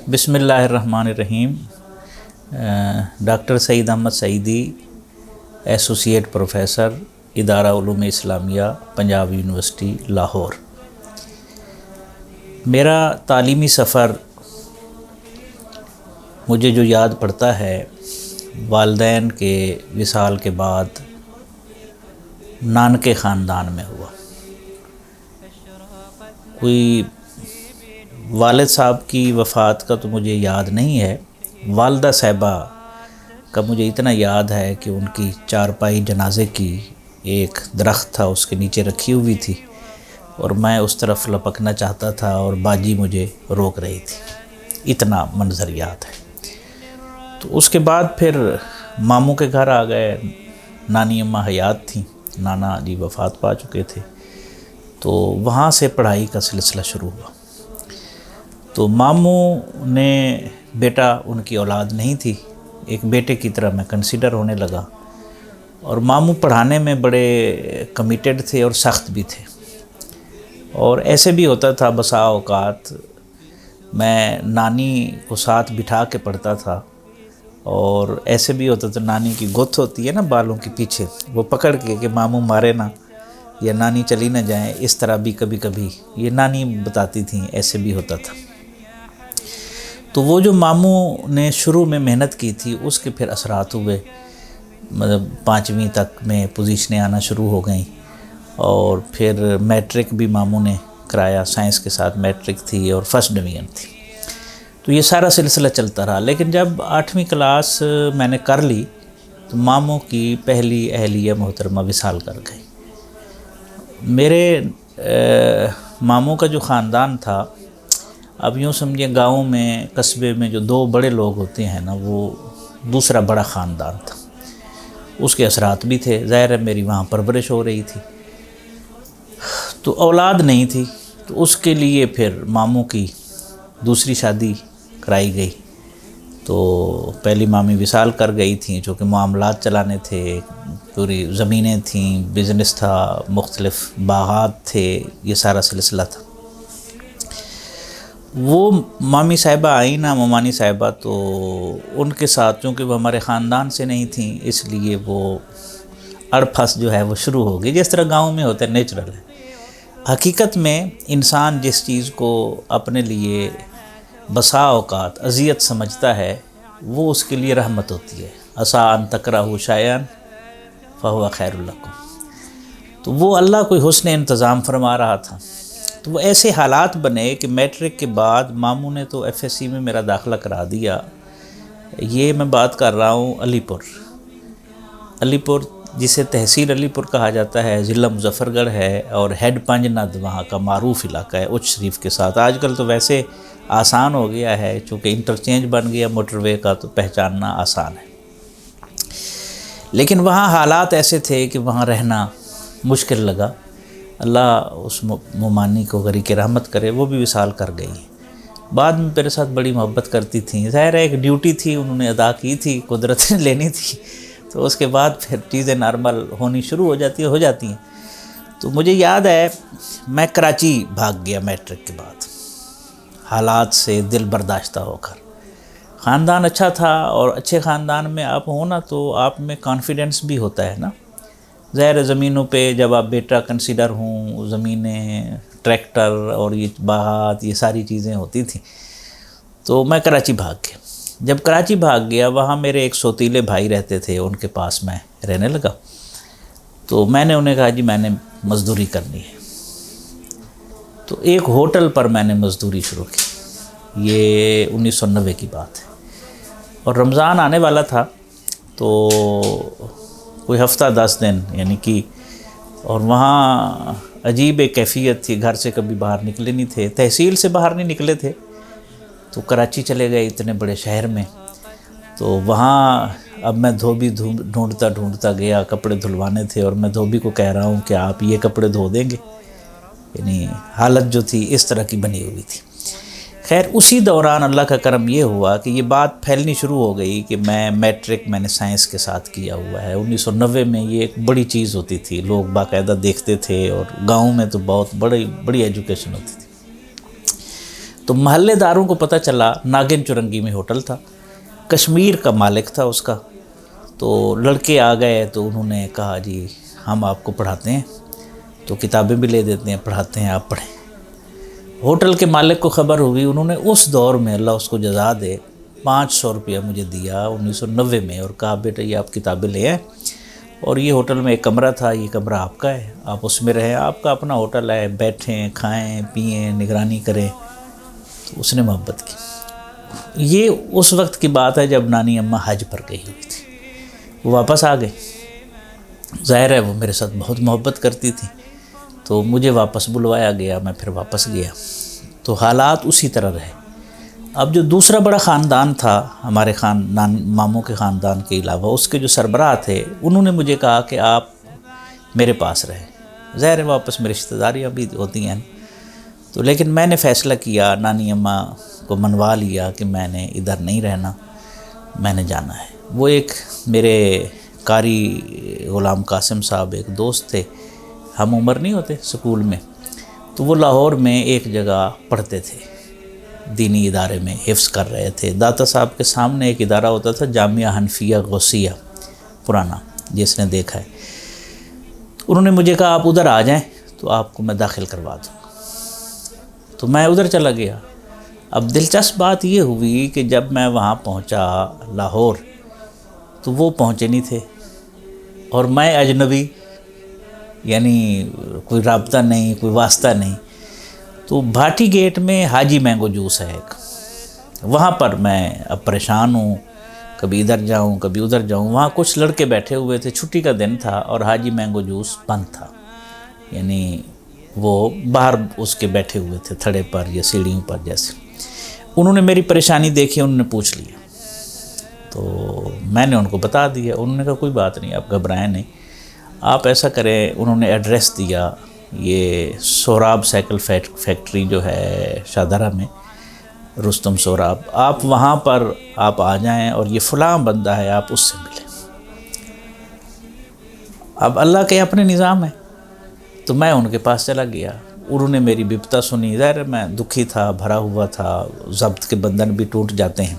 بسم اللہ الرحمن الرحیم۔ ڈاکٹر سعید احمد سعیدی، ایسوسیٹ پروفیسر، ادارہ علوم اسلامیہ، پنجاب یونیورسٹی لاہور۔ میرا تعلیمی سفر مجھے جو یاد پڑتا ہے والدین کے وصال کے بعد نانکے خاندان میں ہوا۔ کوئی والد صاحب کی وفات کا تو مجھے یاد نہیں ہے، والدہ صاحبہ کا مجھے اتنا یاد ہے کہ ان کی چارپائی جنازے کی ایک درخت تھا، اس کے نیچے رکھی ہوئی تھی اور میں اس طرف لپکنا چاہتا تھا اور باجی مجھے روک رہی تھی، اتنا منظر یاد ہے۔ تو اس کے بعد پھر ماموں کے گھر آ گئے، نانی اماں حیات تھیں، نانا جی وفات پا چکے تھے، تو وہاں سے پڑھائی کا سلسلہ شروع ہوا۔ تو ماموں نے بیٹا ان کی اولاد نہیں تھی، ایک بیٹے کی طرح میں کنسیڈر ہونے لگا، اور ماموں پڑھانے میں بڑے کمیٹڈ تھے اور سخت بھی تھے۔ اور ایسے بھی ہوتا تھا بسا اوقات میں نانی کو ساتھ بٹھا کے پڑھتا تھا، اور ایسے بھی ہوتا تھا نانی کی گوتھ ہوتی ہے نا بالوں کے پیچھے، وہ پکڑ کے کہ ماموں مارے نہ یا نانی چلی نہ جائیں، اس طرح بھی کبھی کبھی یہ نانی بتاتی تھیں، ایسے بھی ہوتا تھا۔ تو وہ جو ماموں نے شروع میں محنت کی تھی اس کے پھر اثرات ہوئے، مطلب 5ویں تک میں پوزیشنیں آنا شروع ہو گئیں، اور پھر میٹرک بھی ماموں نے کرایا، سائنس کے ساتھ میٹرک تھی اور فرسٹ ڈویژن تھی۔ تو یہ سارا سلسلہ چلتا رہا، لیکن جب 8ویں کلاس میں نے کر لی تو ماموں کی پہلی اہلیہ محترمہ وصال کر گئی۔ میرے ماموں کا جو خاندان تھا، اب یوں سمجھیں گاؤں میں قصبے میں جو 2 بڑے لوگ ہوتے ہیں نا، وہ دوسرا بڑا خاندان تھا، اس کے اثرات بھی تھے۔ ظاہر ہے میری وہاں پرورش ہو رہی تھی، تو اولاد نہیں تھی، تو اس کے لیے پھر ماموں کی دوسری شادی کرائی گئی۔ تو پہلی مامی وصال کر گئی تھیں، چونکہ معاملات چلانے تھے، پوری زمینیں تھیں، بزنس تھا، مختلف باغات تھے، یہ سارا سلسلہ تھا۔ وہ مامی صاحبہ آئیں نا، ممانی صاحبہ، تو ان کے ساتھ چونکہ وہ ہمارے خاندان سے نہیں تھیں، اس لیے وہ اڑپھس جو ہے وہ شروع ہو گئی، جس طرح گاؤں میں ہوتا ہے، نیچرل ہے۔ حقیقت میں انسان جس چیز کو اپنے لیے بسا اوقات اذیت سمجھتا ہے وہ اس کے لیے رحمت ہوتی ہے۔ عسیٰ ان تکرہوا شیئا فہو خیر لکم۔ تو وہ اللہ کوئی حسن انتظام فرما رہا تھا۔ تو وہ ایسے حالات بنے کہ میٹرک کے بعد ماموں نے تو ایف ایس سی میں میرا داخلہ کرا دیا۔ یہ میں بات کر رہا ہوں علی پور جسے تحصیل علی پور کہا جاتا ہے، ضلع مظفر گڑھ ہے، اور ہیڈ پنج ند وہاں کا معروف علاقہ ہے اچ شریف کے ساتھ۔ آج کل تو ویسے آسان ہو گیا ہے، چونکہ انٹرچینج بن گیا موٹر وے کا، تو پہچاننا آسان ہے، لیکن وہاں حالات ایسے تھے کہ وہاں رہنا مشکل لگا۔ اللہ اس ممانی کو غریق رحمت کرے، وہ بھی وصال کر گئی۔ بعد میں میرے ساتھ بڑی محبت کرتی تھیں، ظاہر ہے ایک ڈیوٹی تھی، انہوں نے ادا کی تھی، قدرت نے لینی تھی، تو اس کے بعد پھر چیزیں نارمل ہونی شروع ہو جاتی ہیں۔ تو مجھے یاد ہے میں کراچی بھاگ گیا میٹرک کے بعد، حالات سے دل برداشتہ ہو کر۔ خاندان اچھا تھا، اور اچھے خاندان میں آپ ہوں نا تو آپ میں کانفیڈنس بھی ہوتا ہے نا۔ ظاہر زمینوں پہ جب آپ بیٹا کنسیڈر ہوں، زمینیں، ٹریکٹر اور یہ باغات، یہ ساری چیزیں ہوتی تھیں۔ تو میں کراچی بھاگ گیا۔ جب کراچی بھاگ گیا، وہاں میرے ایک سوتیلے بھائی رہتے تھے، ان کے پاس میں رہنے لگا۔ تو میں نے انہیں کہا جی میں نے مزدوری کرنی ہے۔ تو ایک ہوٹل پر میں نے مزدوری شروع کی، یہ 1990 کی بات ہے، اور رمضان آنے والا تھا، تو کوئی ہفتہ 10 دن یعنی کہ، اور وہاں عجیب ایک کیفیت تھی، گھر سے کبھی باہر نکلے نہیں تھے، تحصیل سے باہر نہیں نکلے تھے، تو کراچی چلے گئے اتنے بڑے شہر میں۔ تو وہاں اب میں دھوبی ڈھونڈتا گیا، کپڑے دھلوانے تھے، اور میں دھوبی کو کہہ رہا ہوں کہ آپ یہ کپڑے دھو دیں گے، یعنی حالت جو تھی اس طرح کی بنی ہوئی تھی۔ خیر اسی دوران اللہ کا کرم یہ ہوا کہ یہ بات پھیلنی شروع ہو گئی کہ میں نے سائنس کے ساتھ کیا ہوا ہے۔ 1990 میں یہ ایک بڑی چیز ہوتی تھی، لوگ باقاعدہ دیکھتے تھے، اور گاؤں میں تو بہت بڑی ایجوکیشن ہوتی تھی۔ تو محلے داروں کو پتہ چلا، ناگن چرنگی میں ہوٹل تھا، کشمیر کا مالک تھا اس کا، تو لڑکے آ گئے تو انہوں نے کہا جی ہم آپ کو پڑھاتے ہیں، تو کتابیں بھی لے دیتے ہیں، پڑھاتے ہیں، آپ پڑھیں۔ ہوٹل کے مالک کو خبر ہوئی، انہوں نے اس دور میں، اللہ اس کو جزا دے، 500 روپیہ مجھے دیا 1990 میں، اور کہا بیٹا یہ آپ کتابیں لے آئیں، اور یہ ہوٹل میں ایک کمرہ تھا، یہ کمرہ آپ کا ہے، آپ اس میں رہیں، آپ کا اپنا ہوٹل ہے، بیٹھیں، کھائیں، پئیں، نگرانی کریں۔ تو اس نے محبت کی۔ یہ اس وقت کی بات ہے جب نانی اماں حج پر گئی ہوئی تھی، وہ واپس آ گئے۔ ظاہر ہے وہ میرے ساتھ بہت محبت کرتی تھی، تو مجھے واپس بلوایا گیا، میں پھر واپس گیا، تو حالات اسی طرح رہے۔ اب جو دوسرا بڑا خاندان تھا ہمارے خاندان، ماموں کے خاندان کے علاوہ، اس کے جو سربراہ تھے، انہوں نے مجھے کہا کہ آپ میرے پاس رہیں۔ ظاہر ہے واپس میں رشتہ داریاں بھی ہوتی ہیں، تو لیکن میں نے فیصلہ کیا، نانی اماں کو منوا لیا کہ میں نے ادھر نہیں رہنا، میں نے جانا ہے۔ وہ ایک میرے قاری غلام قاسم صاحب ایک دوست تھے، ہم عمر نہیں ہوتے سکول میں، تو وہ لاہور میں ایک جگہ پڑھتے تھے، دینی ادارے میں حفظ کر رہے تھے۔ داتا صاحب کے سامنے ایک ادارہ ہوتا تھا، جامعہ حنفیہ غوثیہ پرانا، جس نے دیکھا ہے۔ انہوں نے مجھے کہا آپ ادھر آ جائیں تو آپ کو میں داخل کروا دوں گا، تو میں ادھر چلا گیا۔ اب دلچسپ بات یہ ہوئی کہ جب میں وہاں پہنچا لاہور، تو وہ پہنچے نہیں تھے، اور میں اجنبی، یعنی کوئی رابطہ نہیں، کوئی واسطہ نہیں۔ تو بھاٹی گیٹ میں حاجی مینگو جوس ہے ایک، وہاں پر میں اب پریشان ہوں، کبھی ادھر جاؤں کبھی ادھر جاؤں۔ وہاں کچھ لڑکے بیٹھے ہوئے تھے، چھٹی کا دن تھا، اور حاجی مینگو جوس بند تھا، یعنی وہ باہر اس کے بیٹھے ہوئے تھے تھڑے پر یا سیڑھیوں پر جیسے۔ انہوں نے میری پریشانی دیکھی، انہوں نے پوچھ لیا، تو میں نے ان کو بتا دیا۔ انہوں نے کہا کوئی بات نہیں، آپ گھبرائیں نہیں، آپ ایسا کریں۔ انہوں نے ایڈریس دیا، یہ سوراب سائیکل فیکٹری جو ہے شاہدرہ میں، رستم سوراب، آپ وہاں پر آپ آ جائیں، اور یہ فلاں بندہ ہے، آپ اس سے ملیں۔ اب اللہ کے اپنے نظام ہے، تو میں ان کے پاس چلا گیا۔ انہوں نے میری بپتا سنی، ظاہر میں دکھی تھا، بھرا ہوا تھا، ضبط کے بندھن بھی ٹوٹ جاتے ہیں۔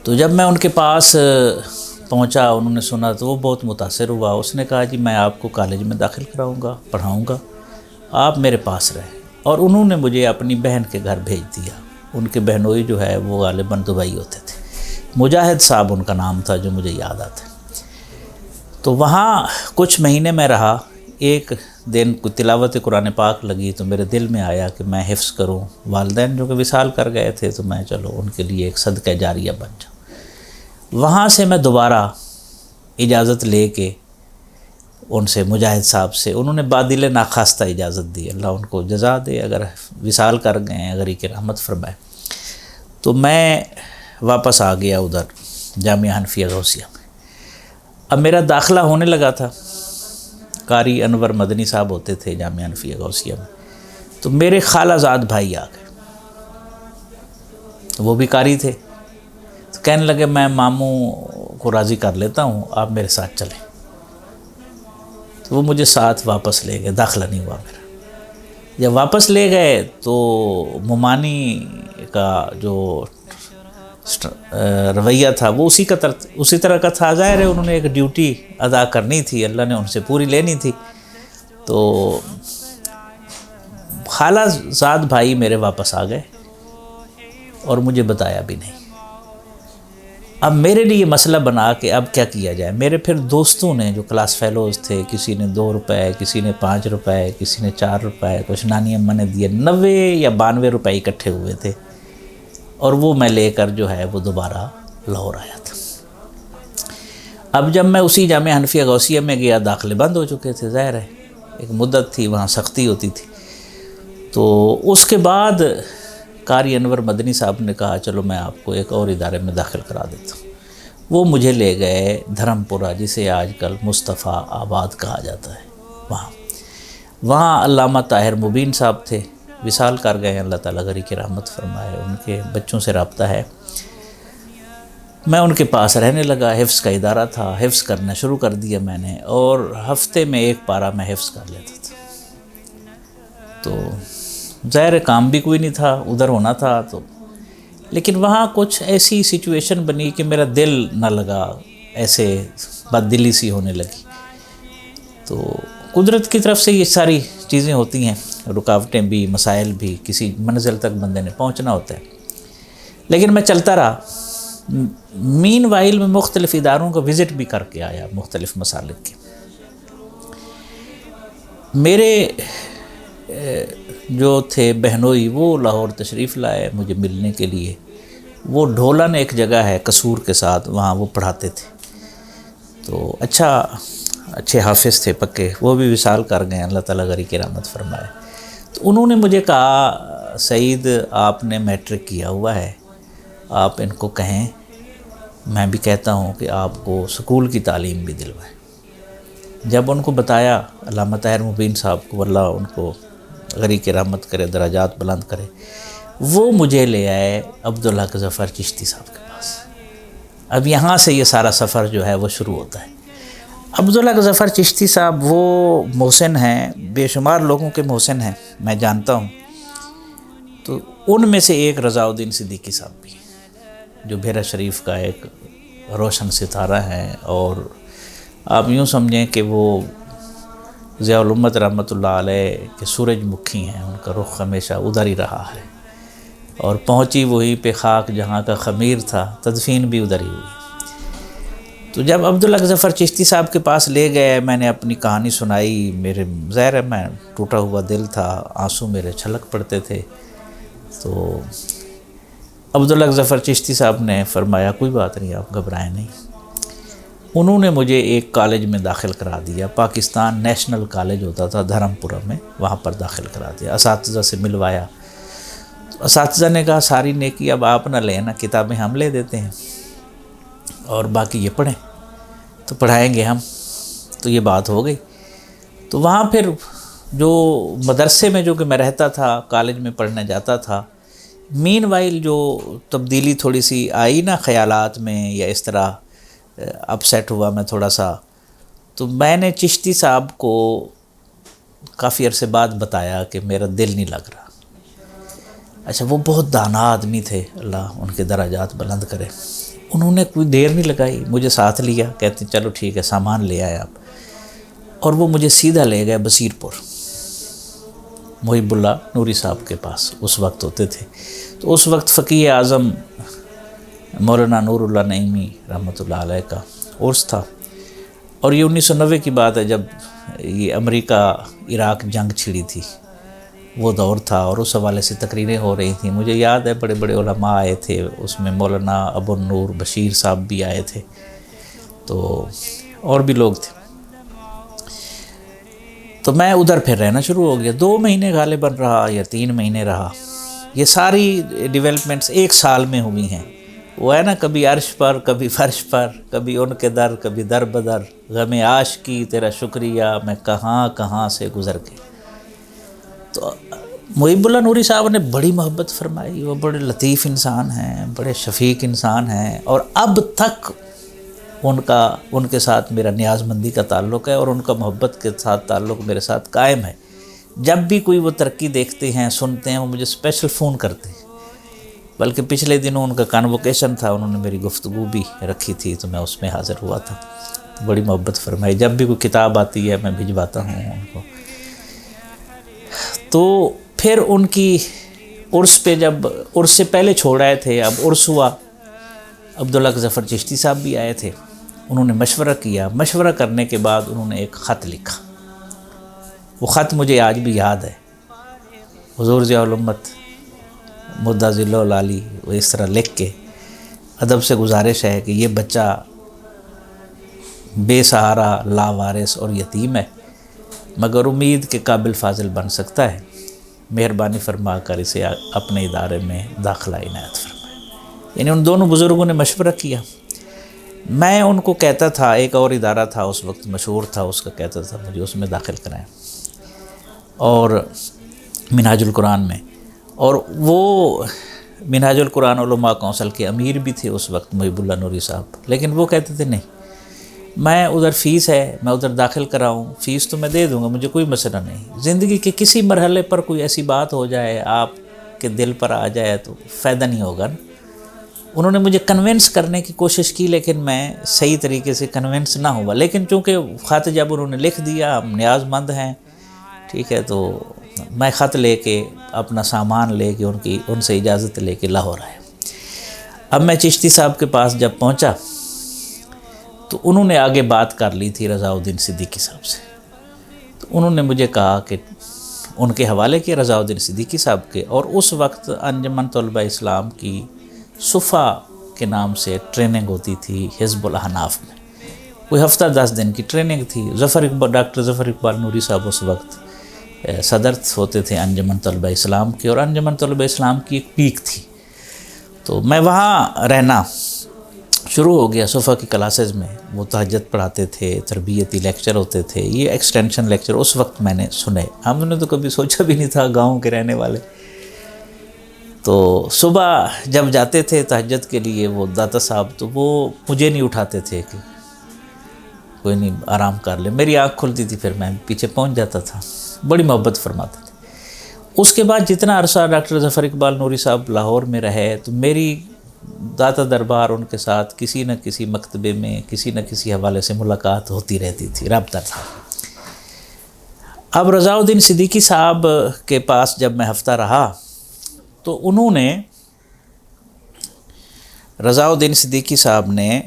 تو جب میں ان کے پاس پہنچا، انہوں نے سنا تو وہ بہت متاثر ہوا۔ اس نے کہا جی میں آپ کو کالج میں داخل کراؤں گا، پڑھاؤں گا، آپ میرے پاس رہیں۔ اور انہوں نے مجھے اپنی بہن کے گھر بھیج دیا۔ ان کے بہنوئی جو ہے وہ غالباً دبئی ہوتے تھے، مجاہد صاحب ان کا نام تھا جو مجھے یاد آتا ہے۔ تو وہاں کچھ مہینے میں رہا۔ ایک دن کوئی تلاوت قرآن پاک لگی تو میرے دل میں آیا کہ میں حفظ کروں۔ والدین جو کہ وصال کر گئے تھے، تو میں چلو ان کے لیے ایک صدقہ جاریہ بن جاؤں۔ وہاں سے میں دوبارہ اجازت لے کے ان سے، مجاہد صاحب سے، انہوں نے بادل ناخواستہ اجازت دی، اللہ ان کو جزا دے، اگر وصال کر گئے ہیں، اگر یہ رحمت فرمائے۔ تو میں واپس آ گیا ادھر جامعہ حنفیہ غوثیہ میں۔ اب میرا داخلہ ہونے لگا تھا، قاری انور مدنی صاحب ہوتے تھے جامعہ حنفیہ غوثیہ میں، تو میرے خالہ زاد بھائی آ گئے، وہ بھی قاری تھے، تو کہنے لگے میں ماموں کو راضی کر لیتا ہوں، آپ میرے ساتھ چلیں۔ تو وہ مجھے ساتھ واپس لے گئے، داخلہ نہیں ہوا میرا۔ جب واپس لے گئے تو ممانی کا جو رویہ تھا وہ اسی طرح کا تھا۔ ظاہر ہے انہوں نے ایک ڈیوٹی ادا کرنی تھی، اللہ نے ان سے پوری لینی تھی۔ تو خالہ زاد بھائی میرے واپس آ گئے اور مجھے بتایا بھی نہیں۔ اب میرے لیے مسئلہ بنا کہ اب کیا کیا جائے۔ میرے پھر دوستوں نے جو کلاس فیلوز تھے، کسی نے 2 روپے، کسی نے 5 روپے، کسی نے 4 روپے، کچھ نانی اماں نے دیے، 90 یا 92 روپے اکٹھے ہوئے تھے، اور وہ میں لے کر جو ہے وہ دوبارہ لاہور آیا تھا۔ اب جب میں اسی جامعہ حنفیہ غوثیہ میں گیا، داخلے بند ہو چکے تھے، ظاہر ہے ایک مدت تھی، وہاں سختی ہوتی تھی۔ تو اس کے بعد قاری انور مدنی صاحب نے کہا چلو میں آپ کو ایک اور ادارے میں داخل کرا دیتا ہوں۔ وہ مجھے لے گئے دھرم پورہ، جسے آج کل مصطفیٰ آباد کہا جاتا ہے۔ وہاں علامہ طاہر مبین صاحب تھے، وصال کر گئے ہیں، اللہ تعالیٰ غری کی رحمت فرمائے، ان کے بچوں سے رابطہ ہے۔ میں ان کے پاس رہنے لگا، حفظ کا ادارہ تھا، حفظ کرنا شروع کر دیا میں نے، اور ہفتے میں 1 پارہ میں حفظ کر لیتا تھا۔ تو ظاہر کام بھی کوئی نہیں تھا، ادھر ہونا تھا تو، لیکن وہاں کچھ ایسی سچویشن بنی کہ میرا دل نہ لگا، ایسے بد دلی سی ہونے لگی۔ تو قدرت کی طرف سے یہ ساری چیزیں ہوتی ہیں، رکاوٹیں بھی، مسائل بھی، کسی منزل تک بندے نے پہنچنا ہوتا ہے۔ لیکن میں چلتا رہا، مین وائل میں مختلف اداروں کا وزٹ بھی کر کے آیا، مختلف مسالک کے۔ میرے جو تھے بہنوئی وہ لاہور تشریف لائے مجھے ملنے کے لیے۔ وہ ڈھولن ایک جگہ ہے قصور کے ساتھ، وہاں وہ پڑھاتے تھے، تو اچھے حافظ تھے پکے، وہ بھی وصال کر گئے، اللہ تعالیٰ غری کی رحمت فرمائے۔ تو انہوں نے مجھے کہا سعید آپ نے میٹرک کیا ہوا ہے، آپ ان کو کہیں، میں بھی کہتا ہوں کہ آپ کو سکول کی تعلیم بھی دلوائیں۔ جب ان کو بتایا، علامہ طاہر مبین صاحب کو اللہ ان کو غری کی رحمت کرے، درجات بلند کرے، وہ مجھے لے آئے عبدالحق ظفر چشتی صاحب کے پاس۔ اب یہاں سے یہ سارا سفر جو ہے وہ شروع ہوتا ہے۔ عبدالحق ظفر چشتی صاحب وہ محسن ہیں، بے شمار لوگوں کے محسن ہیں، میں جانتا ہوں۔ تو ان میں سے ایک رضا الدین صدیقی صاحب بھی ہیں، جو بھیرا شریف کا ایک روشن ستارہ ہیں، اور آپ یوں سمجھیں کہ وہ ضیاء الامت رحمۃ اللہ علیہ کے سورج مکھی ہیں، ان کا رخ ہمیشہ ادھر ہی رہا ہے، اور پہنچی وہی پہ خاک جہاں کا خمیر تھا، تدفین بھی ادھر ہی ہوئی۔ تو جب عبدالحق ظفر چشتی صاحب کے پاس لے گئے، میں نے اپنی کہانی سنائی، میرے ظاہر ہے میں ٹوٹا ہوا دل تھا، آنسو میرے چھلک پڑتے تھے۔ تو عبدالحق ظفر چشتی صاحب نے فرمایا کوئی بات نہیں، آپ گھبرائیں نہیں۔ انہوں نے مجھے ایک کالج میں داخل کرا دیا، پاکستان نیشنل کالج ہوتا تھا دھرم پورہ میں، وہاں پر داخل کرا دیا، اساتذہ سے ملوایا۔ تو اساتذہ نے کہا ساری نیکی اب آپ نہ لیں نا، کتابیں ہم لے دیتے ہیں اور باقی یہ پڑھیں، تو پڑھائیں گے ہم۔ تو یہ بات ہو گئی۔ تو وہاں پھر جو مدرسے میں جو کہ میں رہتا تھا، کالج میں پڑھنے جاتا تھا، مین وائل جو تبدیلی تھوڑی سی آئی نا خیالات میں، یا اس طرح اپ سیٹ ہوا میں تھوڑا سا، تو میں نے چشتی صاحب کو کافی عرصے بعد بتایا کہ میرا دل نہیں لگ رہا۔ اچھا، وہ بہت دانا آدمی تھے، اللہ ان کے درجات بلند کرے۔ انہوں نے کوئی دیر نہیں لگائی، مجھے ساتھ لیا، کہتے ہیں چلو ٹھیک ہے سامان لے آئے آپ، اور وہ مجھے سیدھا لے گئے بصیر پور، محب اللہ نوری صاحب کے پاس اس وقت ہوتے تھے۔ تو اس وقت فقیہ اعظم مولانا نور اللہ نعیمی رحمۃ اللہ علیہ کا عرس تھا، اور یہ 1990 کی بات ہے جب یہ امریکہ عراق جنگ چھڑی تھی، وہ دور تھا، اور اس حوالے سے تقریریں ہو رہی تھیں۔ مجھے یاد ہے بڑے بڑے علماء آئے تھے، اس میں مولانا ابو النور بشیر صاحب بھی آئے تھے، تو اور بھی لوگ تھے۔ تو میں ادھر پھر رہنا شروع ہو گیا، 2 مہینے غالباً رہا یا 3 مہینے رہا۔ یہ ساری ڈیولپمنٹس 1 سال میں ہوئی ہیں۔ وہ ہے نا، کبھی عرش پر، کبھی فرش پر، کبھی ان کے در، کبھی در بدر، غم عاشقی تیرا شکریہ میں کہاں کہاں سے گزر گئے۔ تو محب اللہ نوری صاحب نے بڑی محبت فرمائی، وہ بڑے لطیف انسان ہیں، بڑے شفیق انسان ہیں، اور اب تک ان کے ساتھ میرا نیاز مندی کا تعلق ہے، اور ان کا محبت کے ساتھ تعلق میرے ساتھ قائم ہے۔ جب بھی کوئی وہ ترقی دیکھتے ہیں، سنتے ہیں، وہ مجھے اسپیشل فون کرتے ہیں۔ بلکہ پچھلے دنوں ان کا کانووکیشن تھا، انہوں نے میری گفتگو بھی رکھی تھی، تو میں اس میں حاضر ہوا تھا۔ تو بڑی محبت فرمائی، جب بھی کوئی کتاب آتی ہے میں بھجواتا ہوں ان کو۔ تو پھر ان کی عرس پہ، جب عرس سے پہلے چھوڑ آئے تھے، اب عرس ہوا، عبدالحق ظفر چشتی صاحب بھی آئے تھے، انہوں نے مشورہ کیا، مشورہ کرنے کے بعد انہوں نے ایک خط لکھا۔ وہ خط مجھے آج بھی یاد ہے۔ حضور ضیاء الامت مدہ ذلہ العالی وہ اس طرح لکھ کے، ادب سے گزارش ہے کہ یہ بچہ بے سہارا، لاوارث اور یتیم ہے، مگر امید کے قابل فاضل بن سکتا ہے، مہربانی فرما کر اسے اپنے ادارے میں داخلہ عنایت فرمائے۔ یعنی ان دونوں بزرگوں نے مشورہ کیا۔ میں ان کو کہتا تھا، ایک اور ادارہ تھا اس وقت مشہور تھا، اس کا کہتا تھا مجھے اس میں داخل کرائیں، اور منہاج القرآن میں، اور وہ منہاج القرآن علماء کونسل کے امیر بھی تھے اس وقت محب اللہ نوری صاحب، لیکن وہ کہتے تھے نہیں، میں ادھر فیس ہے میں ادھر داخل کراؤں، فیس تو میں دے دوں گا، مجھے کوئی مسئلہ نہیں۔ زندگی کے کسی مرحلے پر کوئی ایسی بات ہو جائے آپ کے دل پر آ جائے تو فائدہ نہیں ہوگا نا۔ انہوں نے مجھے کنونس کرنے کی کوشش کی لیکن میں صحیح طریقے سے کنونس نہ ہوا، لیکن چونکہ خط جب انہوں نے لکھ دیا ہم نیاز مند ہیں، ٹھیک ہے، تو میں خط لے کے اپنا سامان لے کے ان سے اجازت لے کے لاہور آیا۔ اب میں چشتی صاحب کے پاس جب پہنچا تو انہوں نے آگے بات کر لی تھی رضا الدین صدیقی صاحب سے، تو انہوں نے مجھے کہا کہ ان کے حوالے کیا رضا الدین صدیقی صاحب کے، اور اس وقت انجمن طلبہ اسلام کی صفا کے نام سے ٹریننگ ہوتی تھی حزب الاحناف میں، کوئی ہفتہ 10 دن کی ٹریننگ تھی۔ ڈاکٹر ظفر اقبال نوری صاحب اس وقت صدر ہوتے تھے انجمن طلبہ اسلام کے، اور انجمن طلبہ اسلام کی ایک پیک تھی، تو میں وہاں رہنا شروع ہو گیا صفحہ کی کلاسز میں۔ وہ تہجد پڑھاتے تھے، تربیتی لیکچر ہوتے تھے، یہ ایکسٹینشن لیکچر اس وقت میں نے سنے، ہم نے تو کبھی سوچا بھی نہیں تھا گاؤں کے رہنے والے۔ تو صبح جب جاتے تھے تہجد کے لیے وہ داتا صاحب، تو وہ مجھے نہیں اٹھاتے تھے کہ کوئی نہیں آرام کر لے، میری آنکھ کھلتی تھی پھر میں پیچھے پہنچ جاتا تھا، بڑی محبت فرماتے تھے۔ اس کے بعد جتنا عرصہ ڈاکٹر ظفر اقبال نوری صاحب لاہور میں رہے تو میری داتا دربار ان کے ساتھ کسی نہ کسی مکتبے میں کسی نہ کسی حوالے سے ملاقات ہوتی رہتی تھی، رابطہ تھا۔ اب رضا الدین صدیقی صاحب کے پاس جب میں ہفتہ رہا تو انہوں نے رضا الدین صدیقی صاحب نے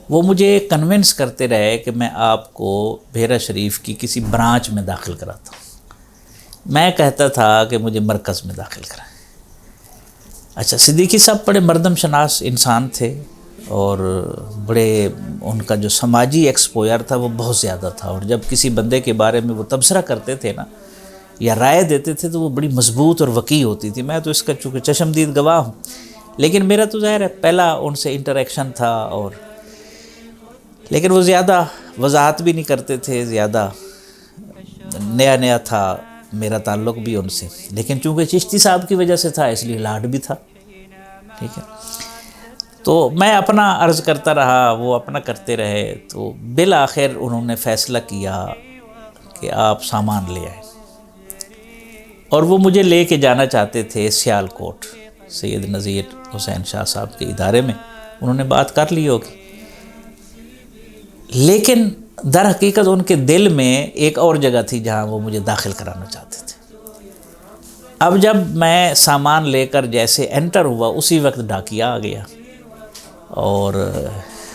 وہ مجھے کنونس کرتے رہے کہ میں آپ کو بحیرہ شریف کی کسی برانچ میں داخل کراتا ہوں۔ میں کہتا تھا کہ مجھے مرکز میں داخل کرائیں۔ اچھا، صدیقی صاحب بڑے مردم شناس انسان تھے اور بڑے ان کا جو سماجی ایکسپوئر تھا وہ بہت زیادہ تھا، اور جب کسی بندے کے بارے میں وہ تبصرہ کرتے تھے نا یا رائے دیتے تھے تو وہ بڑی مضبوط اور وقیح ہوتی تھی۔ میں تو اس کا چونکہ چشمدید گواہ ہوں، لیکن میرا تو ظاہر ہے پہلا ان سے انٹریکشن تھا، اور لیکن وہ زیادہ وضاحت بھی نہیں کرتے تھے، زیادہ نیا تھا میرا تعلق بھی ان سے، لیکن چونکہ چشتی صاحب کی وجہ سے تھا اس لیے لاڈ بھی تھا، ٹھیک ہے۔ تو میں اپنا عرض کرتا رہا، وہ اپنا کرتے رہے، تو بالآخر انہوں نے فیصلہ کیا کہ آپ سامان لے آئیں، اور وہ مجھے لے کے جانا چاہتے تھے سیالکوٹ سید نذیر حسین شاہ صاحب کے ادارے میں۔ انہوں نے بات کر لی ہوگی، لیکن در حقیقت ان کے دل میں ایک اور جگہ تھی جہاں وہ مجھے داخل کرانا چاہتے تھے۔ اب جب میں سامان لے کر جیسے انٹر ہوا اسی وقت ڈاکیا آ گیا اور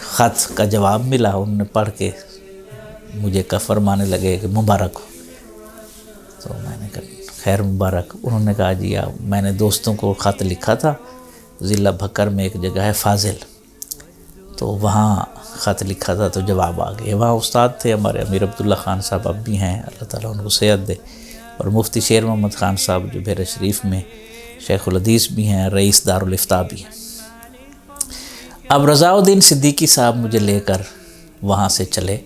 خط کا جواب ملا، انہوں نے پڑھ کے مجھے فرمانے لگے کہ مبارک ہو، تو میں نے کہا خیر مبارک۔ انہوں نے کہا جی میں نے دوستوں کو خط لکھا تھا، ضلع بھکر میں ایک جگہ ہے فاضل، تو وہاں خط لکھا تھا تو جواب آ گیا۔ وہاں استاد تھے ہمارے امیر عبداللہ خان صاحب، اب بھی ہیں، اللہ تعالیٰ ان کو صحت دے، اور مفتی شیر محمد خان صاحب جو بحیرہ شریف میں شیخ الحدیث بھی ہیں، رئیس دارالافتاء بھی ہیں۔ اب رضا الدین صدیقی صاحب مجھے لے کر وہاں سے چلے،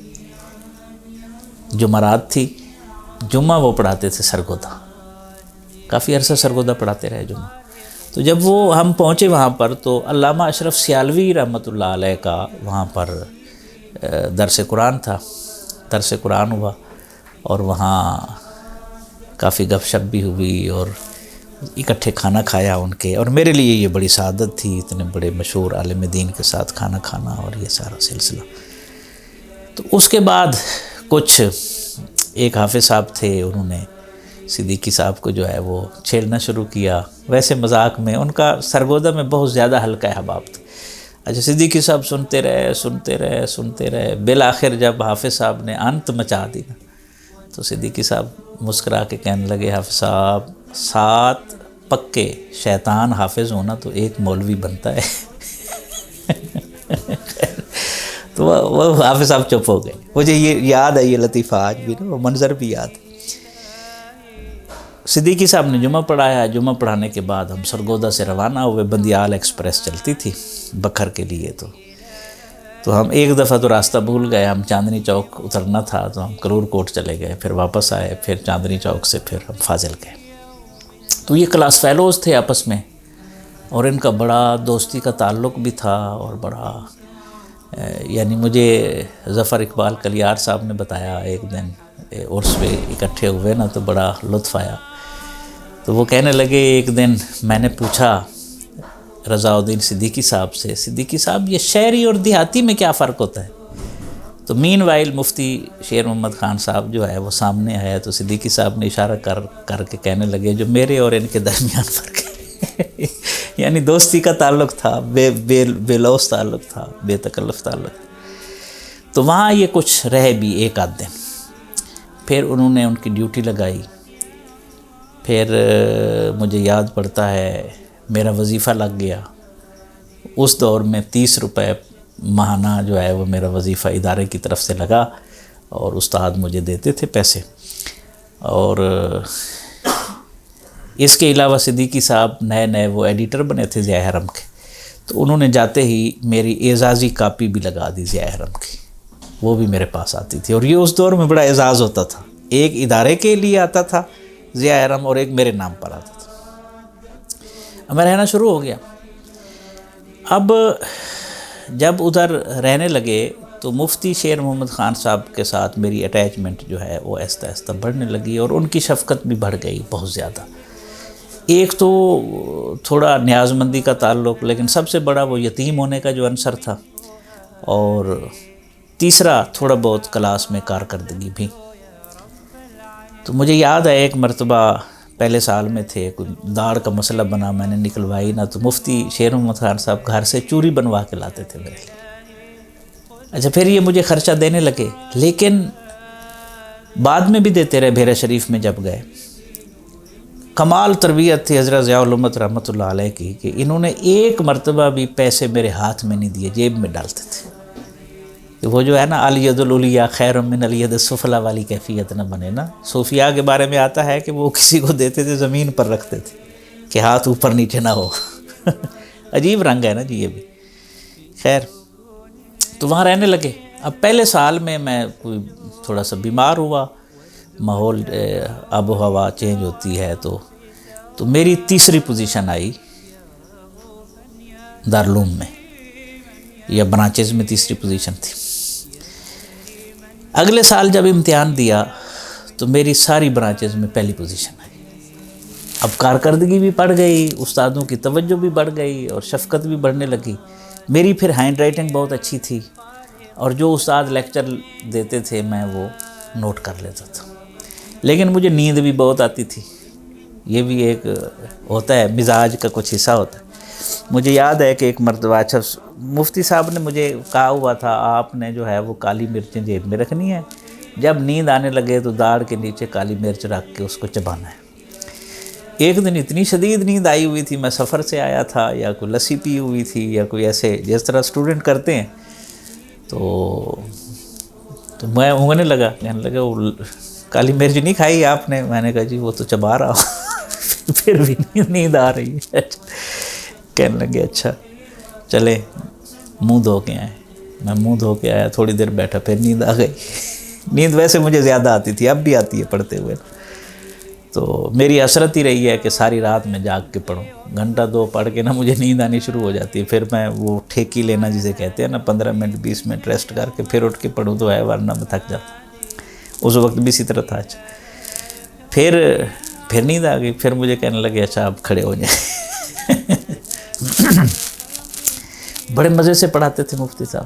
جمعرات تھی، جمعہ وہ پڑھاتے تھے سرگودا، کافی عرصہ سرگودا پڑھاتے رہے جمعہ۔ تو جب وہ ہم پہنچے وہاں پر تو علامہ اشرف سیالوی رحمۃ اللہ علیہ کا وہاں پر درس قرآن تھا، درس قرآن ہوا، اور وہاں کافی گپ شپ بھی ہوئی اور اکٹھے کھانا کھایا ان کے، اور میرے لیے یہ بڑی سعادت تھی اتنے بڑے مشہور عالم دین کے ساتھ کھانا کھانا اور یہ سارا سلسلہ۔ تو اس کے بعد کچھ ایک حافظ صاحب تھے، انہوں نے صدیقی صاحب کو جو ہے وہ چھیڑنا شروع کیا، ویسے مذاق میں، ان کا سرگودا میں بہت زیادہ حلقہ احباب تھا۔ اچھا، صدیقی صاحب سنتے رہے، بالآخر جب حافظ صاحب نے انت مچا دی نا تو صدیقی صاحب مسکرا کے کہنے لگے حافظ صاحب 7 پکے شیطان حافظ ہونا تو ایک مولوی بنتا ہے۔ تو وہ حافظ صاحب چپ ہو گئے۔ مجھے یہ یاد ہے، یہ لطیفہ آج بھی نا، وہ منظر بھی یاد ہے۔ صدیقی صاحب نے جمعہ پڑھایا، جمعہ پڑھانے کے بعد ہم سرگودا سے روانہ ہوئے، بندیال ایکسپریس چلتی تھی بکھر کے لیے، تو ہم ایک دفعہ تو راستہ بھول گئے، ہم چاندنی چوک اترنا تھا تو ہم کرور کوٹ چلے گئے، پھر واپس آئے، پھر چاندنی چوک سے پھر ہم فاضل گئے۔ تو یہ کلاس فیلوز تھے آپس میں، اور ان کا بڑا دوستی کا تعلق بھی تھا، اور بڑا یعنی مجھے ظفر اقبال کلیار صاحب نے بتایا ایک دن عرس پہ اکٹھے ہوئے نا تو بڑا لطف آیا. تو وہ کہنے لگے ایک دن میں نے پوچھا رضا الدین صدیقی صاحب سے, صدیقی صاحب یہ شہری اور دیہاتی میں کیا فرق ہوتا ہے؟ تو مین وائل مفتی شیر محمد خان صاحب جو ہے وہ سامنے آیا تو صدیقی صاحب نے اشارہ کر کے کہنے لگے جو میرے اور ان کے درمیان فرق ہے یعنی دوستی کا تعلق تھا, بے لوث تعلق تھا, بے تکلف تعلق تھا. تو وہاں یہ کچھ رہے بھی ایک آدھ دن, پھر انہوں نے ان کی ڈیوٹی لگائی. پھر مجھے یاد پڑتا ہے میرا وظیفہ لگ گیا. اس دور میں 30 روپے ماہانہ جو ہے وہ میرا وظیفہ ادارے کی طرف سے لگا اور استاد مجھے دیتے تھے پیسے. اور اس کے علاوہ صدیقی صاحب نئے وہ ایڈیٹر بنے تھے ضیاء حرم کے, تو انہوں نے جاتے ہی میری اعزازی کاپی بھی لگا دی ضیاء حرم کی, وہ بھی میرے پاس آتی تھی. اور یہ اس دور میں بڑا اعزاز ہوتا تھا, ایک ادارے کے لیے آتا تھا ضیاء حرم اور ایک میرے نام پر آتا تھا. اب میں رہنا شروع ہو گیا. اب جب ادھر رہنے لگے تو مفتی شیر محمد خان صاحب کے ساتھ میری اٹیچمنٹ جو ہے وہ آہستہ آہستہ بڑھنے لگی اور ان کی شفقت بھی بڑھ گئی بہت زیادہ. ایک تو تھوڑا نیاز مندی کا تعلق, لیکن سب سے بڑا وہ یتیم ہونے کا جو عنصر تھا, اور تیسرا تھوڑا بہت کلاس میں کارکردگی بھی. تو مجھے یاد ہے ایک مرتبہ پہلے سال میں تھے, کوئی داڑھ کا مسئلہ بنا, میں نے نکلوائی نا, تو مفتی شیر محمد خان صاحب گھر سے چوری بنوا کے لاتے تھے میرے لیے. اچھا پھر یہ مجھے خرچہ دینے لگے, لیکن بعد میں بھی دیتے رہے. بھیرا شریف میں جب گئے, کمال تربیت تھی حضرت ضیاء الامت رحمۃ اللہ علیہ کی کہ انہوں نے ایک مرتبہ بھی پیسے میرے ہاتھ میں نہیں دیے, جیب میں ڈالتے تھے کہ وہ جو ہے نا الید العلیاء خیر من الید السفلی والی کیفیت نہ بنے نا. صوفیاء کے بارے میں آتا ہے کہ وہ کسی کو دیتے تھے زمین پر رکھتے تھے کہ ہاتھ اوپر نیچے نہ ہو. عجیب رنگ ہے نا جی یہ بھی. خیر تو وہاں رہنے لگے. اب پہلے سال میں کوئی تھوڑا سا بیمار ہوا, ماحول آب و ہوا چینج ہوتی ہے, تو میری تیسری پوزیشن آئی دارالعلوم میں, یا برانچز میں تیسری پوزیشن تھی. اگلے سال جب امتحان دیا تو میری ساری برانچز میں پہلی پوزیشن آئی. اب کارکردگی بھی بڑھ گئی, استادوں کی توجہ بھی بڑھ گئی اور شفقت بھی بڑھنے لگی. میری پھر ہینڈ رائٹنگ بہت اچھی تھی اور جو استاد لیکچر دیتے تھے میں وہ نوٹ کر لیتا تھا. لیکن مجھے نیند بھی بہت آتی تھی. یہ بھی ایک ہوتا ہے, مزاج کا کچھ حصہ ہوتا ہے. مجھے یاد ہے کہ ایک مرتبہ اچھا مفتی صاحب نے مجھے کہا ہوا تھا آپ نے جو ہے وہ کالی مرچیں جیب میں رکھنی ہے, جب نیند آنے لگے تو داڑھ کے نیچے کالی مرچ رکھ کے اس کو چبانا ہے. ایک دن اتنی شدید نیند آئی ہوئی تھی, میں سفر سے آیا تھا یا کوئی لسی پی ہوئی تھی یا کوئی ایسے جس طرح اسٹوڈنٹ کرتے ہیں, تو میں اونگنے لگا, کہنے لگا وہ کالی مرچ نہیں کھائی آپ نے؟ میں نے کہا جی وہ تو چبا رہا ہوں. پھر بھی نیند آ رہی ہے. کہنے لگے اچھا چلے منہ دھو کے آئے. میں منہ دھو کے آیا, تھوڑی دیر بیٹھا, پھر نیند آ گئی. نیند ویسے مجھے زیادہ آتی تھی, اب بھی آتی ہے پڑھتے ہوئے. تو میری حسرت ہی رہی ہے کہ ساری رات میں جاگ کے پڑھوں. گھنٹہ 2 پڑھ کے نا مجھے نیند آنی شروع ہو جاتی ہے. پھر میں وہ ٹھیکی لینا جسے کہتے ہیں نا, 15 منٹ 20 منٹ ریسٹ کر کے پھر اٹھ کے پڑھوں تو ہے, ورنہ میں تھک جاتا. اس وقت بھی اسی طرح تھا. اچھا پھر نیند آ گئی. پھر مجھے کہنے لگے اچھا آپ کھڑے ہو جائیں. بڑے مزے سے پڑھاتے تھے مفتی صاحب,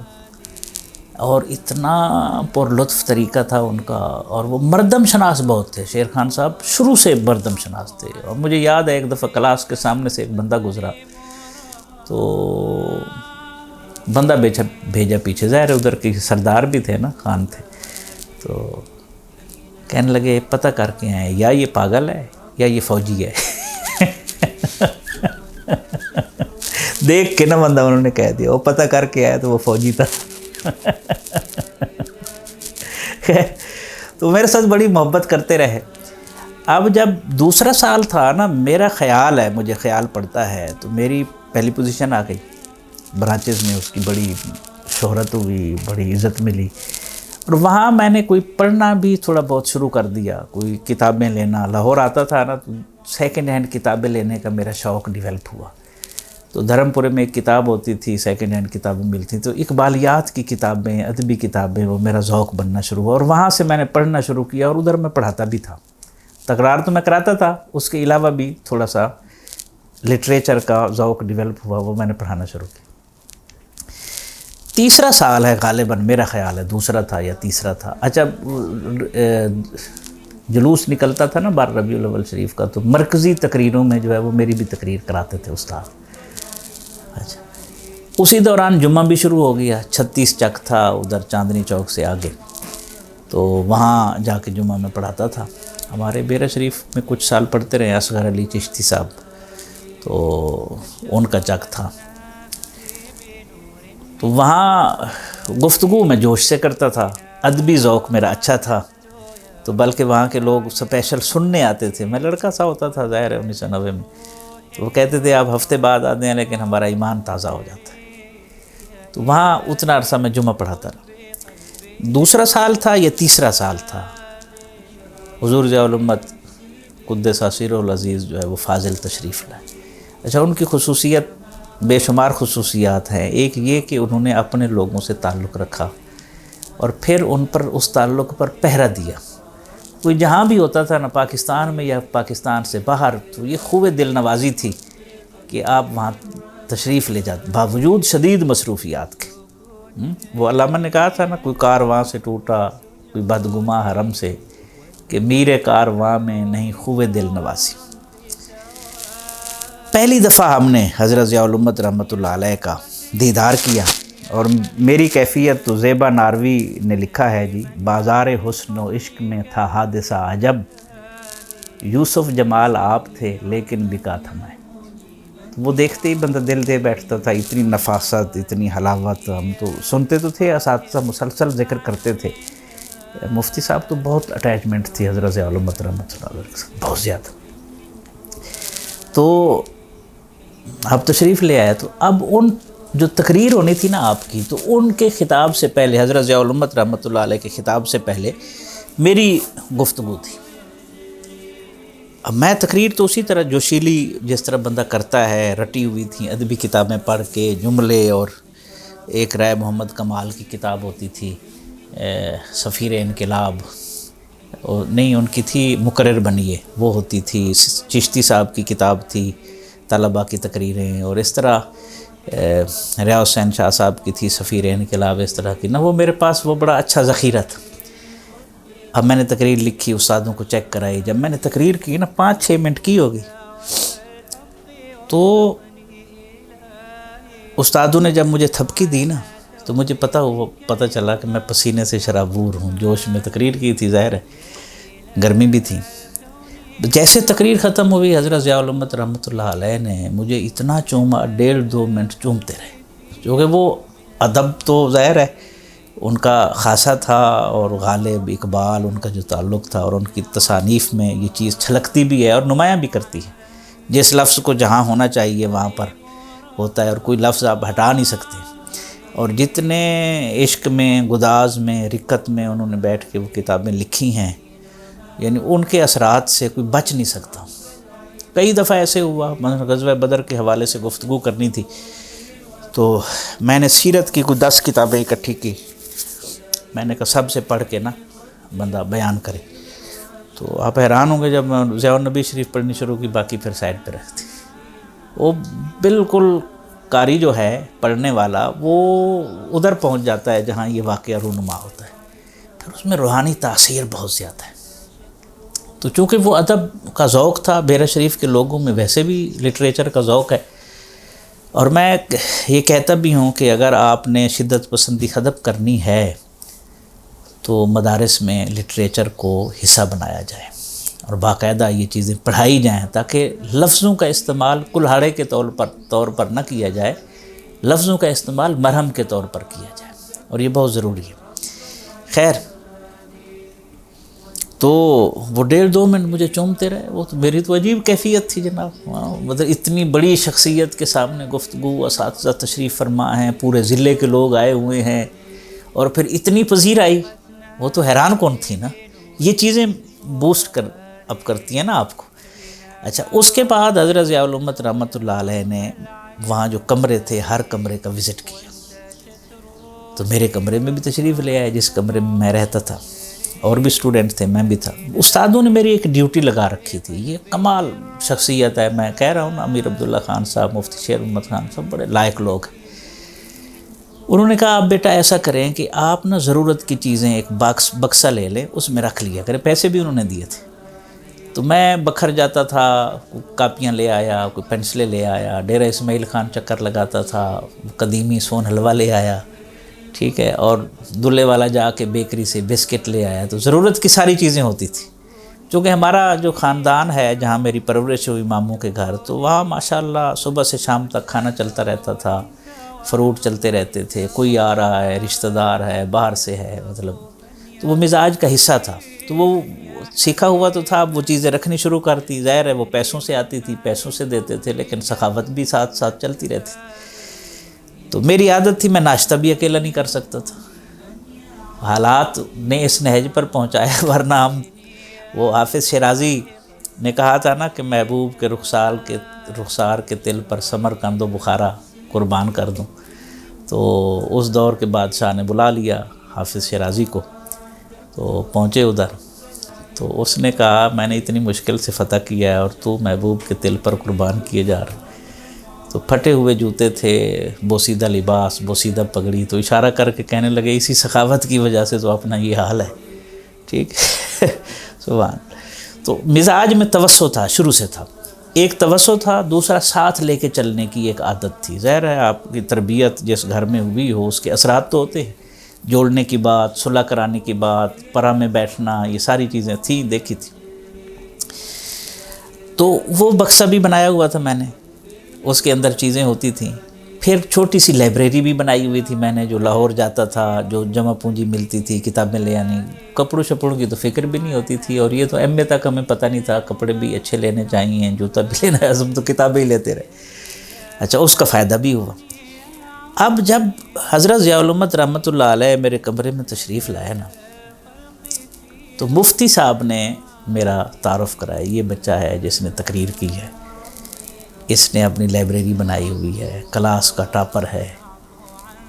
اور اتنا پر لطف طریقہ تھا ان کا, اور وہ مردم شناس بہت تھے. شیر خان صاحب شروع سے مردم شناس تھے. اور مجھے یاد ہے ایک دفعہ کلاس کے سامنے سے ایک بندہ گزرا, تو بندہ بھیجا پیچھے, ظاہر ادھر کے سردار بھی تھے نا, خان تھے. تو کہنے لگے پتہ کر کے آئے یا یہ پاگل ہے یا یہ فوجی ہے. دیکھ کے نا بندہ انہوں نے کہہ دیا, وہ پتہ کر کے آیا تو وہ فوجی تھا. تو میرے ساتھ بڑی محبت کرتے رہے. اب جب دوسرا سال تھا نا, میرا خیال ہے, مجھے خیال پڑتا ہے, تو میری پہلی پوزیشن آ گئی برانچز میں. اس کی بڑی شہرت ہوئی, بڑی عزت ملی. اور وہاں میں نے کوئی پڑھنا بھی تھوڑا بہت شروع کر دیا, کوئی کتابیں لینا. لاہور آتا تھا نا, تو سیکنڈ ہینڈ کتابیں لینے کا میرا شوق ڈیولپ ہوا. تو دھرم پورے میں ایک کتاب ہوتی تھی، سیکنڈ ہینڈ کتابیں ملتی، تو اقبالیات کی کتابیں، ادبی کتابیں، وہ میرا ذوق بننا شروع ہوا، اور وہاں سے میں نے پڑھنا شروع کیا، اور ادھر میں پڑھاتا بھی تھا۔ تکرار تو میں کراتا تھا، اس کے علاوہ بھی تھوڑا سا لٹریچر کا ذوق ڈیولپ ہوا، وہ میں نے پڑھانا شروع کیا۔ تیسرا سال ہے غالباً، میرا خیال ہے دوسرا تھا یا تیسرا تھا۔ اچھا، جلوس نکلتا تھا نا 12 ربیع الاول شریف کا، تو مرکزی تقریروں میں جو ہے وہ میری بھی تقریر کراتے تھے استاد۔ اچھا، اسی دوران جمعہ بھی شروع ہو گیا، 36 چک تھا ادھر چاندنی چوک سے آگے، تو وہاں جا کے جمعہ میں پڑھاتا تھا۔ ہمارے بیرا شریف میں کچھ سال پڑھتے رہے اصغر علی چشتی صاحب، تو ان کا چک تھا، تو وہاں گفتگو میں جوش سے کرتا تھا، ادبی ذوق میرا اچھا تھا، تو بلکہ وہاں کے لوگ اسپیشل سننے آتے تھے۔ میں لڑکا سا ہوتا تھا ظاہر ہے 1990 میں، تو وہ کہتے تھے آپ ہفتے بعد آتے ہیں لیکن ہمارا ایمان تازہ ہو جاتا ہے۔ تو وہاں اتنا عرصہ میں جمعہ پڑھاتا رہا۔ دوسرا سال تھا یا تیسرا سال تھا، حضور ضیاء الامت قدس سیرہ العزیز جو ہے وہ فاضل تشریف لائے۔ اچھا، ان کی خصوصیت بے شمار خصوصیات ہیں۔ ایک یہ کہ انہوں نے اپنے لوگوں سے تعلق رکھا، اور پھر ان پر اس تعلق پر پہرا دیا۔ کوئی جہاں بھی ہوتا تھا نا، پاکستان میں یا پاکستان سے باہر، تو یہ خوب دل نوازی تھی کہ آپ وہاں تشریف لے جاتے باوجود شدید مصروفیات کے۔ وہ علامہ نے کہا تھا نا، کوئی کارواں سے ٹوٹا کوئی بدگماں حرم سے، کہ میر کارواں میں نہیں خوب دل نوازی۔ پہلی دفعہ ہم نے حضرت ضیاء الامت رحمۃ اللہ علیہ کا دیدار کیا، اور میری کیفیت تو زیبا ناروی نے لکھا ہے جی، بازار حسن و عشق میں تھا حادثہ عجب، یوسف جمال آپ تھے لیکن بکا تھا میں۔ وہ دیکھتے ہی بندہ دل دے بیٹھتا تھا، اتنی نفاست، اتنی حلاوت۔ ہم تو سنتے تو تھے، اساتذہ مسلسل ذکر کرتے تھے، مفتی صاحب تو بہت اٹیچمنٹ تھی حضرت ضیاء الامت رحمۃ اللہ علیہ کے ساتھ، بہت زیادہ۔ تو اب تشریف لے آیا، تو اب ان جو تقریر ہونی تھی نا آپ کی، تو ان کے خطاب سے پہلے، حضرت ضیاء الامت رحمۃ اللہ علیہ کے خطاب سے پہلے میری گفتگو تھی۔ اب میں تقریر تو اسی طرح جوشیلی جس طرح بندہ کرتا ہے، رٹی ہوئی تھیں ادبی کتابیں پڑھ کے جملے، اور ایک رائے محمد کمال کی کتاب ہوتی تھی سفیر انقلاب، اور نہیں ان کی تھی مقرر بنیے، وہ ہوتی تھی، چشتی صاحب کی کتاب تھی طلباء کی تقریریں، اور اس طرح ریاض حسین شاہ صاحب کی تھی سفیر انقلاب، اس طرح کی نا، وہ میرے پاس وہ بڑا اچھا ذخیرہ تھا۔ اب میں نے تقریر لکھی، استادوں کو چیک کرائی، جب میں نے تقریر کی نا 5-6 منٹ کی ہوگی، تو استادوں نے جب مجھے تھپکی دی نا، تو مجھے پتہ چلا کہ میں پسینے سے شرابور ہوں، جوش میں تقریر کی تھی، ظاہر ہے گرمی بھی تھی۔ جیسے تقریر ختم ہوئی، حضرت ضیاء الامت رحمۃ اللہ علیہ نے مجھے اتنا چوما، 1.5-2 منٹ چومتے رہے، کیونکہ وہ ادب تو ظاہر ہے ان کا خاصا تھا، اور غالب اقبال ان کا جو تعلق تھا، اور ان کی تصانیف میں یہ چیز چھلکتی بھی ہے اور نمایاں بھی کرتی ہے۔ جس لفظ کو جہاں ہونا چاہیے وہاں پر ہوتا ہے، اور کوئی لفظ آپ ہٹا نہیں سکتے۔ اور جتنے عشق میں، گداز میں، رقت میں انہوں نے بیٹھ کے وہ کتابیں لکھی ہیں، یعنی ان کے اثرات سے کوئی بچ نہیں سکتا۔ کئی دفعہ ایسے ہوا، مثلا غزوہ بدر کے حوالے سے گفتگو کرنی تھی، تو میں نے سیرت کی کوئی 10 کتابیں اکٹھی کی، میں نے کہا سب سے پڑھ کے نا بندہ بیان کرے۔ تو آپ حیران ہوں گے، جب میں ضیاء النبی شریف پڑھنی شروع کی، باقی پھر سائڈ پہ رکھ دی۔ وہ بالکل قاری جو ہے، پڑھنے والا، وہ ادھر پہنچ جاتا ہے جہاں یہ واقعہ رونما ہوتا ہے، پھر اس میں روحانی تاثیر بہت زیادہ ہے۔ تو چونکہ وہ ادب کا ذوق تھا، بیرا شریف کے لوگوں میں ویسے بھی لٹریچر کا ذوق ہے، اور میں یہ کہتا بھی ہوں کہ اگر آپ نے شدت پسندی ادب کرنی ہے تو مدارس میں لٹریچر کو حصہ بنایا جائے، اور باقاعدہ یہ چیزیں پڑھائی جائیں، تاکہ لفظوں کا استعمال کلہاڑے کے طور پر نہ کیا جائے، لفظوں کا استعمال مرہم کے طور پر کیا جائے، اور یہ بہت ضروری ہے۔ خیر، تو وہ 1.5-2 منٹ مجھے چومتے رہے، وہ تو میری تو عجیب کیفیت تھی جناب، مطلب اتنی بڑی شخصیت کے سامنے گفتگو، اساتذہ تشریف فرما ہیں، پورے ضلع کے لوگ آئے ہوئے ہیں، اور پھر اتنی پذیر آئی، وہ تو حیران کون تھی نا۔ یہ چیزیں بوسٹ اب کرتی ہیں نا آپ کو۔ اچھا، اس کے بعد حضرت ضیاء الامت رحمۃ اللہ علیہ نے وہاں جو کمرے تھے ہر کمرے کا وزٹ کیا، تو میرے کمرے میں بھی تشریف لے آئے جس کمرے میں میں رہتا تھا، اور بھی اسٹوڈنٹ تھے، میں بھی تھا۔ استادوں نے میری ایک ڈیوٹی لگا رکھی تھی، یہ کمال شخصیت ہے، میں کہہ رہا ہوں نا، امیر عبداللہ خان صاحب، مفتی شیر محمد خان صاحب بڑے لائق لوگ ہیں۔ انہوں نے کہا آپ بیٹا ایسا کریں کہ آپ نا ضرورت کی چیزیں ایک بکسہ لے لیں، اس میں رکھ لیا کریں، پیسے بھی انہوں نے دیے تھے۔ تو میں بکھر جاتا تھا، کاپیاں لے آیا، کوئی پینسلیں لے آیا، ڈیرہ اسماعیل خان چکر لگاتا تھا، قدیمی سون حلوہ لے آیا، ٹھیک ہے، اور دلے والا جا کے بیکری سے بسکٹ لے آیا، تو ضرورت کی ساری چیزیں ہوتی تھیں۔ چونکہ ہمارا جو خاندان ہے جہاں میری پرورش ہوئی ماموں کے گھر، تو وہاں ماشاءاللہ صبح سے شام تک کھانا چلتا رہتا تھا، فروٹ چلتے رہتے تھے، کوئی آ رہا ہے، رشتہ دار ہے، باہر سے ہے، مطلب تو وہ مزاج کا حصہ تھا، تو وہ سیکھا ہوا تو تھا، اب وہ چیزیں رکھنی شروع کرتی، ظاہر ہے وہ پیسوں سے آتی تھی، پیسوں سے دیتے تھے، لیکن سخاوت بھی ساتھ ساتھ چلتی رہتی۔ تو میری عادت تھی میں ناشتہ بھی اکیلا نہیں کر سکتا تھا، حالات نے اس نہج پر پہنچایا، ورنہ ہم وہ حافظ شیرازی نے کہا تھا نا کہ محبوب کے رخسار کے تل پر سمرقند و بخارا قربان کر دوں، تو اس دور کے بادشاہ نے بلا لیا حافظ شیرازی کو، تو پہنچے ادھر، تو اس نے کہا میں نے اتنی مشکل سے فتح کیا ہے اور تو محبوب کے تل پر قربان کیے جا رہے۔ تو پھٹے ہوئے جوتے تھے، بوسیدہ لباس، بوسیدہ پگڑی، تو اشارہ کر کے کہنے لگے اسی سخاوت کی وجہ سے تو اپنا یہ حال ہے، ٹھیک سبحان۔ تو مزاج میں توسع تھا، شروع سے تھا، ایک توسع تھا، دوسرا ساتھ لے کے چلنے کی ایک عادت تھی۔ ظاہر ہے آپ کی تربیت جس گھر میں ہوئی ہو اس کے اثرات تو ہوتے ہیں، جوڑنے کی بات، صلح کرانے کی بات، پرا میں بیٹھنا، یہ ساری چیزیں تھیں، دیکھی تھی۔ تو وہ بکسہ بھی بنایا ہوا تھا میں نے، اس کے اندر چیزیں ہوتی تھیں۔ پھر چھوٹی سی لائبریری بھی بنائی ہوئی تھی میں نے، جو لاہور جاتا تھا، جو جمع پونجی ملتی تھی کتابیں لے آنی، کپڑوں شپڑوں کی تو فکر بھی نہیں ہوتی تھی، اور یہ تو ایم اے تک ہمیں پتہ نہیں تھا، کپڑے بھی اچھے لینے چاہیے، جوتا بھی لینا ہے، ہم تو کتابیں ہی لیتے رہے۔ اچھا، اس کا فائدہ بھی ہوا۔ اب جب حضرت ضیاء الامت رحمۃ اللہ علیہ میرے کمرے میں تشریف لائے نا، تو مفتی صاحب نے میرا تعارف کرایا، یہ بچہ ہے جس نے تقریر کی ہے، اس نے اپنی لائبریری بنائی ہوئی ہے، کلاس کا ٹاپر ہے،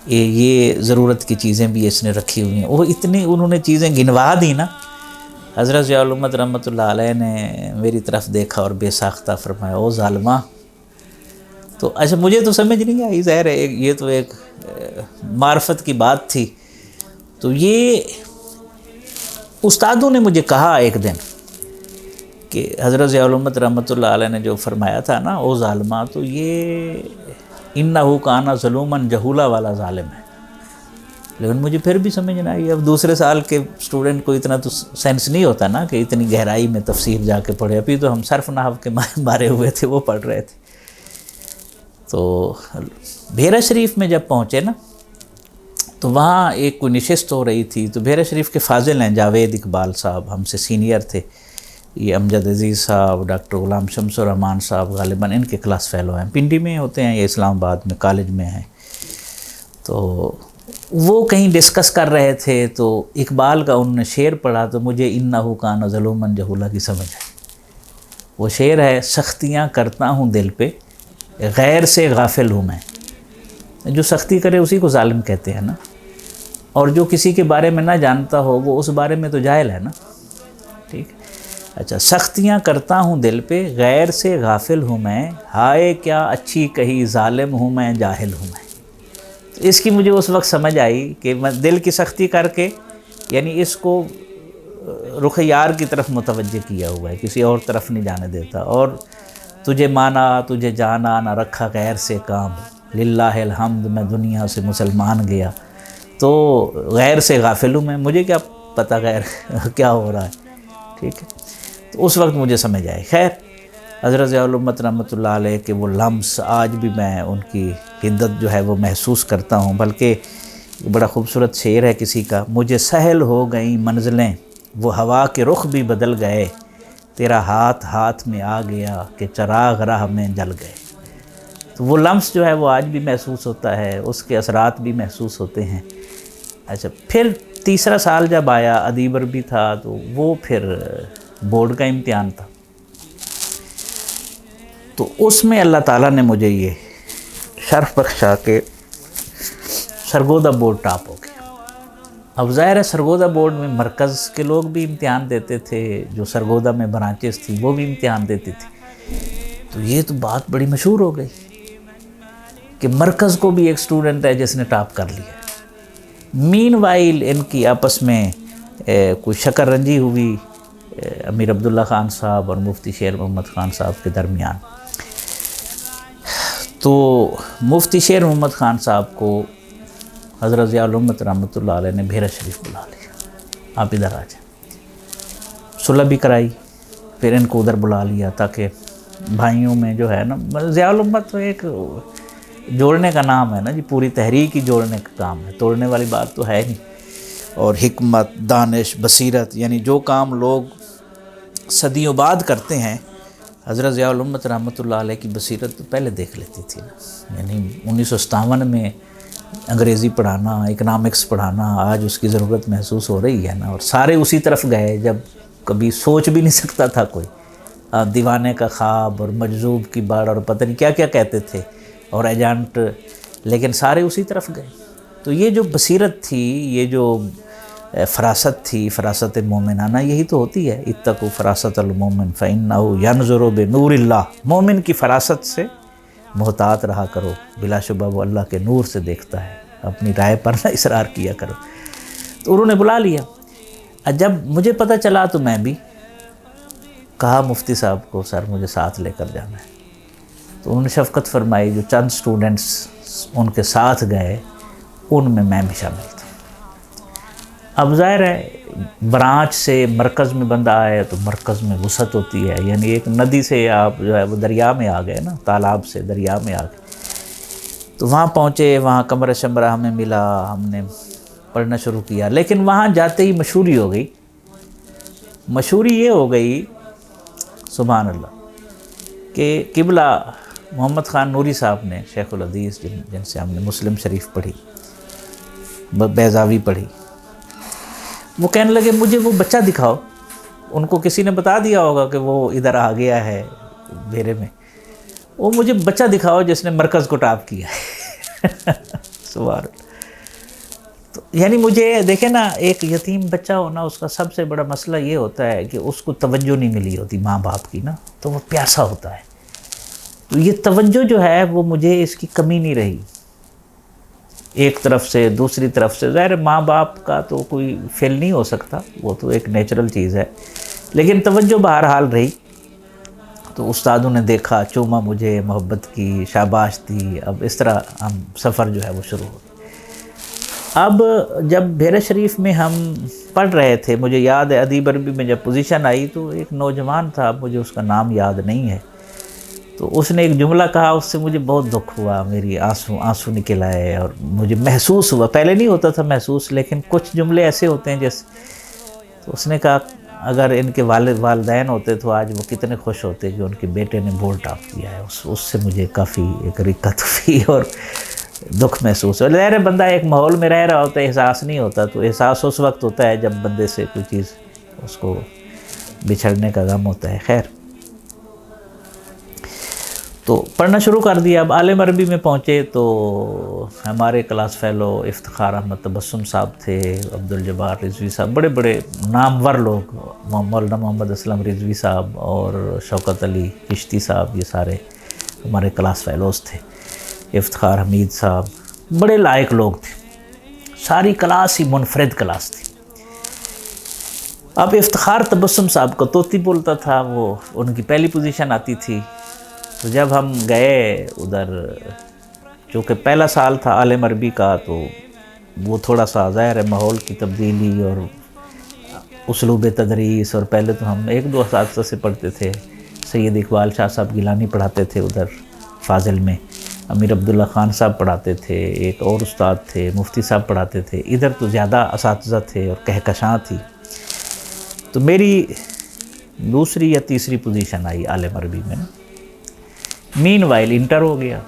یہ ضرورت کی چیزیں بھی اس نے رکھی ہوئی ہیں۔ وہ اتنی انہوں نے چیزیں گنوا دی نا، حضرت ضیاء الامت رحمۃ اللہ علیہ نے میری طرف دیکھا اور بے ساختہ فرمایا او ظالمہ۔ تو اچھا مجھے تو سمجھ نہیں آئی، ظاہر ہے یہ تو ایک معرفت کی بات تھی۔ تو یہ استادوں نے مجھے کہا ایک دن کہ حضرت ضیاء الامت رحمۃ اللہ علیہ نے جو فرمایا تھا نا او ظالمہ، تو یہ انہو کان ظلوما جہولا والا ظالم ہے، لیکن مجھے پھر بھی سمجھ نہ آئی۔ اب دوسرے سال کے اسٹوڈنٹ کو اتنا تو سینس نہیں ہوتا نا کہ اتنی گہرائی میں تفسیر جا کے پڑھے، ابھی تو ہم صرف نحو کے مارے ہوئے تھے، وہ پڑھ رہے تھے۔ تو بھیرا شریف میں جب پہنچے نا، تو وہاں ایک کوئی نشست ہو رہی تھی، تو بھیرا شریف کے فاضل ہیں جاوید اقبال صاحب، ہم سے سینئر تھے، یہ امجد عزیز صاحب، ڈاکٹر غلام شمس الرحمان صاحب غالباً ان کے کلاس فیلو ہیں، پنڈی میں ہوتے ہیں، یہ اسلام آباد میں کالج میں ہیں۔ تو وہ کہیں ڈسکس کر رہے تھے، تو اقبال کا انہوں نے شعر پڑھا، تو مجھے انہو کان ظلوما جہولا کی سمجھ آئی۔ وہ شعر ہے سختیاں کرتا ہوں دل پہ، غیر سے غافل ہوں میں۔ جو سختی کرے اسی کو ظالم کہتے ہیں نا، اور جو کسی کے بارے میں نہ جانتا ہو وہ اس بارے میں تو جاہل ہے نا، ٹھیک ہے۔ اچھا، سختیاں کرتا ہوں دل پہ، غیر سے غافل ہوں میں، ہائے کیا اچھی کہی ظالم ہوں میں، جاہل ہوں میں۔ تو اس کی مجھے اس وقت سمجھ آئی کہ میں دل کی سختی کر کے، یعنی اس کو رخ یار کی طرف متوجہ کیا ہوا ہے، کسی اور طرف نہیں جانے دیتا، اور تجھے مانا تجھے جانا نہ رکھا غیر سے کام، للہ الحمد میں دنیا سے مسلمان گیا۔ تو غیر سے غافل ہوں میں، مجھے کیا پتہ غیر کیا ہو رہا ہے، ٹھیک ہے۔ تو اس وقت مجھے سمجھ آئے۔ خیر، حضرت ضیاء الامت رحمۃ اللہ علیہ کے وہ لمس آج بھی میں ان کی حدت جو ہے وہ محسوس کرتا ہوں، بلکہ بڑا خوبصورت شعر ہے کسی کا، مجھے سہل ہو گئیں منزلیں، وہ ہوا کے رخ بھی بدل گئے، تیرا ہاتھ ہاتھ میں آ گیا کہ چراغ راہ میں جل گئے۔ تو وہ لمس جو ہے وہ آج بھی محسوس ہوتا ہے، اس کے اثرات بھی محسوس ہوتے ہیں۔ اچھا، پھر تیسرا سال جب آیا، ادیبر بھی تھا، تو وہ پھر بورڈ کا امتحان تھا، تو اس میں اللہ تعالیٰ نے مجھے یہ شرف بخشا کہ سرگودا بورڈ ٹاپ ہو گیا۔ اب ظاہر ہے سرگودا بورڈ میں مرکز کے لوگ بھی امتحان دیتے تھے، جو سرگودا میں برانچز تھی وہ بھی امتحان دیتی تھی، تو یہ تو بات بڑی مشہور ہو گئی کہ مرکز کو بھی ایک سٹوڈنٹ ہے جس نے ٹاپ کر لیا۔ مین وائل ان کی آپس میں کوئی شکر رنجی ہوئی امیر عبداللہ خان صاحب اور مفتی شیر محمد خان صاحب کے درمیان۔ تو مفتی شیر محمد خان صاحب کو حضرت ضیاء الامت رحمۃ اللہ علیہ نے بھیرا شریف بلا لیا، آپ ادھر آ جائیں۔ صلح بھی کرائی، پھر ان کو ادھر بلا لیا تاکہ بھائیوں میں جو ہے نا، ضیاء الامت تو ایک جوڑنے کا نام ہے نا جی، پوری تحریک ہی جوڑنے کا کام ہے، توڑنے والی بات تو ہے نہیں۔ اور حکمت، دانش، بصیرت، یعنی جو کام لوگ صدیوں بعد کرتے ہیں، حضرت ضیاء الامت رحمۃ اللہ علیہ کی بصیرت تو پہلے دیکھ لیتی تھی نا۔ یعنی 1957 میں انگریزی پڑھانا، اکنامکس پڑھانا، آج اس کی ضرورت محسوس ہو رہی ہے نا، اور سارے اسی طرف گئے جب کبھی سوچ بھی نہیں سکتا تھا کوئی۔ دیوانے کا خواب اور مجذوب کی باڑ اور پتہ نہیں کیا کیا کہتے تھے، اور ایجنٹ، لیکن سارے اسی طرف گئے۔ تو یہ جو بصیرت تھی، یہ جو فراست تھی، فراست مومنانہ، یہی تو ہوتی ہے، اتقوا فراست المومن فإنہ ینظر بنور اللہ۔ مومن کی فراست سے محتاط رہا کرو، بلا شبہ وہ اللہ کے نور سے دیکھتا ہے، اپنی رائے پر نہ اصرار کیا کرو۔ تو انہوں نے بلا لیا۔ جب مجھے پتہ چلا تو میں بھی کہا مفتی صاحب کو، سر مجھے ساتھ لے کر جانا ہے۔ تو انہوں نے شفقت فرمائی، جو چند سٹوڈنٹس ان کے ساتھ گئے ان میں بھی شامل تھا۔ اب ظاہر ہے برانچ سے مرکز میں بندہ آئے تو مرکز میں وسعت ہوتی ہے، یعنی ایک ندی سے آپ جو ہے وہ دریا میں آ گئے نا، تالاب سے دریا میں آ گئے۔ تو وہاں پہنچے، وہاں کمرہ شمرہ ہمیں ملا، ہم نے پڑھنا شروع کیا، لیکن وہاں جاتے ہی مشہوری ہو گئی۔ مشہوری یہ ہو گئی سبحان اللہ کہ قبلہ محمد خان نوری صاحب نے، شیخ الحدیث جن سے ہم نے مسلم شریف پڑھی، بیضاوی پڑھی، وہ کہنے لگے مجھے وہ بچہ دکھاؤ۔ ان کو کسی نے بتا دیا ہوگا کہ وہ ادھر آ گیا ہے بھیرے میں، وہ مجھے بچہ دکھاؤ جس نے مرکز کو ٹاپ کیا ہے۔ سبحان اللہ۔ تو یعنی مجھے دیکھیں نا، ایک یتیم بچہ ہونا، اس کا سب سے بڑا مسئلہ یہ ہوتا ہے کہ اس کو توجہ نہیں ملی ہوتی ماں باپ کی نا، تو وہ پیاسا ہوتا ہے۔ تو یہ توجہ جو ہے وہ مجھے اس کی کمی نہیں رہی، ایک طرف سے دوسری طرف سے۔ ظاہر ماں باپ کا تو کوئی فیل نہیں ہو سکتا، وہ تو ایک نیچرل چیز ہے، لیکن توجہ بہرحال رہی۔ تو استادوں نے دیکھا، چوما مجھے، محبت کی، شاباش دی۔ اب اس طرح ہم سفر جو ہے وہ شروع ہو گیا۔ اب جب بھیرا شریف میں ہم پڑھ رہے تھے، مجھے یاد ہے ادیب عربی میں جب پوزیشن آئی تو ایک نوجوان تھا، مجھے اس کا نام یاد نہیں ہے، تو اس نے ایک جملہ کہا، اس سے مجھے بہت دکھ ہوا، میری آنسو نکل آئے، اور مجھے محسوس ہوا، پہلے نہیں ہوتا تھا محسوس، لیکن کچھ جملے ایسے ہوتے ہیں جیسے، تو اس نے کہا اگر ان کے والدین ہوتے تو آج وہ کتنے خوش ہوتے کہ ان کے بیٹے نے بورڈ ٹاپ کیا ہے۔ اس سے مجھے کافی ایک رقت ہوئی اور دکھ محسوس ہوا۔ ظاہر بندہ ایک ماحول میں رہ رہا ہوتا ہے، احساس نہیں ہوتا، تو احساس اس وقت ہوتا ہے جب بندے سے کوئی چیز اس کو بچھڑنے کا غم ہوتا ہے۔ خیر، تو پڑھنا شروع کر دیا۔ اب عالم عربی میں پہنچے تو ہمارے کلاس فیلو افتخار احمد تبسم صاحب تھے، عبدالجبار رضوی صاحب، بڑے بڑے نامور لوگ، مولانا محمد اسلم رضوی صاحب اور شوکت علی چشتی صاحب، یہ سارے ہمارے کلاس فیلوز تھے۔ افتخار حمید صاحب، بڑے لائق لوگ تھے، ساری کلاس ہی منفرد کلاس تھی۔ اب افتخار تبسم صاحب کو طوطی بولتا تھا، وہ ان کی پہلی پوزیشن آتی تھی۔ تو جب ہم گئے ادھر، چونکہ پہلا سال تھا عالم عربی کا، تو وہ تھوڑا سا ظاہر ہے ماحول کی تبدیلی اور اسلوب تدریس، اور پہلے تو ہم ایک دو اساتذہ سے پڑھتے تھے، سید اقبال شاہ صاحب گیلانی پڑھاتے تھے ادھر فاضل میں، امیر عبداللہ خان صاحب پڑھاتے تھے، ایک اور استاد تھے، مفتی صاحب پڑھاتے تھے، ادھر تو زیادہ اساتذہ تھے اور کہکشاں تھی۔ تو میری دوسری یا تیسری پوزیشن آئی عالم عربی میں۔ مین وائل انٹر ہو گیا۔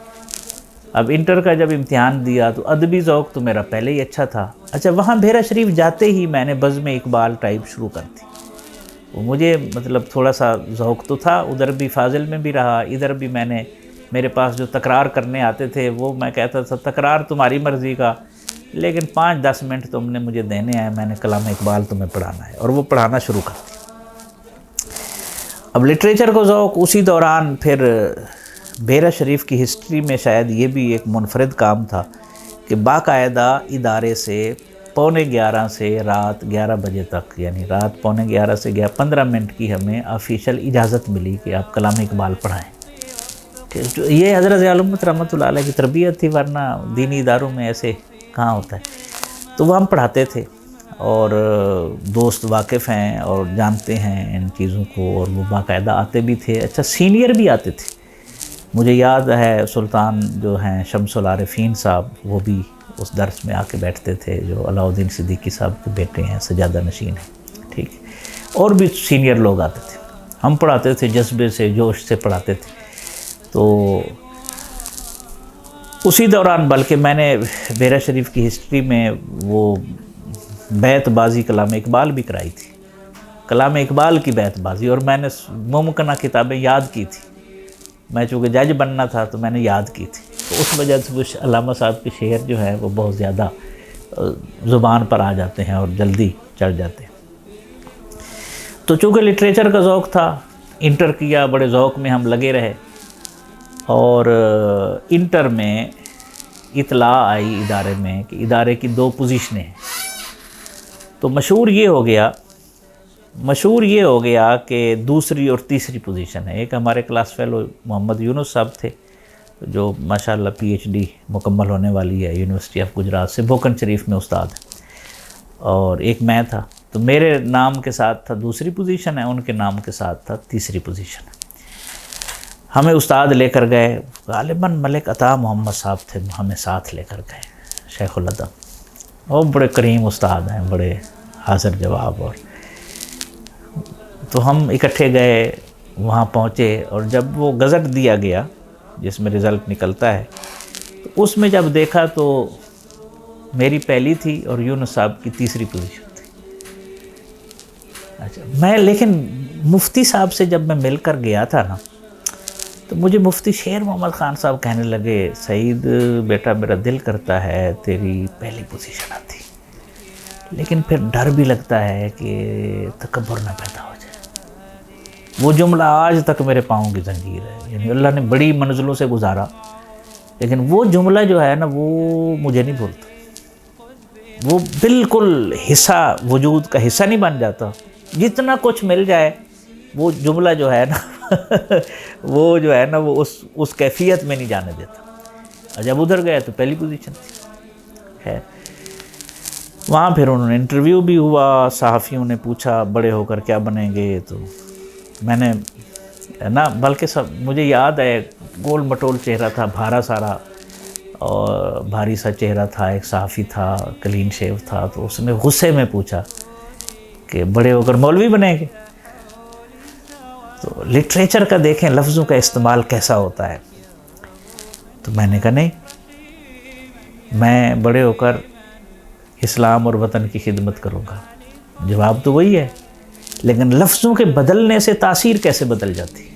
اب انٹر کا جب امتحان دیا تو ادبی ذوق تو میرا پہلے ہی اچھا تھا۔ اچھا، وہاں بھیرا شریف جاتے ہی میں نے بزم اقبال ٹائپ شروع کر دی۔ وہ مجھے مطلب تھوڑا سا ذوق تو تھا، ادھر بھی فاضل میں بھی رہا، ادھر بھی میں نے میرے پاس جو تکرار کرنے آتے تھے وہ میں کہتا تھا تکرار تمہاری مرضی کا، لیکن 5-10 منٹ تم نے مجھے دینے ہیں، میں نے کلام اقبال تمہیں پڑھانا ہے، اور وہ پڑھانا شروع کر دیا۔ اب لٹریچر کو ذوق اسی دوران پھر بیرا شریف کی ہسٹری میں شاید یہ بھی ایک منفرد کام تھا کہ باقاعدہ ادارے سے 11:45 سے رات 11 بجے تک، یعنی رات 11:45 سے 15 منٹ کی ہمیں آفیشیل اجازت ملی کہ آپ کلام اقبال پڑھائیں۔ یہ حضرت ضیاء الامت رحمۃ اللہ علیہ کی تربیت تھی، ورنہ دینی اداروں میں ایسے کہاں ہوتا ہے۔ تو وہ ہم پڑھاتے تھے، اور دوست واقف ہیں اور جانتے ہیں ان چیزوں کو، اور وہ باقاعدہ آتے بھی تھے۔ اچھا سینئر بھی آتے تھے، مجھے یاد ہے سلطان جو ہیں شمس العارفین صاحب، وہ بھی اس درس میں آ کے بیٹھتے تھے، جو علاء الدین صدیقی صاحب کے بیٹے ہیں، سجادہ نشین ہیں، ٹھیک ہے، اور بھی سینئر لوگ آتے تھے۔ ہم پڑھاتے تھے جذبے سے، جوش سے پڑھاتے تھے۔ تو اسی دوران بلکہ میں نے بیرا شریف کی ہسٹری میں وہ بیت بازی کلام اقبال بھی کرائی تھی، کلام اقبال کی بیت بازی، اور میں نے ممکنہ کتابیں یاد کی تھی۔ میں چونکہ جج بننا تھا تو میں نے یاد کی تھی، تو اس وجہ سے وہ علامہ صاحب کے شعر جو ہے وہ بہت زیادہ زبان پر آ جاتے ہیں اور جلدی چڑھ جاتے ہیں۔ تو چونکہ لٹریچر کا ذوق تھا، انٹر کیا، بڑے ذوق میں ہم لگے رہے، اور انٹر میں اطلاع آئی ادارے میں کہ ادارے کی 2 پوزیشنیں ہیں۔ تو مشہور یہ ہو گیا کہ دوسری اور تیسری پوزیشن ہے۔ ایک ہمارے کلاس فیلو محمد یونس صاحب تھے، جو ماشاءاللہ PhD مکمل ہونے والی ہے یونیورسٹی آف گجرات سے، بوکن شریف میں استاد ہے، اور ایک میں تھا۔ تو میرے نام کے ساتھ تھا دوسری پوزیشن ہے، ان کے نام کے ساتھ تھا تیسری پوزیشن ہے۔ ہمیں استاد لے کر گئے، غالباً ملک عطا محمد صاحب تھے، ہمیں ساتھ لے کر گئے، شیخ الادب، اور بڑے کریم استاد ہیں، بڑے حاضر جواب۔ اور تو ہم اکٹھے گئے، وہاں پہنچے، اور جب وہ گزٹ دیا گیا جس میں رزلٹ نکلتا ہے، تو اس میں جب دیکھا تو میری پہلی تھی اور یونس صاحب کی تیسری پوزیشن تھی۔ اچھا میں لیکن مفتی صاحب سے جب میں مل کر گیا تھا نا، تو مجھے مفتی شیر محمد خان صاحب کہنے لگے، سعید بیٹا میرا دل کرتا ہے تیری پہلی پوزیشن آتی، لیکن پھر ڈر بھی لگتا ہے کہ تکبر نہ پیدا ہو جائے۔ وہ جملہ آج تک میرے پاؤں کی زنجیر ہے، یعنی اللہ نے بڑی منزلوں سے گزارا، لیکن وہ جملہ جو ہے نا وہ مجھے نہیں بھولتا، وہ بالکل حصہ وجود کا حصہ نہیں بن جاتا، جتنا کچھ مل جائے وہ جملہ جو ہے نا وہ جو ہے نا وہ اس کیفیت میں نہیں جانے دیتا۔ جب ادھر گئے تو پہلی پوزیشن تھی۔ ہے وہاں پھر انہوں نے انٹرویو بھی ہوا، صحافیوں نے پوچھا بڑے ہو کر کیا بنیں گے، تو میں نے نا، بلکہ مجھے یاد ہے گول مٹول چہرہ تھا، بھارا سارا اور بھاری سا چہرہ تھا، ایک صحافی تھا کلین شیو تھا، تو اس نے غصے میں پوچھا کہ بڑے ہو کر مولوی بنیں گے۔ تو لٹریچر کا دیکھیں لفظوں کا استعمال کیسا ہوتا ہے، تو میں نے کہا نہیں، میں بڑے ہو کر اسلام اور وطن کی خدمت کروں گا۔ جواب تو وہی ہے، لیکن لفظوں کے بدلنے سے تاثیر کیسے بدل جاتی ہے۔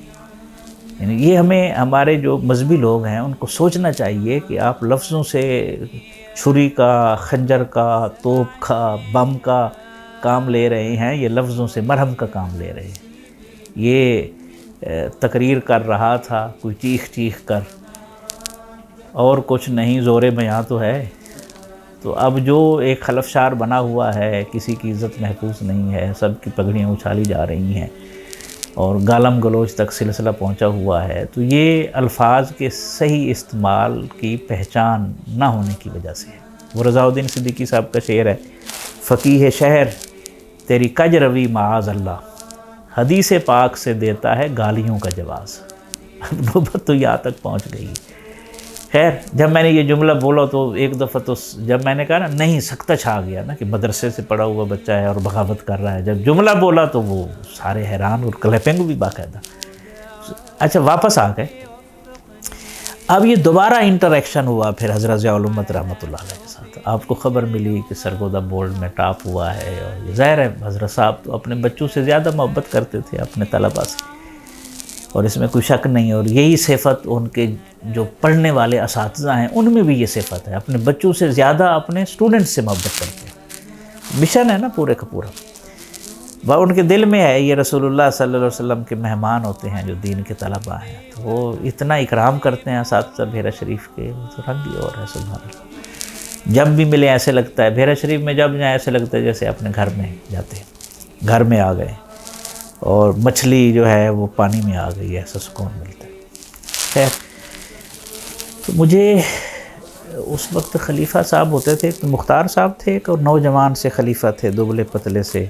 یعنی یہ ہمیں، ہمارے جو مذہبی لوگ ہیں ان کو سوچنا چاہیے کہ آپ لفظوں سے چھری کا، خنجر کا، توپ کا، بم کا کام لے رہے ہیں، یہ لفظوں سے مرہم کا کام لے رہے ہیں۔ یہ تقریر کر رہا تھا کوئی چیخ چیخ کر، اور کچھ نہیں، زور بیاں تو ہے۔ تو اب جو ایک خلفشار بنا ہوا ہے، کسی کی عزت محفوظ نہیں ہے، سب کی پگڑیاں اچھالی جا رہی ہیں، اور گالم گلوچ تک سلسلہ پہنچا ہوا ہے، تو یہ الفاظ کے صحیح استعمال کی پہچان نہ ہونے کی وجہ سے ہے۔ وہ رضا الدین صدیقی صاحب کا شعر ہے، فقیہ شہر تیری کج روی معاذ اللہ، حدیث پاک سے دیتا ہے گالیوں کا جواز۔ اب نوبت تو یہاں تک پہنچ گئی۔ خیر جب میں نے یہ جملہ بولا تو ایک دفعہ تو جب میں نے کہا نا، نہیں سکتہ چھا گیا نا کہ مدرسے سے پڑھا ہوا بچہ ہے اور بغاوت کر رہا ہے، جب جملہ بولا تو وہ سارے حیران، اور کلیپنگ بھی باقاعدہ۔ اچھا واپس آ گئے، اب یہ دوبارہ انٹریکشن ہوا پھر حضرت ضیاء الامت رحمۃ اللہ علیہ کے ساتھ۔ آپ کو خبر ملی کہ سرگودا بورڈ میں ٹاپ ہوا ہے، اور ظاہر ہے حضرت صاحب تو اپنے بچوں سے زیادہ محبت کرتے تھے اپنے طلباء سے۔ اور اس میں کوئی شک نہیں. اور یہی صفت ان کے جو پڑھنے والے اساتذہ ہیں ان میں بھی یہ صفت ہے, اپنے بچوں سے زیادہ اپنے اسٹوڈنٹ سے محبت کرتے ہیں. مشن ہے نا پورے کا پورا, وہ ان کے دل میں ہے. یہ رسول اللہ صلی اللہ علیہ وسلم کے مہمان ہوتے ہیں جو دین کے طلباء ہیں, تو وہ اتنا اکرام کرتے ہیں اساتذہ بحیرہ شریف کے, تو رنگ ہی اور ہے سبحان اللہ. جب بھی ملے ایسے لگتا ہے, بحیرہ شریف میں جب جائیں ایسے لگتا ہے جیسے اپنے گھر میں جاتے ہیں, گھر میں آ گئے, اور مچھلی جو ہے وہ پانی میں آ گئی, ایسا سکون ملتا ہے. خیر, تو مجھے اس وقت خلیفہ صاحب ہوتے تھے, ایک تو مختار صاحب تھے, ایک اور نوجوان سے خلیفہ تھے دبلے پتلے سے,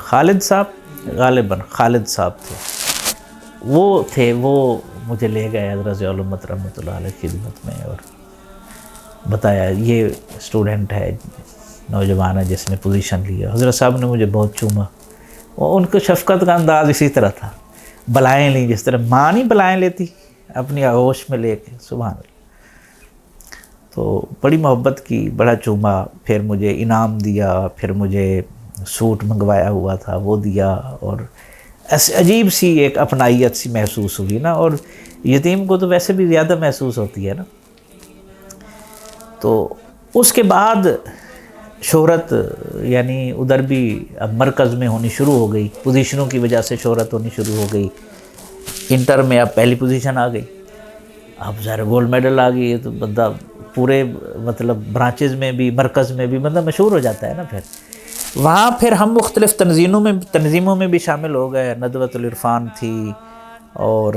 خالد صاحب, غالباً خالد صاحب تھے, وہ تھے. وہ مجھے لے گئے حضرت ضیاء الامت رحمۃ اللہ علیہ کی خدمت میں, اور بتایا یہ اسٹوڈنٹ ہے, نوجوان ہے جس نے پوزیشن لیا. حضرت صاحب نے مجھے بہت چوما, اور ان کو شفقت کا انداز اسی طرح تھا, بلائیں لیں جس طرح ماں نہیں بلائیں لیتی اپنی آغوش میں لے کے, سبحان اللہ. تو بڑی محبت کی, بڑا چوما, پھر مجھے انعام دیا, پھر مجھے سوٹ منگوایا ہوا تھا وہ دیا, اور ایسے عجیب سی ایک اپنائیت سی محسوس ہوئی نا. اور یتیم کو تو ویسے بھی زیادہ محسوس ہوتی ہے نا. تو اس کے بعد شہرت یعنی ادھر بھی اب مرکز میں ہونی شروع ہو گئی, پوزیشنوں کی وجہ سے شہرت ہونی شروع ہو گئی. انٹر میں اب پہلی پوزیشن آ گئی, اب ظاہر گولڈ میڈل آ گئی, تو بندہ پورے مطلب برانچز میں بھی مرکز میں بھی بندہ مشہور ہو جاتا ہے نا. پھر وہاں پھر ہم مختلف تنظیموں میں بھی شامل ہو گئے. ندوۃ العرفان تھی, اور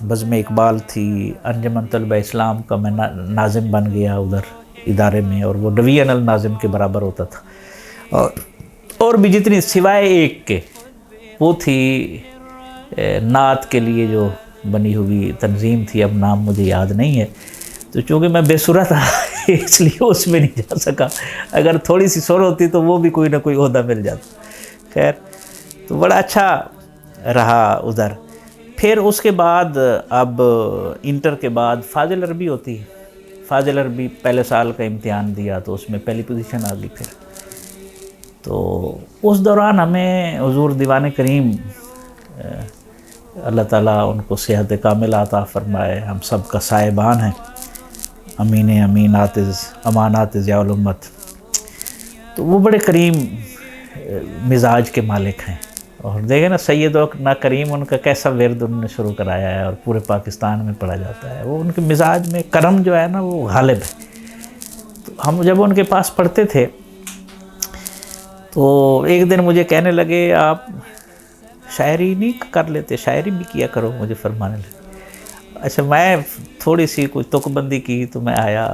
بزم اقبال تھی, انجمن طلبہ اسلام کا میں ناظم بن گیا ادھر ادارے میں, اور وہ ڈویژنل ناظم کے برابر ہوتا تھا. اور بھی جتنی سوائے ایک کے, وہ تھی نعت کے لیے جو بنی ہوئی تنظیم تھی, اب نام مجھے یاد نہیں ہے. تو چونکہ میں بے سرہ تھا اس لیے اس میں نہیں جا سکا, اگر تھوڑی سی سر ہوتی تو وہ بھی کوئی نہ کوئی عہدہ مل جاتا. خیر, تو بڑا اچھا رہا ادھر. پھر اس کے بعد اب انٹر کے بعد فاضل عربی ہوتی ہے, فاضل عربی پہلے سال کا امتحان دیا تو اس میں پہلی پوزیشن آ گئی. پھر تو اس دوران ہمیں حضور دیوان کریم اللہ تعالیٰ ان کو صحت کاملہ عطا فرمائے, ہم سب کا صاحبان ہیں, امینات امانات ضیاء الامت, تو وہ بڑے کریم مزاج کے مالک ہیں. اور دیکھیں نا سید و نا کریم ان کا کیسا ورد انہوں نے شروع کرایا ہے, اور پورے پاکستان میں پڑھا جاتا ہے. وہ ان کے مزاج میں کرم جو ہے نا وہ غالب ہے. تو ہم جب ان کے پاس پڑھتے تھے تو ایک دن مجھے کہنے لگے آپ شاعری نہیں کر لیتے, شاعری بھی کیا کرو, مجھے فرمانے لگے. اچھا, میں تھوڑی سی کوئی تک بندی کی تو میں آیا,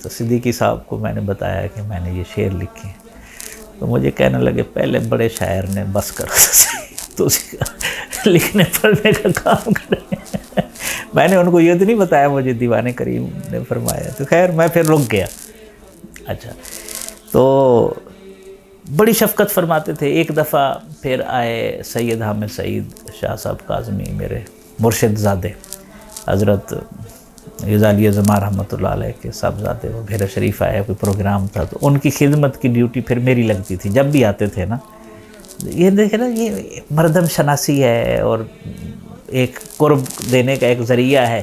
تو صدیقی صاحب کو میں نے بتایا کہ میں نے یہ شعر لکھے ہیں. تو مجھے کہنے لگے پہلے بڑے شاعر نے بس کرو تو لکھنے پڑھنے کا کام کریں. میں نے ان کو یہ تو نہیں بتایا مجھے دیوان کریم نے فرمایا. تو خیر میں پھر رک گیا. اچھا, تو بڑی شفقت فرماتے تھے. ایک دفعہ پھر آئے سید حامد سعید شاہ صاحب کاظمی, میرے مرشد زادے, حضرت غزالی زمان رحمۃ اللہ علیہ کے صاحبزادے, وہ بحیرہ شریف آئے, کوئی پروگرام تھا تو ان کی خدمت کی ڈیوٹی پھر میری لگتی تھی جب بھی آتے تھے نا. یہ دیکھیں نا, یہ مردم شناسی ہے اور ایک قرب دینے کا ایک ذریعہ ہے,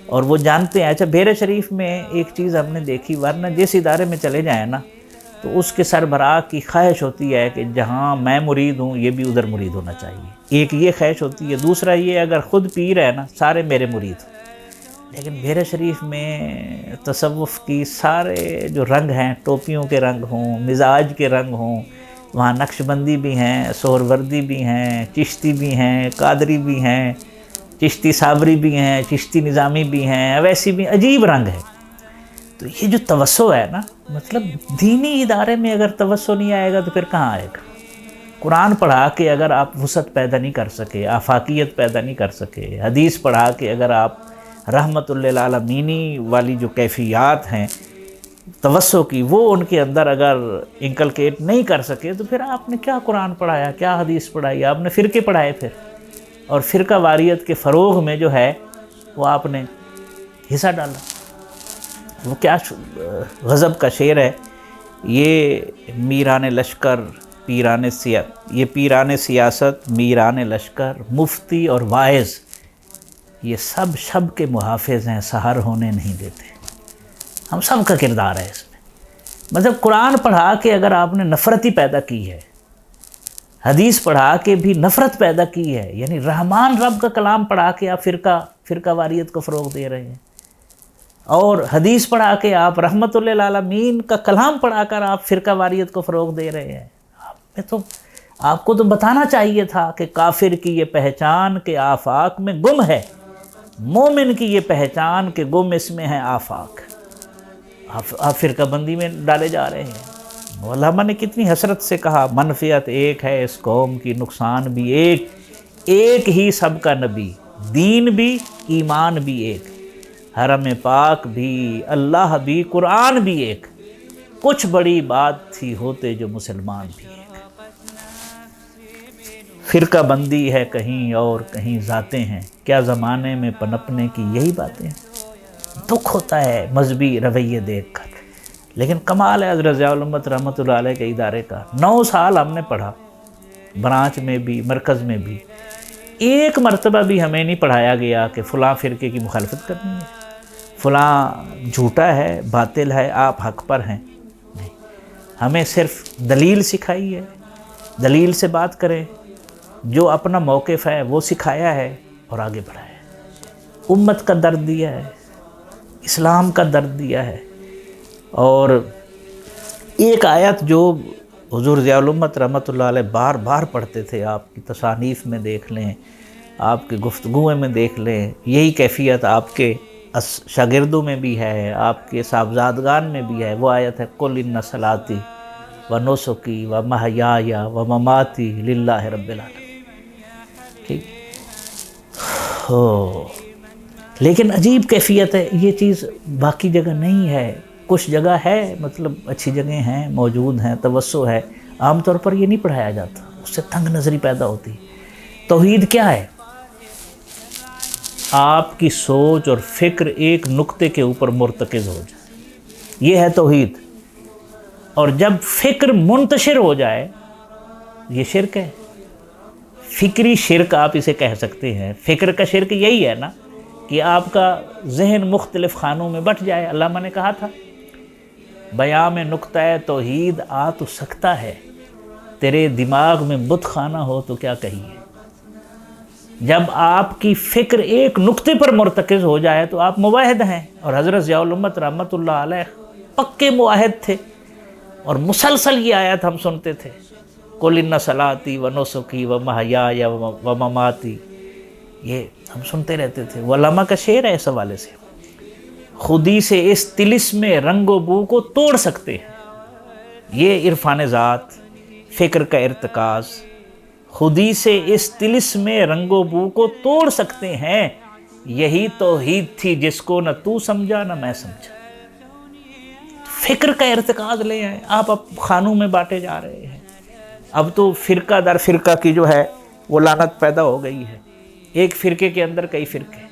اور وہ جانتے ہیں. اچھا, بحیرہ شریف میں ایک چیز ہم نے دیکھی, ورنہ جس ادارے میں چلے جائیں نا تو اس کے سربراہ کی خواہش ہوتی ہے کہ جہاں میں مرید ہوں یہ بھی ادھر مرید ہونا چاہیے. ایک یہ خواہش ہوتی ہے. دوسرا یہ اگر خود پیر ہے نا سارے میرے مرید. لیکن بحیرہ شریف میں تصوف کی سارے جو رنگ ہیں, ٹوپیوں کے رنگ ہوں, مزاج کے رنگ ہوں, وہاں نقش بندی بھی ہیں, سہروردی بھی ہیں, چشتی بھی ہیں, قادری بھی ہیں, چشتی صابری بھی ہیں, چشتی نظامی بھی ہیں, ویسی بھی عجیب رنگ ہے. تو یہ جو توسع ہے نا, مطلب دینی ادارے میں اگر توسع نہیں آئے گا تو پھر کہاں آئے گا. قرآن پڑھا کے اگر آپ وسعت پیدا نہیں کر سکے, آفاقیت پیدا نہیں کر سکے, حدیث پڑھا کے اگر آپ رحمت للعالمینی والی جو کیفیات ہیں توسع کی وہ ان کے اندر اگر انکلکیٹ نہیں کر سکے تو پھر آپ نے کیا قرآن پڑھایا, کیا حدیث پڑھائی, آپ نے فرقے پڑھائے پھر. اور فرقہ واریت کے فروغ میں جو ہے وہ آپ نے حصہ ڈالا. وہ کیا غضب کا شعر ہے یہ, میران لشکر پیران سیاست، میران لشکر، مفتی اور واعظ، یہ سب شب کے محافظ ہیں، سحر ہونے نہیں دیتے۔ ہم سب کا کردار ہے اس میں۔ مطلب قرآن پڑھا کے اگر آپ نے نفرت ہی پیدا کی ہے، حدیث پڑھا کے بھی نفرت پیدا کی ہے، یعنی رحمان رب کا کلام پڑھا کے آپ فرقہ واریت کو فروغ دے رہے ہیں، اور حدیث پڑھا کے آپ رحمت للعالمین کا کلام پڑھا کر آپ فرقہ واریت کو فروغ دے رہے ہیں۔ آپ کو تو بتانا چاہیے تھا کہ کافر کی یہ پہچان کہ آفاق میں گم ہے، مومن کی یہ پہچان کہ گم اس میں ہے آفاق۔ آپ فرقہ بندی میں ڈالے جا رہے ہیں۔ علماء نے کتنی حسرت سے کہا، منفعت ایک ہے اس قوم کی، نقصان بھی ایک ہی سب کا نبی، دین بھی ایمان بھی ایک، حرم پاک بھی اللہ بھی قرآن بھی ایک، کچھ بڑی بات تھی ہوتے جو مسلمان بھی ایک۔ فرقہ بندی ہے کہیں اور کہیں ذاتیں ہیں، کیا زمانے میں پنپنے کی یہی باتیں ہیں۔ دکھ ہوتا ہے مذہبی رویے دیکھ کر، لیکن کمال ہے حضرت ضیاء الامت رحمۃ اللہ علیہ کے ادارے کا۔ 9 سال ہم نے پڑھا، برانچ میں بھی مرکز میں بھی، ایک مرتبہ بھی ہمیں نہیں پڑھایا گیا کہ فلاں فرقے کی مخالفت کرنی ہے، فلاں جھوٹا ہے، باطل ہے، آپ حق پر ہیں۔ نہیں، ہمیں صرف دلیل سکھائی ہے، دلیل سے بات کریں، جو اپنا موقف ہے وہ سکھایا ہے اور آگے بڑھایا ہے، امت کا درد دیا ہے، اسلام کا درد دیا ہے۔ اور ایک آیت جو حضور ضیاء الامت رحمۃ اللہ علیہ بار بار پڑھتے تھے، آپ کی تصانیف میں دیکھ لیں، آپ کی گفتگوؤں میں دیکھ لیں، یہی کیفیت آپ کے شاگردوں میں بھی ہے، آپ کے صاحبزادگان میں بھی ہے۔ وہ آیت ہے، قُلْ إِنَّ صَلَاتِي وَنُسُكِي وَمَحْيَايَ وَمَمَاتِي لِلَّهِ رَبِّ الْعَالَمِينَ۔ ٹھیک ہو، لیکن عجیب کیفیت ہے، یہ چیز باقی جگہ نہیں ہے۔ کچھ جگہ ہے، مطلب اچھی جگہیں ہیں، موجود ہیں، توسع ہے، عام طور پر یہ نہیں پڑھایا جاتا، اس سے تنگ نظری پیدا ہوتی۔ توحید کیا ہے؟ آپ کی سوچ اور فکر ایک نقطے کے اوپر مرتکز ہو جائے، یہ ہے توحید۔ اور جب فکر منتشر ہو جائے، یہ شرک ہے، فکری شرک آپ اسے کہہ سکتے ہیں۔ فکر کا شرک یہی ہے نا کہ آپ کا ذہن مختلف خانوں میں بٹ جائے۔ علامہ نے کہا تھا، بیان میں نقطہ توحید آ تو سکتا ہے، تیرے دماغ میں بت خانہ ہو تو کیا کہیے۔ جب آپ کی فکر ایک نقطے پر مرتکز ہو جائے تو آپ موحد ہیں، اور حضرت ضیاء الامت رحمۃ اللہ علیہ پکے موحد تھے، اور مسلسل یہ آیت ہم سنتے تھے، قُلْ إِنَّ صَلَاتِي وَنُسُكِي وَمَحْيَايَ وَمَمَاتِي، یہ ہم سنتے رہتے تھے۔ علماء کا شعر ہے اس حوالے سے، خودی سے اس طلسم رنگ و بو کو توڑ سکتے ہیں، یہ عرفان ذات، فکر کا ارتکاز، خودی سے اس طلسم رنگ و بو کو توڑ سکتے ہیں، یہی توحید تھی جس کو نہ تو سمجھا نہ میں سمجھا۔ فکر کا ارتکاز لے آئے، آپ اب خانوں میں بانٹے جا رہے ہیں۔ اب تو فرقہ در فرقہ کی جو ہے وہ لعنت پیدا ہو گئی ہے، ایک فرقے کے اندر کئی فرقے۔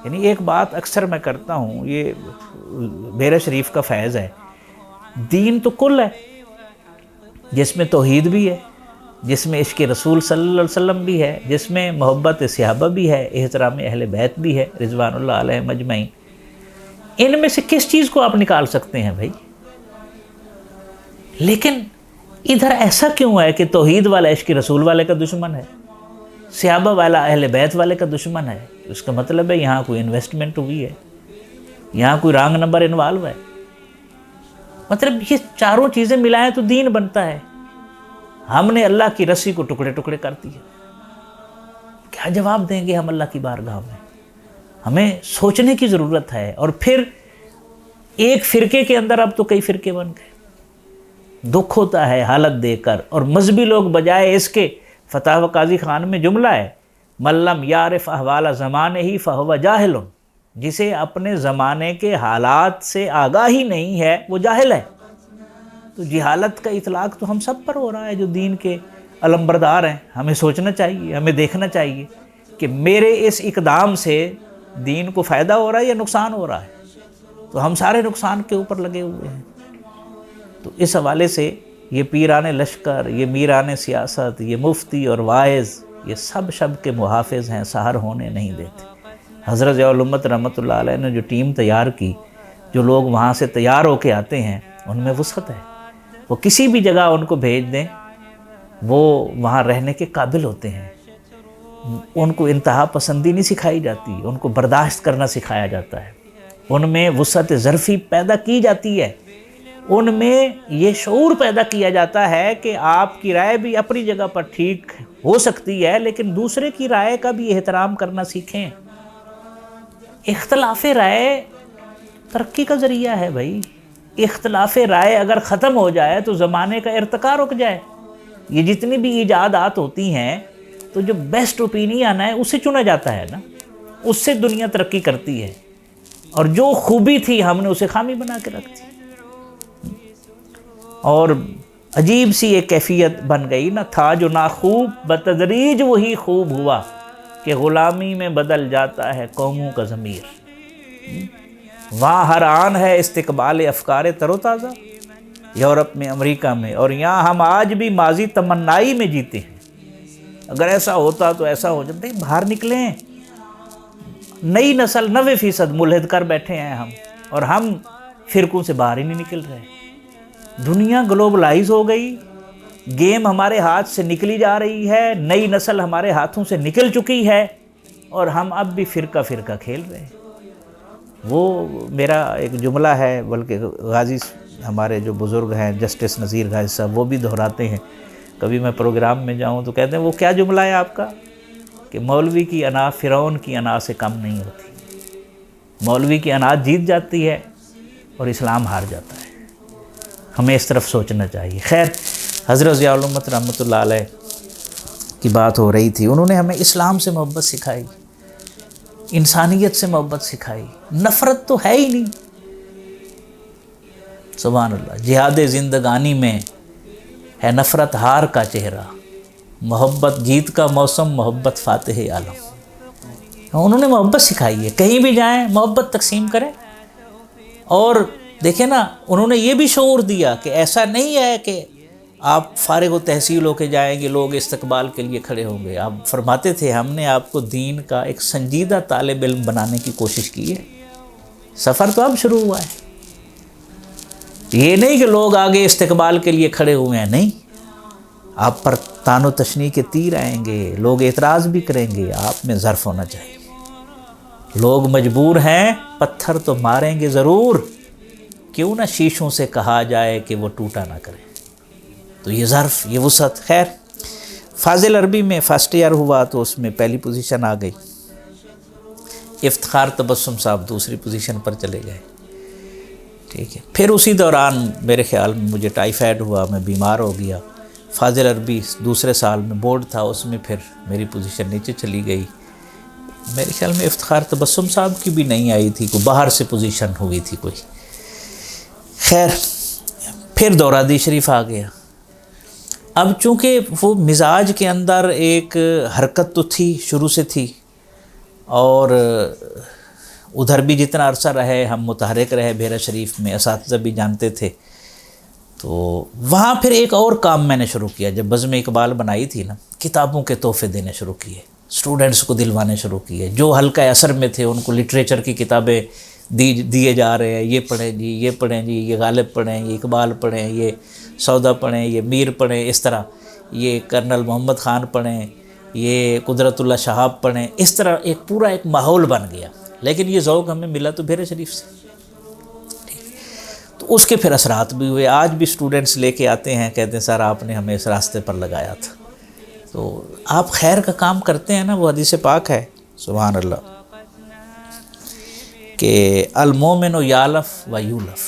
یعنی ایک بات اکثر میں کرتا ہوں، یہ بیرہ شریف کا فیض ہے، دین تو کل ہے، جس میں توحید بھی ہے، جس میں عشق رسول صلی اللہ علیہ وسلم بھی ہے، جس میں محبت صحابہ بھی ہے، احترام اہل بیت بھی ہے رضوان اللہ علیہم اجمعین۔ ان میں سے کس چیز کو آپ نکال سکتے ہیں بھائی؟ لیکن ادھر ایسا کیوں ہے کہ توحید والا عشق رسول والے کا دشمن ہے، صحابہ والا اہل بیت والے کا دشمن ہے؟ اس کا مطلب ہے یہاں کوئی انویسٹمنٹ ہوئی ہے، یہاں کوئی رانگ نمبر انوالو ہے۔ مطلب یہ چاروں چیزیں ملائیں تو دین بنتا ہے، ہم نے اللہ کی رسی کو ٹکڑے ٹکڑے کر دیا۔ کیا جواب دیں گے ہم اللہ کی بارگاہ میں؟ ہمیں سوچنے کی ضرورت ہے۔ اور پھر ایک فرقے کے اندر اب تو کئی فرقے بن گئے، دکھ ہوتا ہے حالت دیکھ کر۔ اور مذہبی لوگ بجائے اس کے، فتاوی قاضی خان میں جملہ ہے، من لم یعرف احوال زمانے ہی فہو جاہل، جسے اپنے زمانے کے حالات سے آگاہی نہیں ہے وہ جاہل ہے۔ تو جہالت کا اطلاق تو ہم سب پر ہو رہا ہے جو دین کے علمبردار ہیں۔ ہمیں سوچنا چاہیے، ہمیں دیکھنا چاہیے کہ میرے اس اقدام سے دین کو فائدہ ہو رہا ہے یا نقصان ہو رہا ہے۔ تو ہم سارے نقصان کے اوپر لگے ہوئے ہیں۔ تو اس حوالے سے یہ پیران لشکر، یہ میران سیاست، یہ مفتی اور واعظ، یہ سب شب کے محافظ ہیں، سحر ہونے نہیں دیتے۔ حضرت ضیاء الامت رحمۃ اللہ علیہ نے جو ٹیم تیار کی، جو لوگ وہاں سے تیار ہو کے آتے ہیں، ان میں وسعت ہے، وہ کسی بھی جگہ ان کو بھیج دیں وہ وہاں رہنے کے قابل ہوتے ہیں۔ ان کو انتہا پسندی نہیں سکھائی جاتی، ان کو برداشت کرنا سکھایا جاتا ہے، ان میں وسعت ظرفی پیدا کی جاتی ہے، ان میں یہ شعور پیدا کیا جاتا ہے کہ آپ کی رائے بھی اپنی جگہ پر ٹھیک ہو سکتی ہے، لیکن دوسرے کی رائے کا بھی احترام کرنا سیکھیں۔ اختلاف رائے ترقی کا ذریعہ ہے بھائی۔ اختلاف رائے اگر ختم ہو جائے تو زمانے کا ارتقاء رک جائے۔ یہ جتنی بھی ایجادات ہوتی ہیں تو جو بیسٹ اوپینین ہے اسے چنا جاتا ہے نا، اس سے دنیا ترقی کرتی ہے، اور جو خوبی تھی ہم نے اسے خامی بنا کے رکھ دی، اور عجیب سی ایک کیفیت بن گئی نا، تھا جو ناخوب بتدریج وہی خوب ہوا، کہ غلامی میں بدل جاتا ہے قوموں کا ضمیر۔ وہاں ہر آن ہے استقبال افکار تر و تازہ، یورپ میں، امریکہ میں، اور یہاں ہم آج بھی ماضی تمنائی میں جیتے ہیں۔ اگر ایسا ہوتا تو ایسا ہو جائے، باہر نکلیں۔ نئی نسل 90% ملحد کر بیٹھے ہیں ہم، اور ہم فرقوں سے باہر ہی نہیں نکل رہے۔ دنیا گلوبلائز ہو گئی، گیم ہمارے ہاتھ سے نکلی جا رہی ہے، نئی نسل ہمارے ہاتھوں سے نکل چکی ہے، اور ہم اب بھی فرقہ فرقہ کھیل رہے ہیں۔ وہ میرا ایک جملہ ہے، بلکہ غازی ہمارے جو بزرگ ہیں جسٹس نذیر غازی صاحب وہ بھی دہراتے ہیں، کبھی میں پروگرام میں جاؤں تو کہتے ہیں وہ کیا جملہ ہے آپ کا، کہ مولوی کی انا فرعون کی انا سے کم نہیں ہوتی۔ مولوی کی انا جیت جاتی ہے اور اسلام ہار جاتا ہے۔ ہمیں اس طرف سوچنا چاہیے۔ خیر، حضرت ضیاء الامت رحمۃ اللہ علیہ کی بات ہو رہی تھی، انہوں نے ہمیں اسلام سے محبت سکھائی، انسانیت سے محبت سکھائی، نفرت تو ہے ہی نہیں۔ سبحان اللہ، جہاد زندگانی میں ہے نفرت ہار کا چہرہ، محبت جیت کا موسم، محبت فاتح عالم۔ انہوں نے محبت سکھائی ہے، کہیں بھی جائیں محبت تقسیم کریں۔ اور دیکھیں نا، انہوں نے یہ بھی شعور دیا کہ ایسا نہیں ہے کہ آپ فارغ و تحصیل ہو کے جائیں گے، لوگ استقبال کے لیے کھڑے ہوں گے۔ آپ فرماتے تھے ہم نے آپ کو دین کا ایک سنجیدہ طالب علم بنانے کی کوشش کی ہے، سفر تو اب شروع ہوا ہے۔ یہ نہیں کہ لوگ آگے استقبال کے لیے کھڑے ہوئے ہیں، نہیں، آپ پر تان و تشنیع کے تیر آئیں گے، لوگ اعتراض بھی کریں گے، آپ میں ظرف ہونا چاہیے۔ لوگ مجبور ہیں، پتھر تو ماریں گے ضرور، کیوں نہ شیشوں سے کہا جائے کہ وہ ٹوٹا نہ کرے۔ تو یہ ظرف، یہ وسعت۔ خیر، فاضل عربی میں فرسٹ ایئر ہوا تو اس میں پہلی پوزیشن آ گئی، افتخار تبسم صاحب دوسری پوزیشن پر چلے گئے، ٹھیک ہے۔ پھر اسی دوران میرے خیال میں مجھے ٹائیفائڈ ہوا، میں بیمار ہو گیا۔ فاضل عربی دوسرے سال میں بورڈ تھا، اس میں پھر میری پوزیشن نیچے چلی گئی۔ میرے خیال میں افتخار تبسم صاحب کی بھی نہیں آئی تھی، کوئی باہر سے پوزیشن ہوئی تھی کوئی۔ خیر، پھر دورادی شریف آ گیا۔ اب چونکہ وہ مزاج کے اندر ایک حرکت تو تھی، شروع سے تھی، اور ادھر بھی جتنا عرصہ رہے ہم متحرک رہے بحیرہ شریف میں، اساتذہ بھی جانتے تھے، تو وہاں پھر ایک اور کام میں نے شروع کیا۔ جب بزم اقبال بنائی تھی نا، کتابوں کے تحفے دینے شروع کیے، اسٹوڈنٹس کو دلوانے شروع کیے، جو حلقہ اثر میں تھے ان کو لٹریچر کی کتابیں دیے جا رہے ہیں، یہ پڑھیں جی، یہ پڑھیں جی، یہ غالب پڑھیں، یہ اقبال پڑھیں، یہ سودا پڑھیں، یہ میر پڑھیں، اس طرح یہ کرنل محمد خان پڑھیں، یہ قدرت اللہ شہاب پڑھیں، اس طرح ایک پورا ایک ماحول بن گیا۔ لیکن یہ ذوق ہمیں ملا تو بحیرہ شریف سے، تو اس کے پھر اثرات بھی ہوئے۔ آج بھی اسٹوڈنٹس لے کے آتے ہیں، کہتے ہیں سر آپ نے ہمیں اس راستے پر لگایا تھا۔ تو آپ خیر کا کام کرتے ہیں نا، وہ حدیث پاک ہے، سبحان اللہ، کہ المومن یالف و یولف،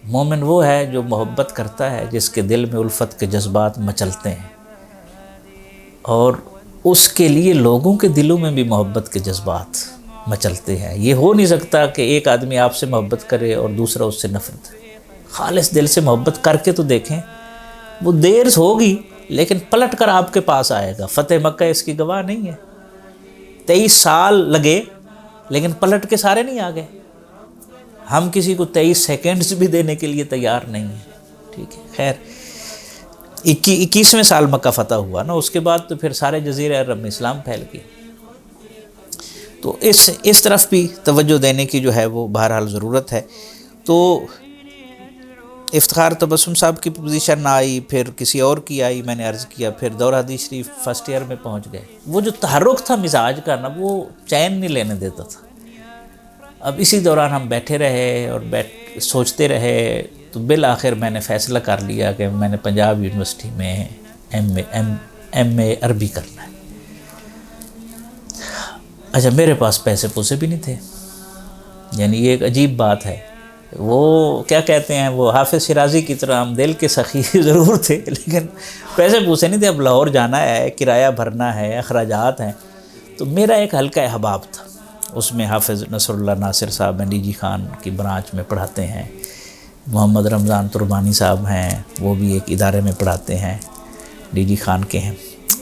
مومن وہ ہے جو محبت کرتا ہے، جس کے دل میں الفت کے جذبات مچلتے ہیں، اور اس کے لیے لوگوں کے دلوں میں بھی محبت کے جذبات مچلتے ہیں۔ یہ ہو نہیں سکتا کہ ایک آدمی آپ سے محبت کرے اور دوسرا اس سے نفرت۔ خالص دل سے محبت کر کے تو دیکھیں، وہ دیر ہوگی لیکن پلٹ کر آپ کے پاس آئے گا۔ فتح مکہ اس کی گواہ نہیں ہے، 23 سال لگے لیکن پلٹ کے سارے نہیں آ گئے۔ ہم کسی کو 23 سیکنڈز بھی دینے کے لیے تیار نہیں ہیں، ٹھیک ہے۔ خیر، 21ویں سال مکہ فتح ہوا نا، اس کے بعد تو پھر سارے جزیرہ عرب میں اسلام پھیل گیا. تو اس طرف بھی توجہ دینے کی جو ہے وہ بہرحال ضرورت ہے. تو افتخار تبسم صاحب کی پوزیشن نہ آئی، پھر کسی اور کی آئی، میں نے عرض کیا، پھر دورہ حدیث شریف فرسٹ ایئر میں پہنچ گئے. وہ جو تحرک تھا مزاج کا نا، وہ چین نہیں لینے دیتا تھا. اب اسی دوران ہم بیٹھے رہے اور سوچتے رہے، تو بالآخر میں نے فیصلہ کر لیا کہ میں نے پنجاب یونیورسٹی میں ایم اے عربی کرنا ہے. اچھا، میرے پاس پیسے پوسے بھی نہیں تھے، یعنی یہ ایک عجیب بات ہے. وہ کیا کہتے ہیں، وہ حافظ شیرازی کی طرح ہم دل کے سخی ضرور تھے، لیکن پیسے پوسے نہیں تھے. اب لاہور جانا ہے، کرایہ بھرنا ہے، اخراجات ہیں. تو میرا ایک حلقہ احباب تھا، اس میں حافظ نصر اللہ ناصر صاحب ڈی جی خان کی برانچ میں پڑھاتے ہیں، محمد رمضان تربانی صاحب ہیں، وہ بھی ایک ادارے میں پڑھاتے ہیں، ڈی جی خان کے ہیں.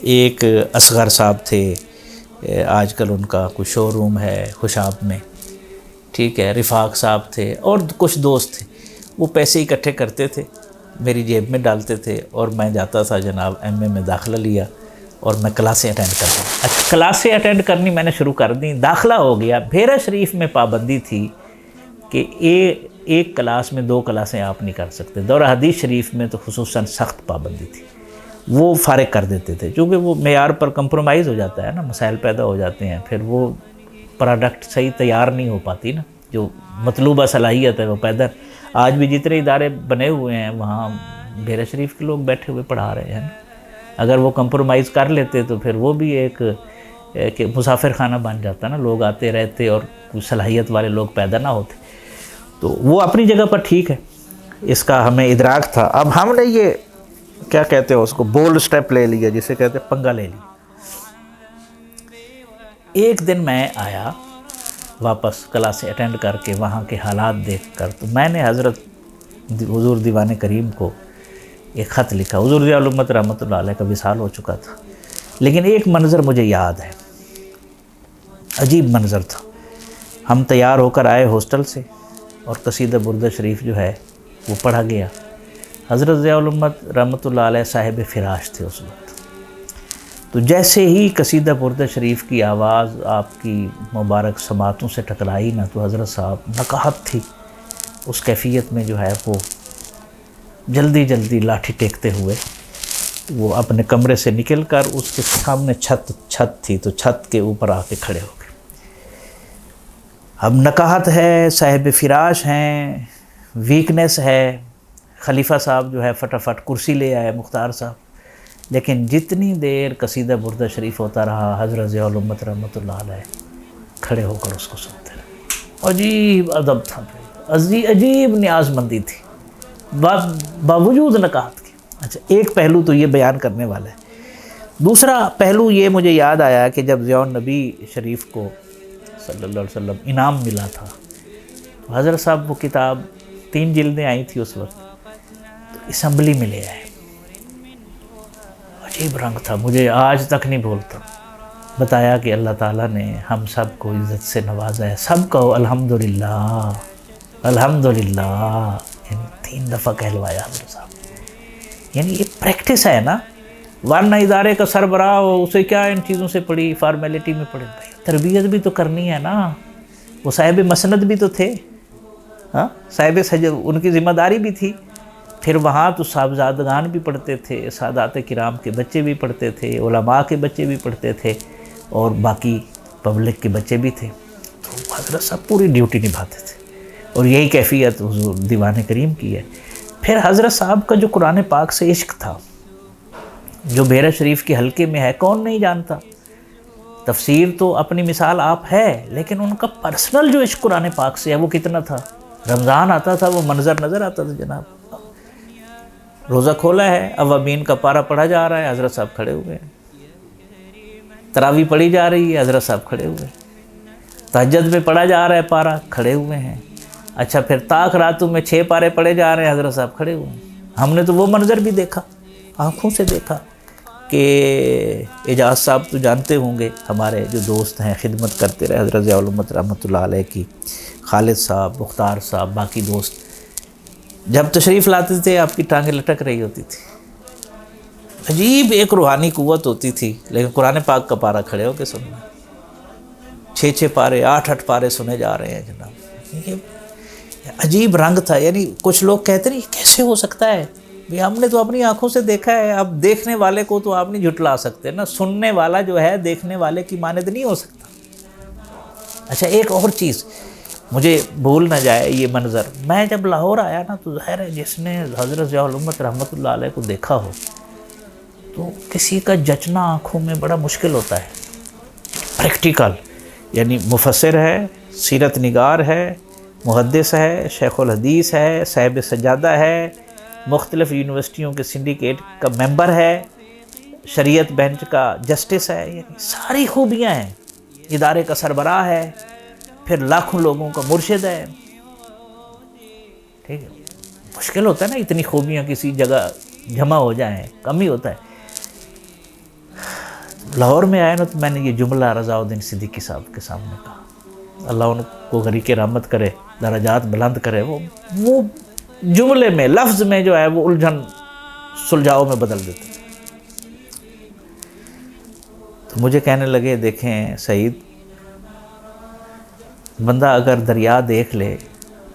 ایک اصغر صاحب تھے، آج کل ان کا کوئی شو روم ہے خوشاب میں، ٹھیک ہے. رفاق صاحب تھے اور کچھ دوست تھے. وہ پیسے اکٹھے کرتے تھے، میری جیب میں ڈالتے تھے، اور میں جاتا تھا جناب ایم اے میں داخلہ لیا اور میں کلاسیں اٹینڈ کرتا. اچھا، کلاسیں اٹینڈ کرنی میں نے شروع کر دیں، داخلہ ہو گیا. بھیرا شریف میں پابندی تھی کہ ایک کلاس میں 2 کلاسیں آپ نہیں کر سکتے. دورہ حدیث شریف میں تو خصوصاً سخت پابندی تھی، وہ فارغ کر دیتے تھے، چونکہ وہ معیار پر کمپرومائز ہو جاتا ہے نا، مسائل پیدا ہو جاتے ہیں، پھر وہ پروڈکٹ صحیح تیار نہیں ہو پاتی نا، جو مطلوبہ صلاحیت ہے وہ پیدا. آج بھی جتنے ادارے بنے ہوئے ہیں وہاں بھیرا شریف کے لوگ بیٹھے ہوئے پڑھا رہے ہیں. اگر وہ کمپرومائز کر لیتے تو پھر وہ بھی ایک مسافر خانہ بن جاتا نا، لوگ آتے رہتے اور کوئی صلاحیت والے لوگ پیدا نہ ہوتے. تو وہ اپنی جگہ پر ٹھیک ہے، اس کا ہمیں ادراک تھا. اب ہم نے یہ کیا کہتے ہیں اس کو، بولڈ سٹیپ لے لیا، جسے کہتے ہیں پنگا لے لیا. ایک دن میں آیا واپس کلاسیں اٹینڈ کر کے، وہاں کے حالات دیکھ کر، تو میں نے حضرت حضور دیوان کریم کو ایک خط لکھا. حضور ضیاء الامت رحمۃ اللہ علیہ کا وصال ہو چکا تھا، لیکن ایک منظر مجھے یاد ہے، عجیب منظر تھا. ہم تیار ہو کر آئے ہاسٹل سے، اور قصیدہ بردہ شریف جو ہے وہ پڑھا گیا. حضرت ضیاء الامت رحمۃ اللہ علیہ صاحب فراش تھے اس وقت. تو جیسے ہی قصیدہ بردہ شریف کی آواز آپ کی مبارک سماعتوں سے ٹکرائی نا، تو حضرت صاحب نقاہت تھی اس کیفیت میں، جو ہے وہ جلدی جلدی لاٹھی ٹیکتے ہوئے وہ اپنے کمرے سے نکل کر، اس کے سامنے چھت تھی، تو چھت کے اوپر آ کے کھڑے ہو گئے. اب نقاہت ہے، صاحب فراش ہیں، ویکنیس ہے. خلیفہ صاحب جو ہے فٹافٹ کرسی لے آئے، مختار صاحب. لیکن جتنی دیر قصیدہ بردہ شریف ہوتا رہا، حضرت ضیاء الامت رحمۃ اللہ علیہ کھڑے ہو کر اس کو سنتے رہے. عجیب ادب تھا، عجیب نیاز مندی تھی باوجود نقاہت کے. اچھا، ایک پہلو تو یہ بیان کرنے والا ہے. دوسرا پہلو یہ مجھے یاد آیا کہ جب ضیاء النبی شریف کو صلی اللہ علیہ وسلم انعام ملا تھا، تو حضرت صاحب وہ کتاب 3 جلدیں آئی تھی اس وقت، تو اسمبلی میں لے آئے. عجیب رنگ تھا، مجھے آج تک نہیں بھولتا. بتایا کہ اللہ تعالیٰ نے ہم سب کو عزت سے نوازا ہے، سب کہو الحمدللہ الحمدللہ. یعنی 3 دفعہ کہلوایا حضرت صاحب. یعنی یہ پریکٹس ہے نا، ورنہ ادارے کا سربراہ ہو، اسے کیا ان چیزوں سے پڑھی، فارمیلٹی میں پڑھی. بھائی تربیت بھی تو کرنی ہے نا. وہ صاحب مسند بھی تو تھے، ہاں، صاحب سجد، ان کی ذمہ داری بھی تھی. پھر وہاں تو صاحبزادگان بھی پڑھتے تھے، سادات کرام کے بچے بھی پڑھتے تھے، علماء کے بچے بھی پڑھتے تھے، اور باقی پبلک کے بچے بھی تھے. تو حضرت صاحب پوری ڈیوٹی نبھاتے تھے، اور یہی کیفیت حضور دیوان کریم کی ہے. پھر حضرت صاحب کا جو قرآن پاک سے عشق تھا، جو بھیرا شریف کے حلقے میں ہے، کون نہیں جانتا. تفسیر تو اپنی مثال آپ ہے، لیکن ان کا پرسنل جو عشق قرآن پاک سے ہے وہ کتنا تھا. رمضان آتا تھا، وہ منظر نظر آتا تھا جناب. روزہ کھولا ہے، اوابین کا پارہ پڑھا جا رہا ہے، حضرت صاحب کھڑے ہوئے ہیں. تراویح پڑھی جا رہی ہے، حضرت صاحب کھڑے ہوئے ہیں. تہجد میں پڑھا جا رہا ہے پارہ، کھڑے ہوئے ہیں. اچھا، پھر طاق راتوں میں 6 پارے پڑھے جا رہے ہیں، حضرت صاحب کھڑے ہوئے ہیں. ہم نے تو وہ منظر بھی دیکھا، آنکھوں سے دیکھا، کہ اعجاز صاحب تو جانتے ہوں گے، ہمارے جو دوست ہیں، خدمت کرتے رہے حضرت ضیاء الامت رحمۃ اللہ علیہ کی. خالد صاحب، مختار صاحب، باقی دوست جب تشریف لاتے تھے آپ کی ٹانگیں لٹک رہی ہوتی تھی. عجیب ایک روحانی قوت ہوتی تھی، لیکن قرآن پاک کا پارہ کھڑے ہو کے سننا، 6 پارے 8 پارے سنے جا رہے ہیں جناب، یہ عجیب رنگ تھا. یعنی کچھ لوگ کہتے ہیں یہ کیسے ہو سکتا ہے، بھی ہم نے تو اپنی آنکھوں سے دیکھا ہے، اب دیکھنے والے کو تو آپ نہیں جھٹلا سکتے نا، سننے والا جو ہے دیکھنے والے کی مانند نہیں ہو سکتا. اچھا ایک اور چیز مجھے بھول نہ جائے یہ منظر، میں جب لاہور آیا نا تو ظاہر ہے جس نے حضرت ضیاء الامت رحمۃ اللہ علیہ کو دیکھا ہو تو کسی کا جچنا آنکھوں میں بڑا مشکل ہوتا ہے. پریکٹیکل یعنی مفسر ہے، سیرت نگار ہے، محدث ہے، شیخ الحدیث ہے، صاحب سجادہ ہے، مختلف یونیورسٹیوں کے سنڈیکیٹ کا ممبر ہے، شریعت بینچ کا جسٹس ہے، یعنی ساری خوبیاں ہیں، ادارے کا سربراہ ہے، پھر لاکھوں لوگوں کا مرشد ہے. ٹھیک ہے، مشکل ہوتا ہے نا اتنی خوبیاں کسی جگہ جمع ہو جائیں، کم ہی ہوتا ہے. لاہور میں آیا نا تو میں نے یہ جملہ رضا الدین صدیقی صاحب کے سامنے کہا، اللہ ان کو غریق رحمت کرے، درجات بلند کرے. وہ جملے میں لفظ میں جو ہے وہ الجھن سلجھاؤ میں بدل دیتے. تو مجھے کہنے لگے دیکھیں سعید، بندہ اگر دریا دیکھ لے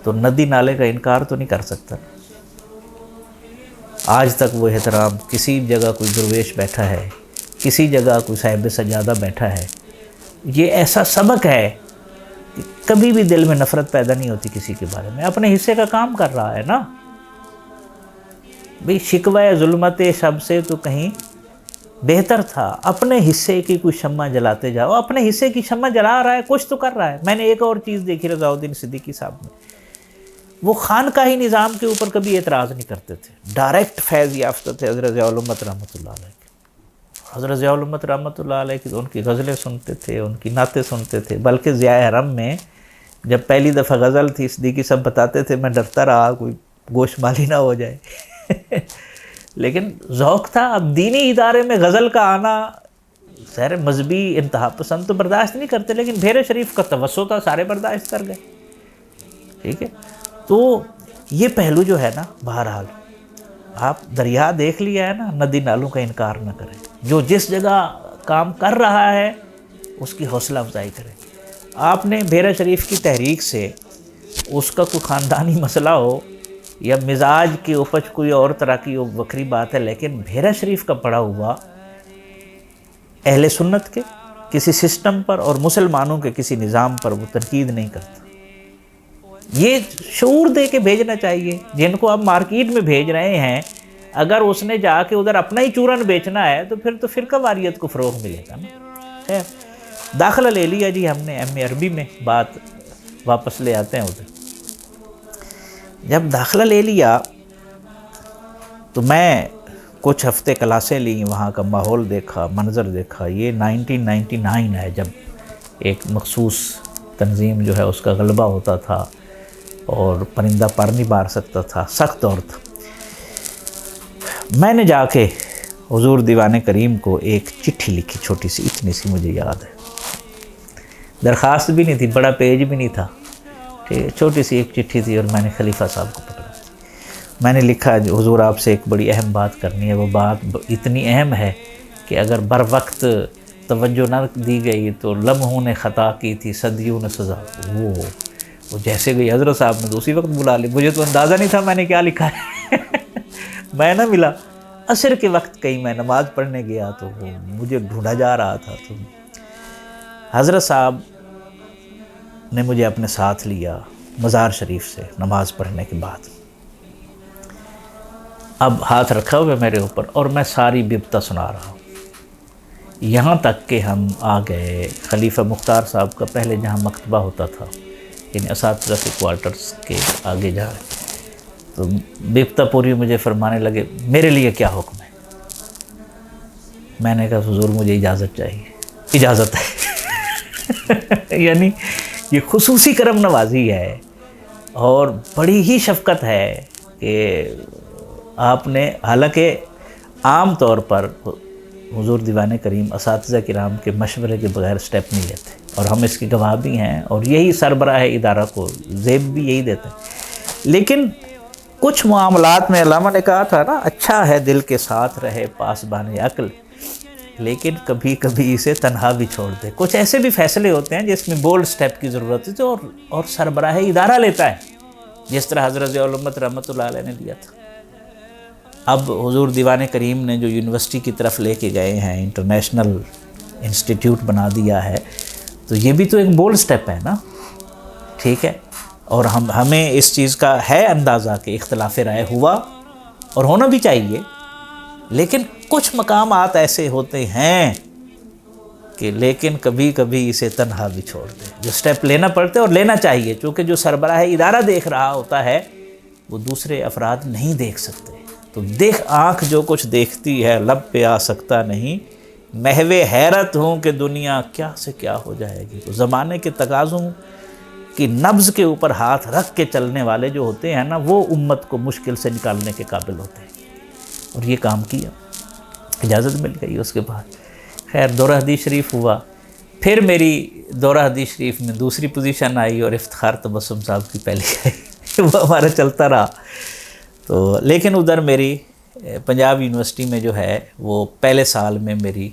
تو ندی نالے کا انکار تو نہیں کر سکتا. آج تک وہ احترام، کسی جگہ کوئی درویش بیٹھا ہے، کسی جگہ کوئی صاحب سجادہ بیٹھا ہے، یہ ایسا سبق ہے کہ کبھی بھی دل میں نفرت پیدا نہیں ہوتی کسی کے بارے میں. اپنے حصے کا کام کر رہا ہے نا بھئی، شکوہ ظلمت شب سے تو کہیں بہتر تھا. اپنے حصے کی کوئی شمع جلاتے جاؤ، اپنے حصے کی شمع جلا رہا ہے، کچھ تو کر رہا ہے. میں نے ایک اور چیز دیکھی رضا الدین صدیقی صاحب میں، وہ خانقاہی نظام کے اوپر کبھی اعتراض نہیں کرتے تھے، ڈائریکٹ فیض یافتہ تھے حضرت ضیاء الامت رحمۃ اللہ علیہ کے. حضرت ضیاء الامت رحمۃ اللہ علیہ کی ان کی غزلیں سنتے تھے، ان کی نعتیں سنتے تھے. بلکہ ضیاء حرم میں جب پہلی دفعہ غزل تھی، صدیقی صاحب بتاتے تھے میں ڈرتا رہا کوئی گوشت مالی نہ ہو جائے لیکن ذوق تھا. اب دینی ادارے میں غزل کا آنا، ظاہر مذہبی انتہا پسند تو برداشت نہیں کرتے، لیکن بھیرے شریف کا توسع تھا، سارے برداشت کر گئے. ٹھیک ہے، تو یہ پہلو جو ہے نا، بہرحال آپ دریا دیکھ لیا ہے نا، ندی نالوں کا انکار نہ کریں. جو جس جگہ کام کر رہا ہے اس کی حوصلہ افزائی کریں. آپ نے بھیرا شریف کی تحریک سے اس کا کوئی خاندانی مسئلہ ہو یا مزاج کی اپج کوئی اور طرح کی وکری بات ہے، لیکن بھیرا شریف کا پڑا ہوا اہل سنت کے کسی سسٹم پر اور مسلمانوں کے کسی نظام پر وہ تنقید نہیں کرتا. یہ شعور دے کے بھیجنا چاہیے. جن کو آپ مارکیٹ میں بھیج رہے ہیں، اگر اس نے جا کے ادھر اپنا ہی چورن بیچنا ہے تو پھر تو فرقہ واریت کو فروغ ملے گا نا. خیر، داخلہ لے لیا جی ہم نے ایم اے عربی میں، بات واپس لے آتے ہیں ادھر. جب داخلہ لے لیا تو میں کچھ ہفتے کلاسیں لیں، وہاں کا ماحول دیکھا، منظر دیکھا. یہ 1999 ہے جب ایک مخصوص تنظیم جو ہے اس کا غلبہ ہوتا تھا اور پرندہ پر نہیں بار سکتا تھا، سخت دور تھا. میں نے جا کے حضور دیوان کریم کو ایک چٹھی لکھی، چھوٹی سی، اتنی سی مجھے یاد ہے. درخواست بھی نہیں تھی، بڑا پیج بھی نہیں تھا، چھوٹی سی ایک چٹھی تھی، اور میں نے خلیفہ صاحب کو پکڑا. میں نے لکھا حضور آپ سے ایک بڑی اہم بات کرنی ہے. وہ بات اتنی اہم ہے کہ اگر بر وقت توجہ نہ دی گئی تو لمحوں نے خطا کی تھی، صدیوں نے سزا. وہ جیسے گئی حضرت صاحب نے تو اسی وقت بلا لی. مجھے تو اندازہ نہیں تھا میں نے کیا لکھا ہے میں نہ ملا. عصر کے وقت کہیں میں نماز پڑھنے گیا تو وہ مجھے ڈھونڈا جا رہا تھا. تو حضرت صاحب نے مجھے اپنے ساتھ لیا مزار شریف سے نماز پڑھنے کے بعد. اب ہاتھ رکھا ہوا میرے اوپر اور میں ساری ببتہ سنا رہا ہوں، یہاں تک کہ ہم آ گئے خلیفہ مختار صاحب کا پہلے جہاں مکتبہ ہوتا تھا، یعنی اساتذہ کے کوارٹرز کے آگے جا رہے. تو ببتہ پوری مجھے فرمانے لگے میرے لیے کیا حکم ہے. میں نے کہا حضور مجھے اجازت چاہیے. اجازت ہے یعنی یہ خصوصی کرم نوازی ہے اور بڑی ہی شفقت ہے کہ آپ نے، حالانکہ عام طور پر حضور دیوان کریم اساتذہ کرام کے مشورے کے بغیر سٹیپ نہیں لیتے، اور ہم اس کی گواہ بھی ہیں، اور یہی سربراہ ادارہ کو زیب بھی یہی دیتے ہیں. لیکن کچھ معاملات میں علامہ نے کہا تھا نا، اچھا ہے دل کے ساتھ رہے پاسبان عقل، لیکن کبھی کبھی اسے تنہا بھی چھوڑ دے۔ کچھ ایسے بھی فیصلے ہوتے ہیں جس میں بولڈ سٹیپ کی ضرورت ہے اور سربراہ ادارہ لیتا ہے، جس طرح حضرت ضیاء الامت رحمۃ اللہ علیہ نے لیا تھا۔ اب حضور دیوان کریم نے جو یونیورسٹی کی طرف لے کے گئے ہیں، انٹرنیشنل انسٹیٹیوٹ بنا دیا ہے، تو یہ بھی تو ایک بولڈ سٹیپ ہے نا، ٹھیک ہے۔ اور ہمیں اس چیز کا ہے اندازہ کہ اختلاف رائے ہوا اور ہونا بھی چاہیے، لیکن کچھ مقامات ایسے ہوتے ہیں کہ لیکن کبھی کبھی اسے تنہا بھی چھوڑ دے، جو سٹیپ لینا پڑتے اور لینا چاہیے، چونکہ جو سربراہ ادارہ دیکھ رہا ہوتا ہے وہ دوسرے افراد نہیں دیکھ سکتے۔ تو دیکھ آنکھ جو کچھ دیکھتی ہے لب پہ آ سکتا نہیں، محو حیرت ہوں کہ دنیا کیا سے کیا ہو جائے گی۔ تو زمانے کے تقاضوں کی نبض کے اوپر ہاتھ رکھ کے چلنے والے جو ہوتے ہیں نا، وہ امت کو مشکل سے نکالنے کے قابل ہوتے ہیں، اور یہ کام کیا، اجازت مل گئی۔ اس کے بعد خیر دورہ حدیث شریف ہوا، پھر میری دورہ حدیث شریف میں دوسری پوزیشن آئی اور افتخار تبسم صاحب کی پہلی آئی، وہ ہمارا چلتا رہا۔ تو لیکن ادھر میری پنجاب یونیورسٹی میں جو ہے وہ پہلے سال میں میری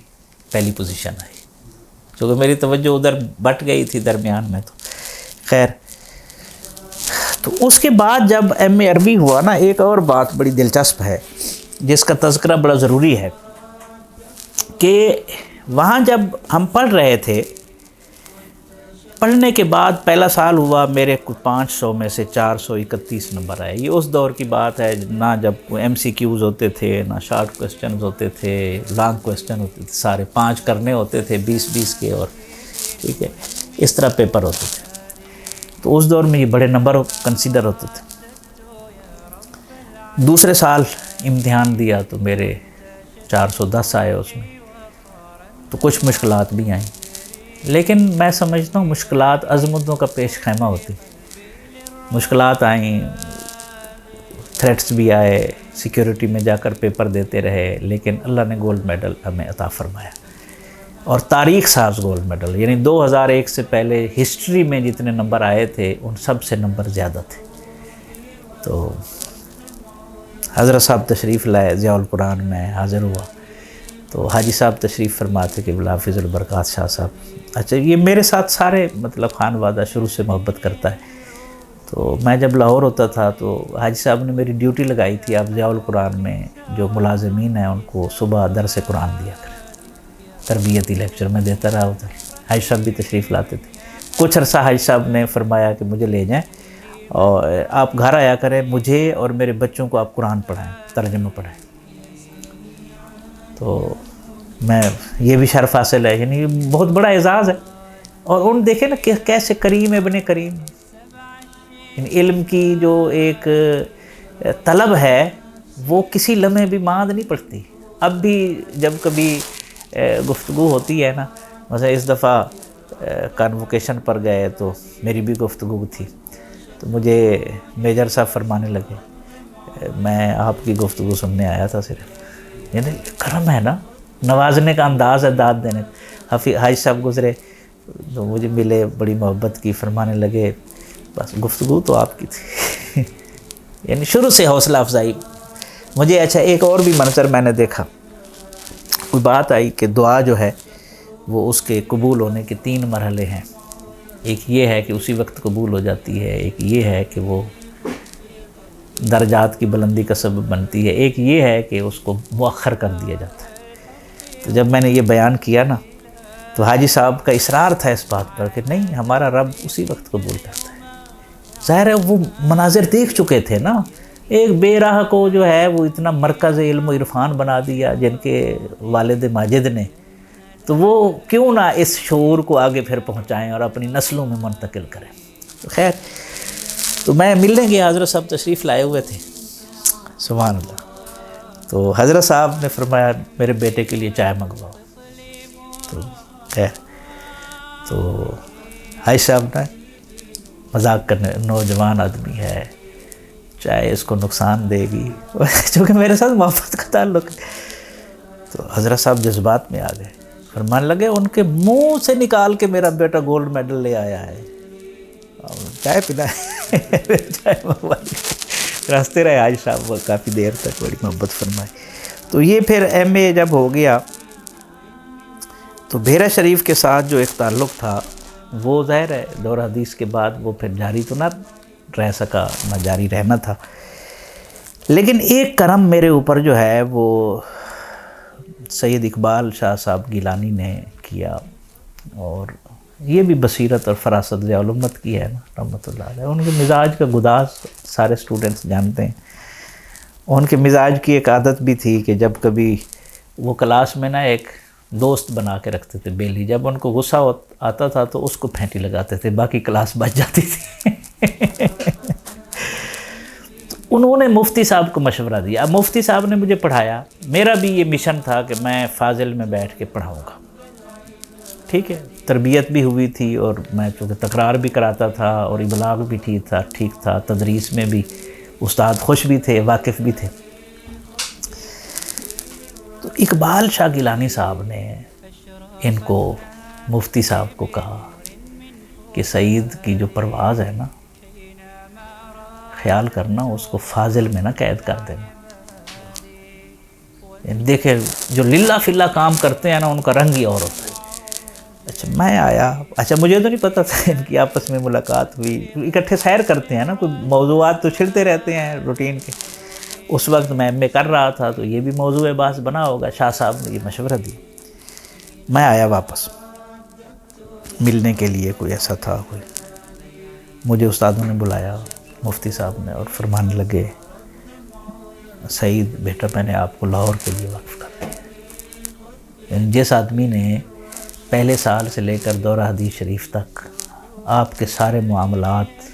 پہلی پوزیشن آئی، کیونکہ میری توجہ ادھر بٹ گئی تھی درمیان میں۔ تو خیر، تو اس کے بعد جب ایم اے عربی ہوا نا، ایک اور بات بڑی دلچسپ ہے جس کا تذکرہ بڑا ضروری ہے، کہ وہاں جب ہم پڑھ رہے تھے، پڑھنے کے بعد پہلا سال ہوا، میرے 500 میں سے 431 نمبر آئے۔ یہ اس دور کی بات ہے، نہ جب ایم سی کیوز ہوتے تھے، نہ شارٹ کوسچنز ہوتے تھے، لانگ کوسچن ہوتے تھے، سارے 5 کرنے ہوتے تھے 20 کے، اور ٹھیک ہے اس طرح پیپر ہوتے تھے۔ تو اس دور میں یہ بڑے نمبر کنسیڈر ہوتے تھے۔ دوسرے سال امتحان دیا تو میرے 410 آئے اس میں، تو کچھ مشکلات بھی آئیں، لیکن میں سمجھتا ہوں مشکلات عظمتوں کا پیش خیمہ ہوتی۔ مشکلات آئیں، تھریٹس بھی آئے، سیکیورٹی میں جا کر پیپر دیتے رہے، لیکن اللہ نے گولڈ میڈل ہمیں عطا فرمایا، اور تاریخ ساز گولڈ میڈل، یعنی 2001 سے پہلے ہسٹری میں جتنے نمبر آئے تھے ان سب سے نمبر زیادہ تھے۔ تو حضرت صاحب تشریف لائے، ضیاء القرآن میں حاضر ہوا، تو حاجی صاحب تشریف فرماتے کہ حافظ البرکات شاہ صاحب، اچھا یہ میرے ساتھ سارے مطلب خانوادہ شروع سے محبت کرتا ہے۔ تو میں جب لاہور ہوتا تھا تو حاجی صاحب نے میری ڈیوٹی لگائی تھی، آپ ضیاء القرآن میں جو ملازمین ہیں ان کو صبح درس قرآن دیا کریں، تربیتی لیکچر میں دیتا رہا ادھر۔ حاجی صاحب بھی تشریف لاتے تھے۔ کچھ عرصہ حاجی صاحب نے فرمایا کہ مجھے لے جائیں اور آپ گھر آیا کریں، مجھے اور میرے بچوں کو آپ قرآن پڑھائیں، ترجمہ پڑھائیں۔ تو میں یہ بھی شرف حاصل ہے، یعنی یہ بہت بڑا اعزاز ہے۔ اور ان دیکھیں نا کہ کیسے کریم ابن کریم، یعنی علم کی جو ایک طلب ہے وہ کسی لمحے بھی ماند نہیں پڑتی۔ اب بھی جب کبھی گفتگو ہوتی ہے نا، مثلا اس دفعہ کانوکیشن پر گئے تو میری بھی گفتگو تھی، تو مجھے میجر صاحب فرمانے لگے میں آپ کی گفتگو سننے آیا تھا صرف، یعنی کرم ہے نا، نوازنے کا انداز ہے، داد دینے کا۔ حاجی صاحب گزرے تو مجھے ملے، بڑی محبت کی، فرمانے لگے بس گفتگو تو آپ کی تھی یعنی شروع سے حوصلہ افزائی مجھے۔ اچھا ایک اور بھی منظر میں نے دیکھا، کوئی بات آئی کہ دعا جو ہے وہ اس کے قبول ہونے کے 3 مرحلے ہیں۔ ایک یہ ہے کہ اسی وقت قبول ہو جاتی ہے، ایک یہ ہے کہ وہ درجات کی بلندی کا سبب بنتی ہے، ایک یہ ہے کہ اس کو مؤخر کر دیا جاتا ہے۔ تو جب میں نے یہ بیان کیا نا تو حاجی صاحب کا اصرار تھا اس بات پر کہ نہیں، ہمارا رب اسی وقت قبول کرتا ہے۔ ظاہر ہے وہ مناظر دیکھ چکے تھے نا، ایک بے راہ کو جو ہے وہ اتنا مرکز علم و عرفان بنا دیا جن کے والد ماجد نے، تو وہ کیوں نہ اس شعور کو آگے پھر پہنچائیں اور اپنی نسلوں میں منتقل کریں۔ تو خیر، تو میں ملنے کے حضرت صاحب تشریف لائے ہوئے تھے، سبحان اللہ۔ تو حضرت صاحب نے فرمایا میرے بیٹے کے لیے چائے منگواؤ۔ تو خیر، تو حاجی صاحب نے مذاق کرنے، نوجوان آدمی ہے، چائے اس کو نقصان دے گی چونکہ میرے ساتھ محبت کا تعلق ہے۔ تو حضرت صاحب جذبات میں آ گئے، فرمانے لگے ان کے منہ سے نکال کے میرا بیٹا گولڈ میڈل لے آیا ہے، چائے پلائے چائے منگوا لی۔ راستے رہے آج صاحب کافی دیر تک بڑی محبت فرمائی. تو یہ پھر ایم اے جب ہو گیا تو بحیرہ شریف کے ساتھ جو ایک تعلق تھا وہ ظاہر ہے دور حدیث کے بعد وہ پھر جاری تو نہ رہ سکا، نہ جاری رہنا تھا. لیکن ایک کرم میرے اوپر جو ہے وہ سید اقبال شاہ صاحب گیلانی نے کیا، اور یہ بھی بصیرت اور فراست ضیاء الامت کی ہے نا رحمۃ اللہ علیہ. ان کے مزاج کا گداز سارے اسٹوڈنٹس جانتے ہیں. ان کے مزاج کی ایک عادت بھی تھی کہ جب کبھی وہ کلاس میں نا ایک دوست بنا کے رکھتے تھے بیلی، جب ان کو غصہ آتا تھا تو اس کو پھینٹی لگاتے تھے، باقی کلاس بچ جاتی تھی. انہوں نے مفتی صاحب کو مشورہ دیا. اب مفتی صاحب نے مجھے پڑھایا، میرا بھی یہ مشن تھا کہ میں فاضل میں بیٹھ کے پڑھاؤں گا. ٹھیک ہے، تربیت بھی ہوئی تھی اور میں چونکہ تکرار بھی کراتا تھا اور ابلاغ بھی ٹھیک تھا، تدریس میں بھی استاد خوش بھی تھے، واقف بھی تھے. تو اقبال شاہ گیلانی صاحب نے ان کو مفتی صاحب کو کہا کہ سعید کی جو پرواز ہے نا، خیال کرنا اس کو فاضل میں نہ قید کر دینا. دیکھیں جو للہ فی اللہ کام کرتے ہیں نا ان کا رنگ ہی اور ہوتا ہے. اچھا میں آیا، اچھا مجھے تو نہیں پتہ تھا ان کی آپس میں ملاقات ہوئی، اکٹھے سیر کرتے ہیں نا، کوئی موضوعات تو چھڑتے رہتے ہیں روٹین کے. اس وقت میں ایم اے کر رہا تھا تو یہ بھی موضوع بحث بنا ہوگا. شاہ صاحب نے یہ مشورہ دی. میں آیا واپس ملنے کے لیے، کوئی ایسا تھا کوئی، مجھے استادوں نے بلایا مفتی صاحب نے اور فرمانے لگے سعید بیٹا میں نے آپ کو لاہور کے لیے وقف کر دیا. یعنی جس آدمی نے پہلے سال سے لے کر دورہ حدیث شریف تک آپ کے سارے معاملات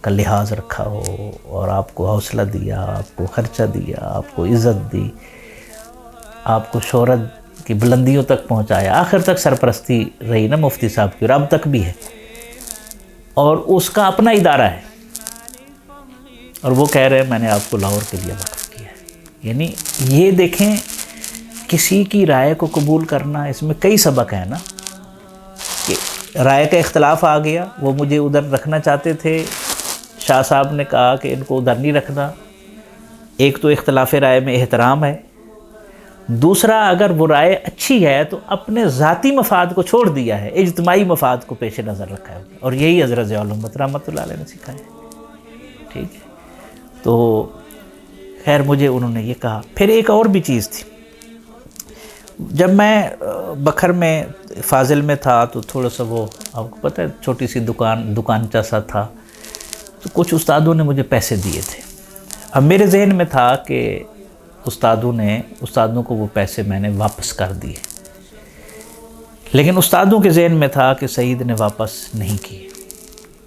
کا لحاظ رکھا ہو اور آپ کو حوصلہ دیا، آپ کو خرچہ دیا، آپ کو عزت دی، آپ کو شہرت کی بلندیوں تک پہنچایا، آخر تک سرپرستی رہی نا مفتی صاحب کی اور اب تک بھی ہے، اور اس کا اپنا ادارہ ہے، اور وہ کہہ رہے ہیں میں نے آپ کو لاہور کے لیے وقف کیا ہے. یعنی یہ دیکھیں کسی کی رائے کو قبول کرنا، اس میں کئی سبق ہیں نا، کہ رائے کا اختلاف آ گیا، وہ مجھے ادھر رکھنا چاہتے تھے، شاہ صاحب نے کہا کہ ان کو ادھر نہیں رکھنا. ایک تو اختلاف رائے میں احترام ہے، دوسرا اگر وہ رائے اچھی ہے تو اپنے ذاتی مفاد کو چھوڑ دیا ہے، اجتماعی مفاد کو پیش نظر رکھا ہے، اور یہی حضرت ضیاء الامت رحمۃ اللہ علیہ نے سکھایا ہے. ٹھیک ہے، تو خیر مجھے انہوں نے یہ کہا. پھر ایک اور بھی چیز تھی، جب میں بکھر میں فاضل میں تھا تو تھوڑا سا وہ آپ کو پتہ ہے چھوٹی سی دکانچہ سا تھا، تو کچھ استادوں نے مجھے پیسے دیے تھے. اب میرے ذہن میں تھا کہ استادوں کو وہ پیسے میں نے واپس کر دیے، لیکن استادوں کے ذہن میں تھا کہ سعید نے واپس نہیں کیے.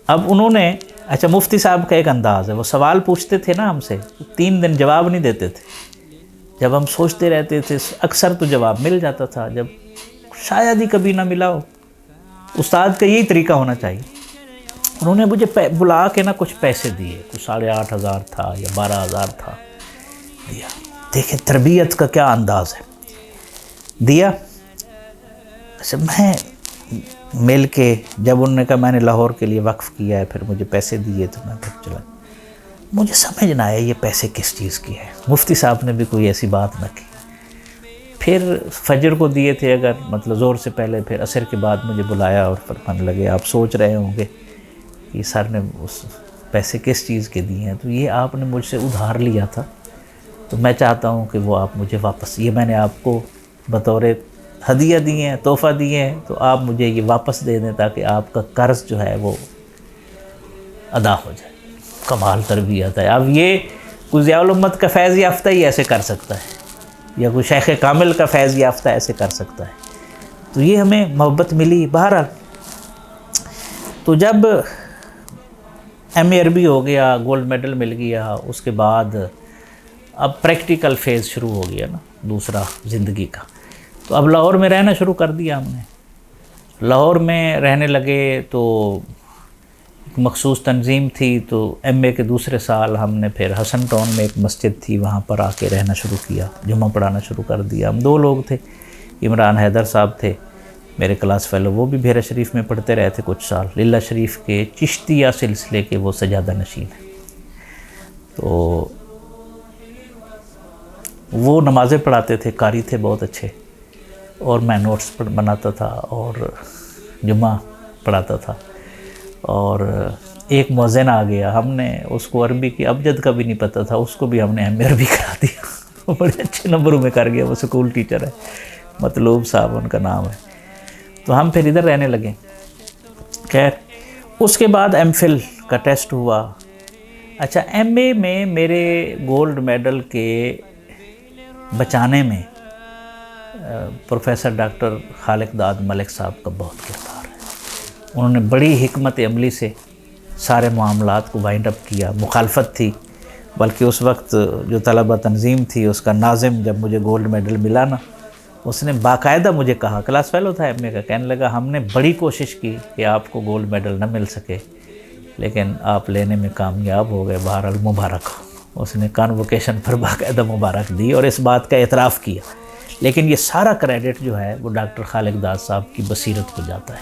اب انہوں نے، اچھا مفتی صاحب کا ایک انداز ہے، وہ سوال پوچھتے تھے نا ہم سے، 3 دن جواب نہیں دیتے تھے. جب ہم سوچتے رہتے تھے اکثر تو جواب مل جاتا تھا، جب شاید ہی کبھی نہ ملا ہو. استاد کا یہی طریقہ ہونا چاہیے. انہوں نے مجھے بلا کے نا کچھ پیسے دیے، کچھ 8,500 تھا یا 12,000 تھا، دیا. دیکھیں تربیت کا کیا انداز ہے، دیا. اچھا میں مل کے جب انہوں نے کہا میں نے لاہور کے لیے وقف کیا ہے، پھر مجھے پیسے دیے تو میں پھر چلا. مجھے سمجھ نہ آیا یہ پیسے کس چیز کی ہے. مفتی صاحب نے بھی کوئی ایسی بات نہ کی. پھر فجر کو دیے تھے اگر مطلب زور سے پہلے، پھر عصر کے بعد مجھے بلایا اور فرمانے لگے آپ سوچ رہے ہوں گے کہ سر نے اس پیسے کس چیز کے دیے ہیں، تو یہ آپ نے مجھ سے ادھار لیا تھا، تو میں چاہتا ہوں کہ وہ آپ مجھے واپس، یہ میں نے آپ کو بطور ہدیہ دیے ہیں، تحفہ دیے ہیں، تو آپ مجھے یہ واپس دے دیں تاکہ آپ کا قرض جو ہے وہ ادا ہو جائے. کمال تربیت ہے. اب یہ کوئی ضیاء الامت کا فیض یافتہ ہی ایسے کر سکتا ہے، یا کوئی شیخ کامل کا فیض یافتہ ایسے کر سکتا ہے. تو یہ ہمیں محبت ملی. بہرحال تو جب ایم اے عربی ہو گیا، گولڈ میڈل مل گیا، اس کے بعد اب پریکٹیکل فیز شروع ہو گیا نا دوسرا زندگی کا. تو اب لاہور میں رہنا شروع کر دیا ہم نے. لاہور میں رہنے لگے تو ایک مخصوص تنظیم تھی، تو ایم اے کے دوسرے سال ہم نے پھر حسن ٹاؤن میں ایک مسجد تھی وہاں پر آ کے رہنا شروع کیا، جمعہ پڑھانا شروع کر دیا. ہم 2 لوگ تھے، عمران حیدر صاحب تھے میرے کلاس فیلو، وہ بھی بحیرہ شریف میں پڑھتے رہے تھے کچھ سال، للہ شریف کے چشتیہ سلسلے کے وہ سجادہ نشین ہیں. تو وہ نمازیں پڑھاتے تھے، قاری تھے بہت اچھے، اور میں نوٹس بناتا تھا اور جمعہ پڑھاتا تھا. اور ایک مؤذن آ گیا، ہم نے اس کو عربی کی ابجد کا بھی نہیں پتہ تھا، اس کو بھی ہم نے ایم عربی کرا دیا. وہ بڑے اچھے نمبروں میں کر گیا، وہ سکول ٹیچر ہے، مطلوب صاحب ان کا نام ہے. تو ہم پھر ادھر رہنے لگے. خیر اس کے بعد ایم فل کا ٹیسٹ ہوا. اچھا، ایم اے میں میرے گولڈ میڈل کے بچانے میں پروفیسر ڈاکٹر خالق داد ملک صاحب کا بہت کردار ہے. انہوں نے بڑی حکمت عملی سے سارے معاملات کو وائنڈ اپ کیا. مخالفت تھی، بلکہ اس وقت جو طلبہ تنظیم تھی اس کا ناظم جب مجھے گولڈ میڈل ملا نا، اس نے باقاعدہ مجھے کہا، کلاس فیلو تھا ایم اے کا، کہنے لگا ہم نے بڑی کوشش کی کہ آپ کو گولڈ میڈل نہ مل سکے، لیکن آپ لینے میں کامیاب ہو گئے، بہرحال مبارک ہو. اس نے کانووکیشن پر باقاعدہ مبارک دی اور اس بات کا اعتراف کیا. لیکن یہ سارا کریڈٹ جو ہے وہ ڈاکٹر خالق داد صاحب کی بصیرت کو جاتا ہے.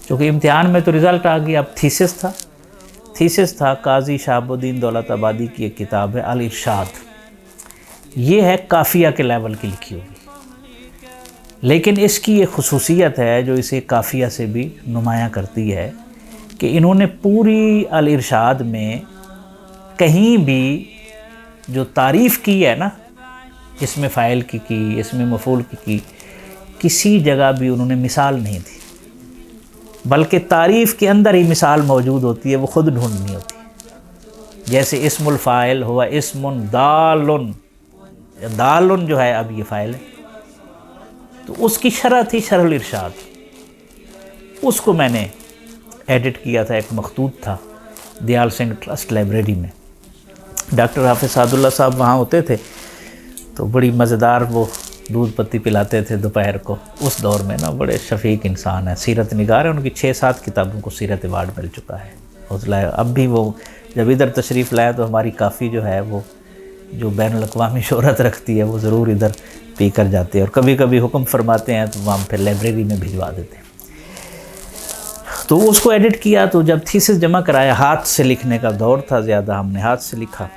کیونکہ امتحان میں تو رزلٹ آ گیا، اب تھیسس تھا قاضی شہاب الدین دولت آبادی کی ایک کتاب ہے الارشاد. یہ ہے قافیہ کے لیول کی لکھی ہوئی، لیکن اس کی ایک خصوصیت ہے جو اسے قافیہ سے بھی نمایاں کرتی ہے کہ انہوں نے پوری الارشاد میں کہیں بھی جو تعریف کی ہے نا، اس میں فاعل کی، اس میں مفعول کی، کسی جگہ بھی انہوں نے مثال نہیں دی، بلکہ تعریف کے اندر ہی مثال موجود ہوتی ہے، وہ خود ڈھونڈنی ہوتی ہے. جیسے اسم الفاعل ہوا اسم دالن، دالن جو ہے اب یہ فاعل ہے، تو اس کی شرح تھی شرح الارشاد. اس کو میں نے ایڈٹ کیا تھا، ایک مخطوط تھا دیال سنگھ ٹرسٹ لائبریری میں. ڈاکٹر حافظ سعد اللہ صاحب وہاں ہوتے تھے تو بڑی مزیدار وہ دودھ پتی پلاتے تھے دوپہر کو. اس دور میں نا بڑے شفیق انسان ہیں، سیرت نگار ہیں، ان کی 6-7 کتابوں کو سیرت ایوارڈ مل چکا ہے. اب بھی وہ جب ادھر تشریف لائے تو ہماری کافی جو ہے وہ جو بین الاقوامی شہرت رکھتی ہے وہ ضرور ادھر پی کر جاتے ہیں، اور کبھی کبھی حکم فرماتے ہیں تو وہاں پھر لائبریری میں بھجوا دیتے ہیں. تو اس کو ایڈٹ کیا. تو جب تھیسس جمع کرایا، ہاتھ سے لکھنے کا دور تھا زیادہ، ہم نے ہاتھ سے لکھا.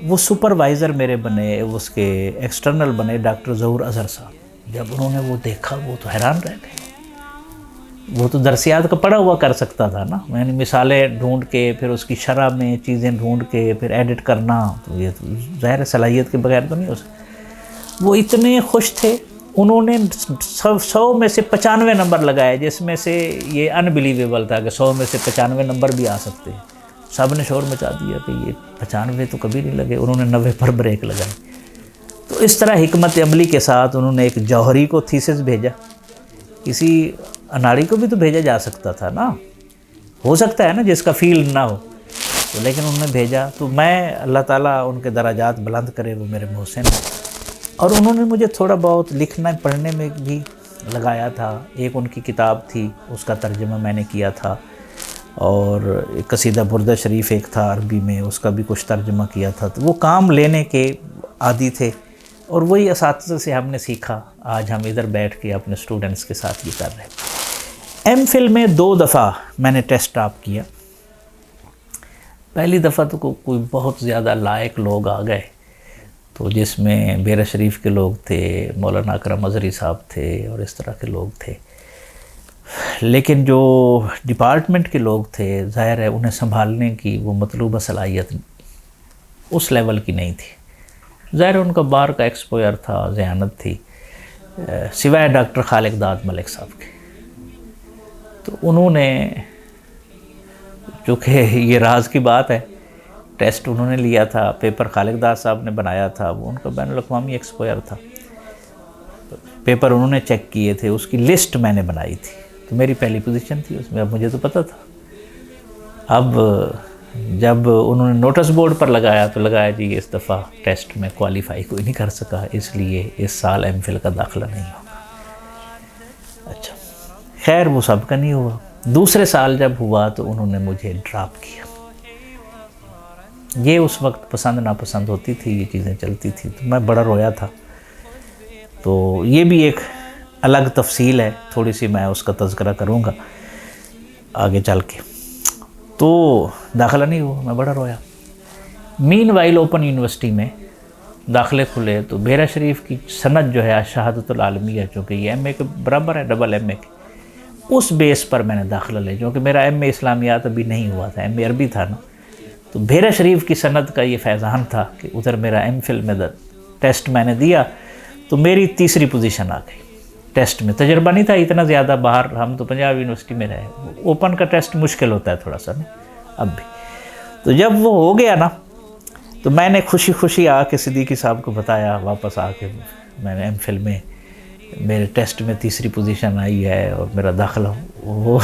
وہ سپروائزر میرے بنے، اس کے ایکسٹرنل بنے ڈاکٹر ظہور اظہر صاحب. جب انہوں نے وہ دیکھا وہ تو حیران رہ گئے. وہ تو درسیات کا پڑھا ہوا کر سکتا تھا نا، میں نے مثالیں ڈھونڈ کے پھر اس کی شرح میں چیزیں ڈھونڈ کے پھر ایڈٹ کرنا، تو یہ تو ظاہر صلاحیت کے بغیر تو نہیں ہو سکتا. وہ اتنے خوش تھے، انہوں نے 100 میں سے 95 نمبر لگائے، جس میں سے یہ انبلیویبل تھا کہ 100 میں سے 95 نمبر بھی آ سکتے ہیں. سب نے شور مچا دیا کہ یہ 95 تو کبھی نہیں لگے. انہوں نے 90 پر بریک لگائی. تو اس طرح حکمت عملی کے ساتھ انہوں نے ایک جوہری کو تھیسس بھیجا. کسی اناڑی کو بھی تو بھیجا جا سکتا تھا نا، ہو سکتا ہے نا جس کا فیلڈ نہ ہو تو، لیکن انہوں نے بھیجا. تو میں، اللہ تعالیٰ ان کے درجات بلند کرے، وہ میرے محسن ہیں، اور انہوں نے مجھے تھوڑا بہت لکھنا پڑھنے میں بھی لگایا تھا. ایک ان کی کتاب تھی، اس کا ترجمہ میں نے کیا تھا، اور ایک قصیدہ بردہ شریف ایک تھا عربی میں، اس کا بھی کچھ ترجمہ کیا تھا. تو وہ کام لینے کے عادی تھے، اور وہی اساتذہ سے ہم نے سیکھا. آج ہم ادھر بیٹھ کے اپنے اسٹوڈنٹس کے ساتھ یہ کر رہے ہیں. ایم فل میں 2 دفعہ میں نے ٹیسٹ ٹاپ کیا. پہلی دفعہ تو کوئی بہت زیادہ لائق لوگ آ گئے، تو جس میں بیرہ شریف کے لوگ تھے، مولانا اکرم ازہری صاحب تھے، اور اس طرح کے لوگ تھے. لیکن جو ڈپارٹمنٹ کے لوگ تھے، ظاہر ہے انہیں سنبھالنے کی وہ مطلوبہ صلاحیت اس لیول کی نہیں تھی. ظاہر ان کا باہر کا ایکسپوئر تھا، ذہانت تھی، سوائے ڈاکٹر خالق داد ملک صاحب کے. تو انہوں نے، چونکہ یہ راز کی بات ہے، ٹیسٹ انہوں نے لیا تھا، پیپر خالق داد صاحب نے بنایا تھا، وہ ان کا بین الاقوامی ایکسپوئر تھا. پیپر انہوں نے چیک کیے تھے، اس کی لسٹ میں نے بنائی تھی، تو میری پہلی پوزیشن تھی اس میں. اب مجھے تو پتہ تھا. اب جب انہوں نے نوٹس بورڈ پر لگایا تو لگایا جی اس دفعہ ٹیسٹ میں کوالیفائی کوئی نہیں کر سکا، اس لیے اس سال ایم فل کا داخلہ نہیں ہوگا. اچھا خیر وہ سب کا نہیں ہوا. دوسرے سال جب ہوا تو انہوں نے مجھے ڈراپ کیا. یہ اس وقت پسند ناپسند ہوتی تھی، یہ چیزیں چلتی تھی، تو میں بڑا رویا تھا. تو یہ بھی ایک الگ تفصیل ہے، تھوڑی سی میں اس کا تذکرہ کروں گا آگے چل کے. تو داخلہ نہیں ہوا، میں بڑا رویا. مین وائل اوپن یونیورسٹی میں داخلے کھلے تو بحیرہ شریف کی سند جو ہے شہادت العالمیہ، چونکہ یہ ایم اے کے برابر ہے، ڈبل ایم اے کے، اس بیس پر میں نے داخلہ لے، کیونکہ میرا ایم اے اسلامیات ابھی نہیں ہوا تھا، ایم اے عربی تھا نا، تو بحیرہ شریف کی سند کا یہ فیضان تھا کہ ادھر میرا ایم فل میں ٹیسٹ میں نے دیا تو میری تیسری پوزیشن آ گئی ٹیسٹ میں۔ تجربہ نہیں تھا اتنا زیادہ، باہر ہم تو پنجاب یونیورسٹی میں رہے، اوپن کا ٹیسٹ مشکل ہوتا ہے تھوڑا سا نا اب بھی۔ تو جب وہ ہو گیا نا تو میں نے خوشی خوشی آ کے صدیقی صاحب کو بتایا، واپس آ کے میں نے ایم فل میں میرے ٹیسٹ میں تیسری پوزیشن آئی ہے اور میرا داخلہ، وہ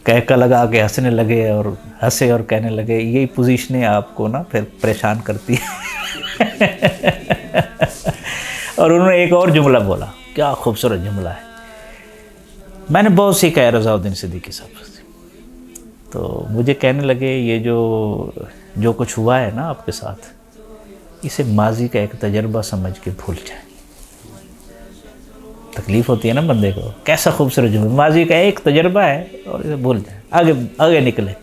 کہکا لگا کے ہنسنے لگے اور ہنسے اور کہنے لگے یہی پوزیشنیں آپ کو نا پھر پریشان کرتی ہیں۔ اور انہوں نے ایک اور جملہ بولا، کیا خوبصورت جملہ ہے، میں نے بہت سیکھا ہے رضا الدین صدیقی صاحب سے، تو مجھے کہنے لگے یہ جو کچھ ہوا ہے نا آپ کے ساتھ، اسے ماضی کا ایک تجربہ سمجھ کے بھول جائیں۔ تکلیف ہوتی ہے نا بندے کو، کیسا خوبصورت جملہ، ماضی کا ایک تجربہ ہے اور اسے بھول جائیں، آگے نکلے،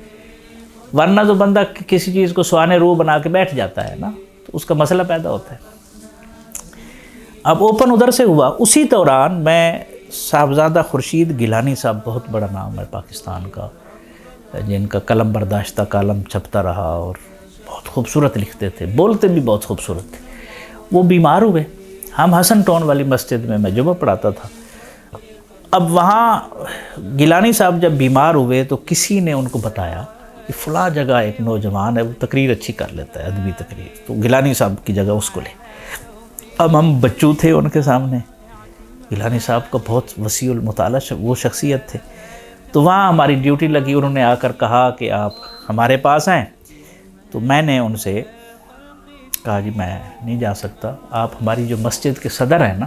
ورنہ تو بندہ کسی چیز کو سوانے روح بنا کے بیٹھ جاتا ہے نا تو اس کا مسئلہ پیدا ہوتا ہے۔ اب اوپن ادھر سے ہوا، اسی دوران میں صاحبزادہ خورشید گیلانی صاحب، بہت بڑا نام ہے پاکستان کا، جن کا قلم برداشتہ کالم چھپتا رہا اور بہت خوبصورت لکھتے تھے، بولتے بھی بہت خوبصورت تھے، وہ بیمار ہوئے۔ ہم حسن ٹون والی مسجد میں جمعہ پڑھاتا تھا۔ اب وہاں گیلانی صاحب جب بیمار ہوئے تو کسی نے ان کو بتایا کہ فلاں جگہ ایک نوجوان ہے، وہ تقریر اچھی کر لیتا ہے، ادبی تقریر، تو گیلانی صاحب کی جگہ اس کو لے۔ اب ہم بچوں تھے ان کے سامنے، گیلانی صاحب کا بہت وسیع المطالعہ وہ شخصیت تھے، تو وہاں ہماری ڈیوٹی لگی، انہوں نے آ کر کہا کہ آپ ہمارے پاس آئیں، تو میں نے ان سے کہا جی میں نہیں جا سکتا، آپ ہماری جو مسجد کے صدر ہیں نا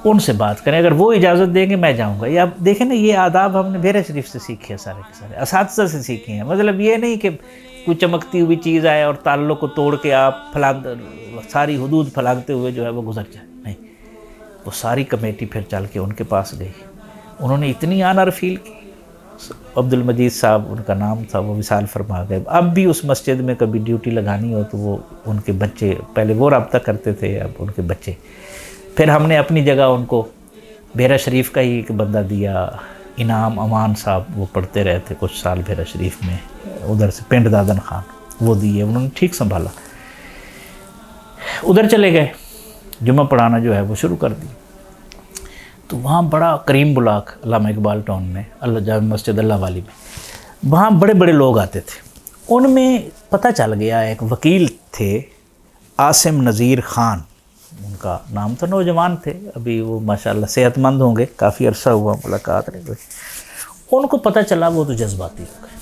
ان سے بات کریں، اگر وہ اجازت دیں گے میں جاؤں گا۔ یہ آپ دیکھیں نا، یہ آداب ہم نے بحیرہ شریف سے سیکھے ہیں، سارے کے سارے اساتذہ سے سیکھے ہیں۔ مطلب یہ نہیں کہ کوئی چمکتی ہوئی چیز آئے اور تعلق کو توڑ کے آپ ساری حدود پھلانگتے ہوئے جو ہے وہ گزر جائے، نہیں، وہ ساری کمیٹی پھر چل کے ان کے پاس گئی، انہوں نے اتنی آنر فیل کی۔ عبد المجید صاحب ان کا نام تھا، وہ وصال فرما گئے، اب بھی اس مسجد میں کبھی ڈیوٹی لگانی ہو تو وہ ان کے بچے، پہلے وہ رابطہ کرتے تھے، اب ان کے بچے، پھر ہم نے اپنی جگہ ان کو بحیرہ شریف کا ہی ایک بندہ دیا، انعام امان صاحب، وہ پڑھتے رہے تھے کچھ سال بحیرہ شریف میں، ادھر سے پنڈ دادن خان، وہ دیے، انہوں نے ٹھیک سنبھالا۔ ادھر چلے گئے، جمعہ پڑھانا جو ہے وہ شروع کر دی، تو وہاں بڑا کریم بلاک علامہ اقبال ٹاؤن میں، اللہ جامع مسجد اللہ والی میں، وہاں بڑے بڑے لوگ آتے تھے، ان میں پتہ چل گیا ایک وکیل تھے عاصم نذیر خان، ان کا نام تھا، نوجوان تھے، ابھی وہ ماشاءاللہ صحت مند ہوں گے، کافی عرصہ ہوا ملاقات نہیں ہوئی، ان کو پتہ چلا وہ تو جذباتی ہو گئے،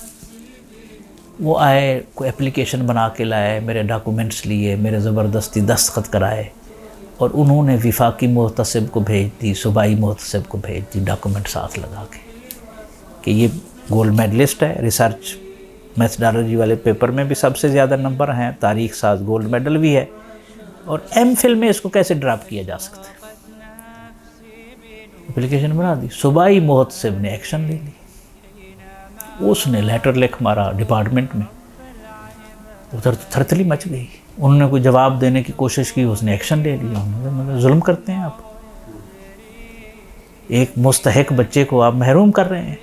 وہ آئے، کوئی اپلیکیشن بنا کے لائے، میرے ڈاکومنٹس لیے، میرے زبردستی دستخط کرائے، اور انہوں نے وفاقی محتسب کو بھیج دی، صوبائی محتسب کو بھیج دی، ڈاکومنٹ ساتھ لگا کے کہ یہ گولڈ میڈلسٹ ہے، ریسرچ میتھڈالوجی والے پیپر میں بھی سب سے زیادہ نمبر ہیں، تاریخ ساز گولڈ میڈل بھی ہے، اور ایم فل میں اس کو کیسے ڈراپ کیا جا سکتا ہے۔ اپلیکیشن بنا دی، صوبائی محتسب نے ایکشن لے لی، اس نے لیٹر لکھ مارا ڈپارٹمنٹ میں، ادھر تو تھرتلی مچ گئی، انہوں نے کوئی جواب دینے کی کوشش کی، اس نے ایکشن لے لیا، مطلب ظلم کرتے ہیں آپ، ایک مستحق بچے کو آپ محروم کر رہے ہیں،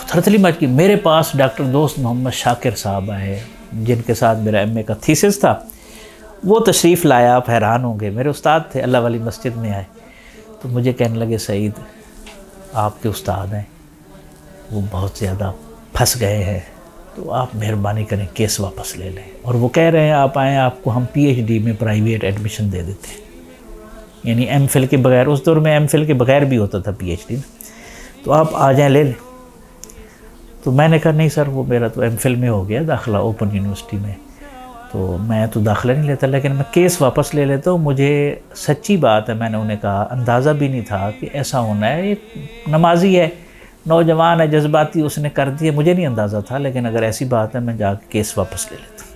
تھرتلی مچ گئی۔ میرے پاس ڈاکٹر دوست محمد شاکر صاحب آئے، جن کے ساتھ میرا ایم اے کا تھیسس تھا، وہ تشریف لایا، آپ حیران ہوں گے، میرے استاد تھے، اللہ والی مسجد میں آئے، تو مجھے کہنے لگے سعید آپ کے استاد ہیں، وہ بہت زیادہ پھنس گئے ہیں، تو آپ مہربانی کریں کیس واپس لے لیں، اور وہ کہہ رہے ہیں آپ آئیں، آپ کو ہم پی ایچ ڈی میں پرائیویٹ ایڈمیشن دے دیتے ہیں، یعنی ایم فل کے بغیر، اس دور میں ایم فل کے بغیر بھی ہوتا تھا پی ایچ ڈی میں، تو آپ آ جائیں لے لیں۔ تو میں نے کہا نہیں سر، وہ میرا تو ایم فل میں ہو گیا داخلہ اوپن یونیورسٹی میں، تو میں تو داخلہ نہیں لیتا، لیکن میں کیس واپس لے لیتا ہوں، مجھے سچی بات ہے، میں نے انہیں کہا اندازہ بھی نہیں تھا کہ ایسا ہونا ہے، ایک نمازی ہے، نوجوان ہے، جذباتی اس نے کر دیا، مجھے نہیں اندازہ تھا، لیکن اگر ایسی بات ہے میں جا کے کیس واپس لے لیتا ہوں۔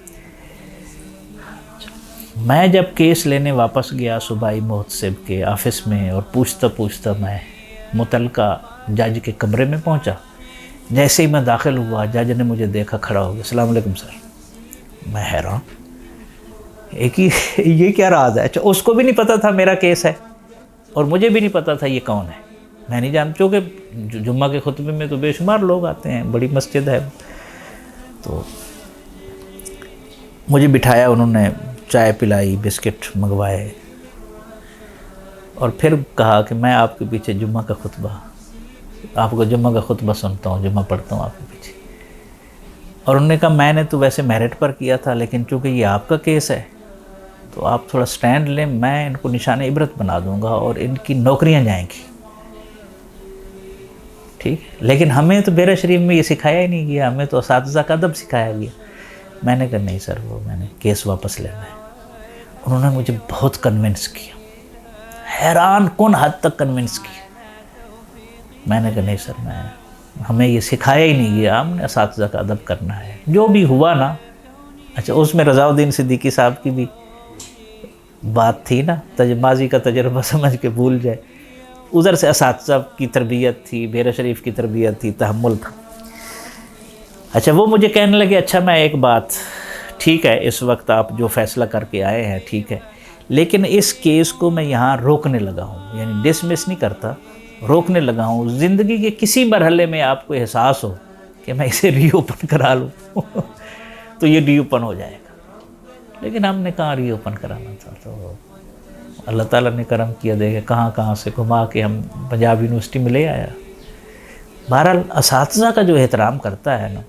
میں جب کیس لینے واپس گیا صوبائی محتسب کے آفس میں، اور پوچھتا میں متعلقہ جج کے کمرے میں پہنچا، جیسے ہی میں داخل ہوا، جج نے مجھے دیکھا، کھڑا ہو گیا، السلام علیکم سر، میں حیران، ایک ہی یہ کیا راز ہے؟ اچھا اس کو بھی نہیں پتہ تھا میرا کیس ہے، اور مجھے بھی نہیں پتہ تھا یہ کون ہے، میں نہیں جانتا، چونکہ جمعہ کے خطبے میں تو بے شمار لوگ آتے ہیں، بڑی مسجد ہے، تو مجھے بٹھایا، انہوں نے چائے پلائی، بسکٹ منگوائے، اور پھر کہا کہ میں آپ کے پیچھے جمعہ کا خطبہ، آپ کو جمعہ کا خطبہ سنتا ہوں، جمعہ پڑھتا ہوں آپ کے پیچھے، اور انہوں نے کہا میں نے تو ویسے میرٹ پر کیا تھا، لیکن چونکہ یہ آپ کا کیس ہے تو آپ تھوڑا سٹینڈ لیں، میں ان کو نشان عبرت بنا دوں گا اور ان کی نوکریاں جائیں گی، ٹھیک ہے؟ لیکن ہمیں تو بیرا شریف میں یہ سکھایا ہی نہیں گیا، ہمیں تو اساتذہ کا ادب سکھایا گیا۔ میں نے کہا نہیں سر، وہ میں نے کیس واپس لینا ہے۔ انہوں نے مجھے بہت کنونس کیا، حیران کن حد تک کنونس کیا۔ میں نے کہا نہیں سر، ہمیں یہ سکھایا ہی نہیں گیا، ہم نے اساتذہ کا ادب کرنا ہے، جو بھی ہوا نا۔ اچھا اس میں رضا الدین صدیقی صاحب کی بھی بات تھی نا، ماضی کا تجربہ سمجھ کے بھول جائے، ادھر سے اساتذہ کی تربیت تھی، بیرا شریف کی تربیت تھی، تحمل تھا۔ اچھا وہ مجھے کہنے لگے اچھا میں ایک بات، ٹھیک ہے اس وقت آپ جو فیصلہ کر کے آئے ہیں ٹھیک ہے، لیکن اس کیس کو میں یہاں روکنے لگا ہوں، یعنی ڈسمس نہیں کرتا، روکنے لگا ہوں، زندگی کے کسی مرحلے میں آپ کو احساس ہو کہ میں اسے ری اوپن کرا لوں تو یہ ری اوپن ہو جائے گا۔ لیکن ہم نے کہاں ری اوپن کرانا تھا، تو اللہ تعالیٰ نے کرم کیا، دے کہاں کہاں سے گھما کے ہم پنجاب یونیورسٹی میں لے آیا۔ بہرحال اساتذہ کا جو احترام کرتا ہے نا،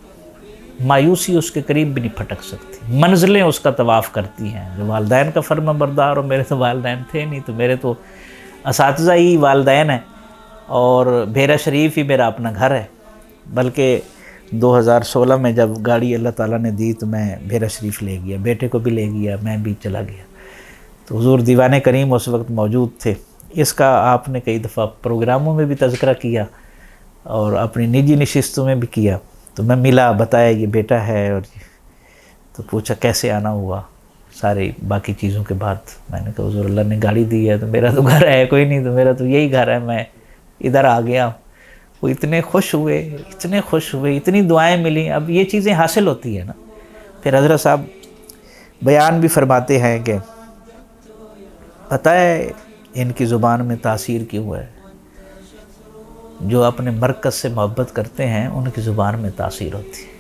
مایوسی اس کے قریب بھی نہیں پھٹک سکتی، منزلیں اس کا طواف کرتی ہیں۔ جو والدین کا فرما بردار، اور میرے تو والدین تھے نہیں، تو میرے تو اساتذہ ہی والدین ہیں، اور بیرا شریف ہی میرا اپنا گھر ہے۔ بلکہ 2016 میں جب گاڑی اللہ تعالیٰ نے دی تو میں بیرا شریف لے گیا، بیٹے کو بھی لے گیا، میں بھی چلا گیا، تو حضور دیوان کریم اس وقت موجود تھے۔ اس کا آپ نے کئی دفعہ پروگراموں میں بھی تذکرہ کیا اور اپنی نجی نشستوں میں بھی کیا، تو میں ملا، بتایا یہ بیٹا ہے، اور تو پوچھا کیسے آنا ہوا، سارے باقی چیزوں کے بعد میں نے کہا حضور اللہ نے گاڑی دی ہے، تو میرا تو گھر ہے کوئی نہیں، تو میرا تو یہی گھر ہے، میں ادھر آ گیا۔ وہ اتنے خوش ہوئے، اتنے خوش ہوئے، اتنی دعائیں ملیں۔ اب یہ چیزیں حاصل ہوتی ہیں نا، پھر حضرت صاحب بیان بھی فرماتے ہیں کہ پتہ ہے ان کی زبان میں تاثیر کیوں ہے؟ جو اپنے مرکز سے محبت کرتے ہیں ان کی زبان میں تاثیر ہوتی ہے۔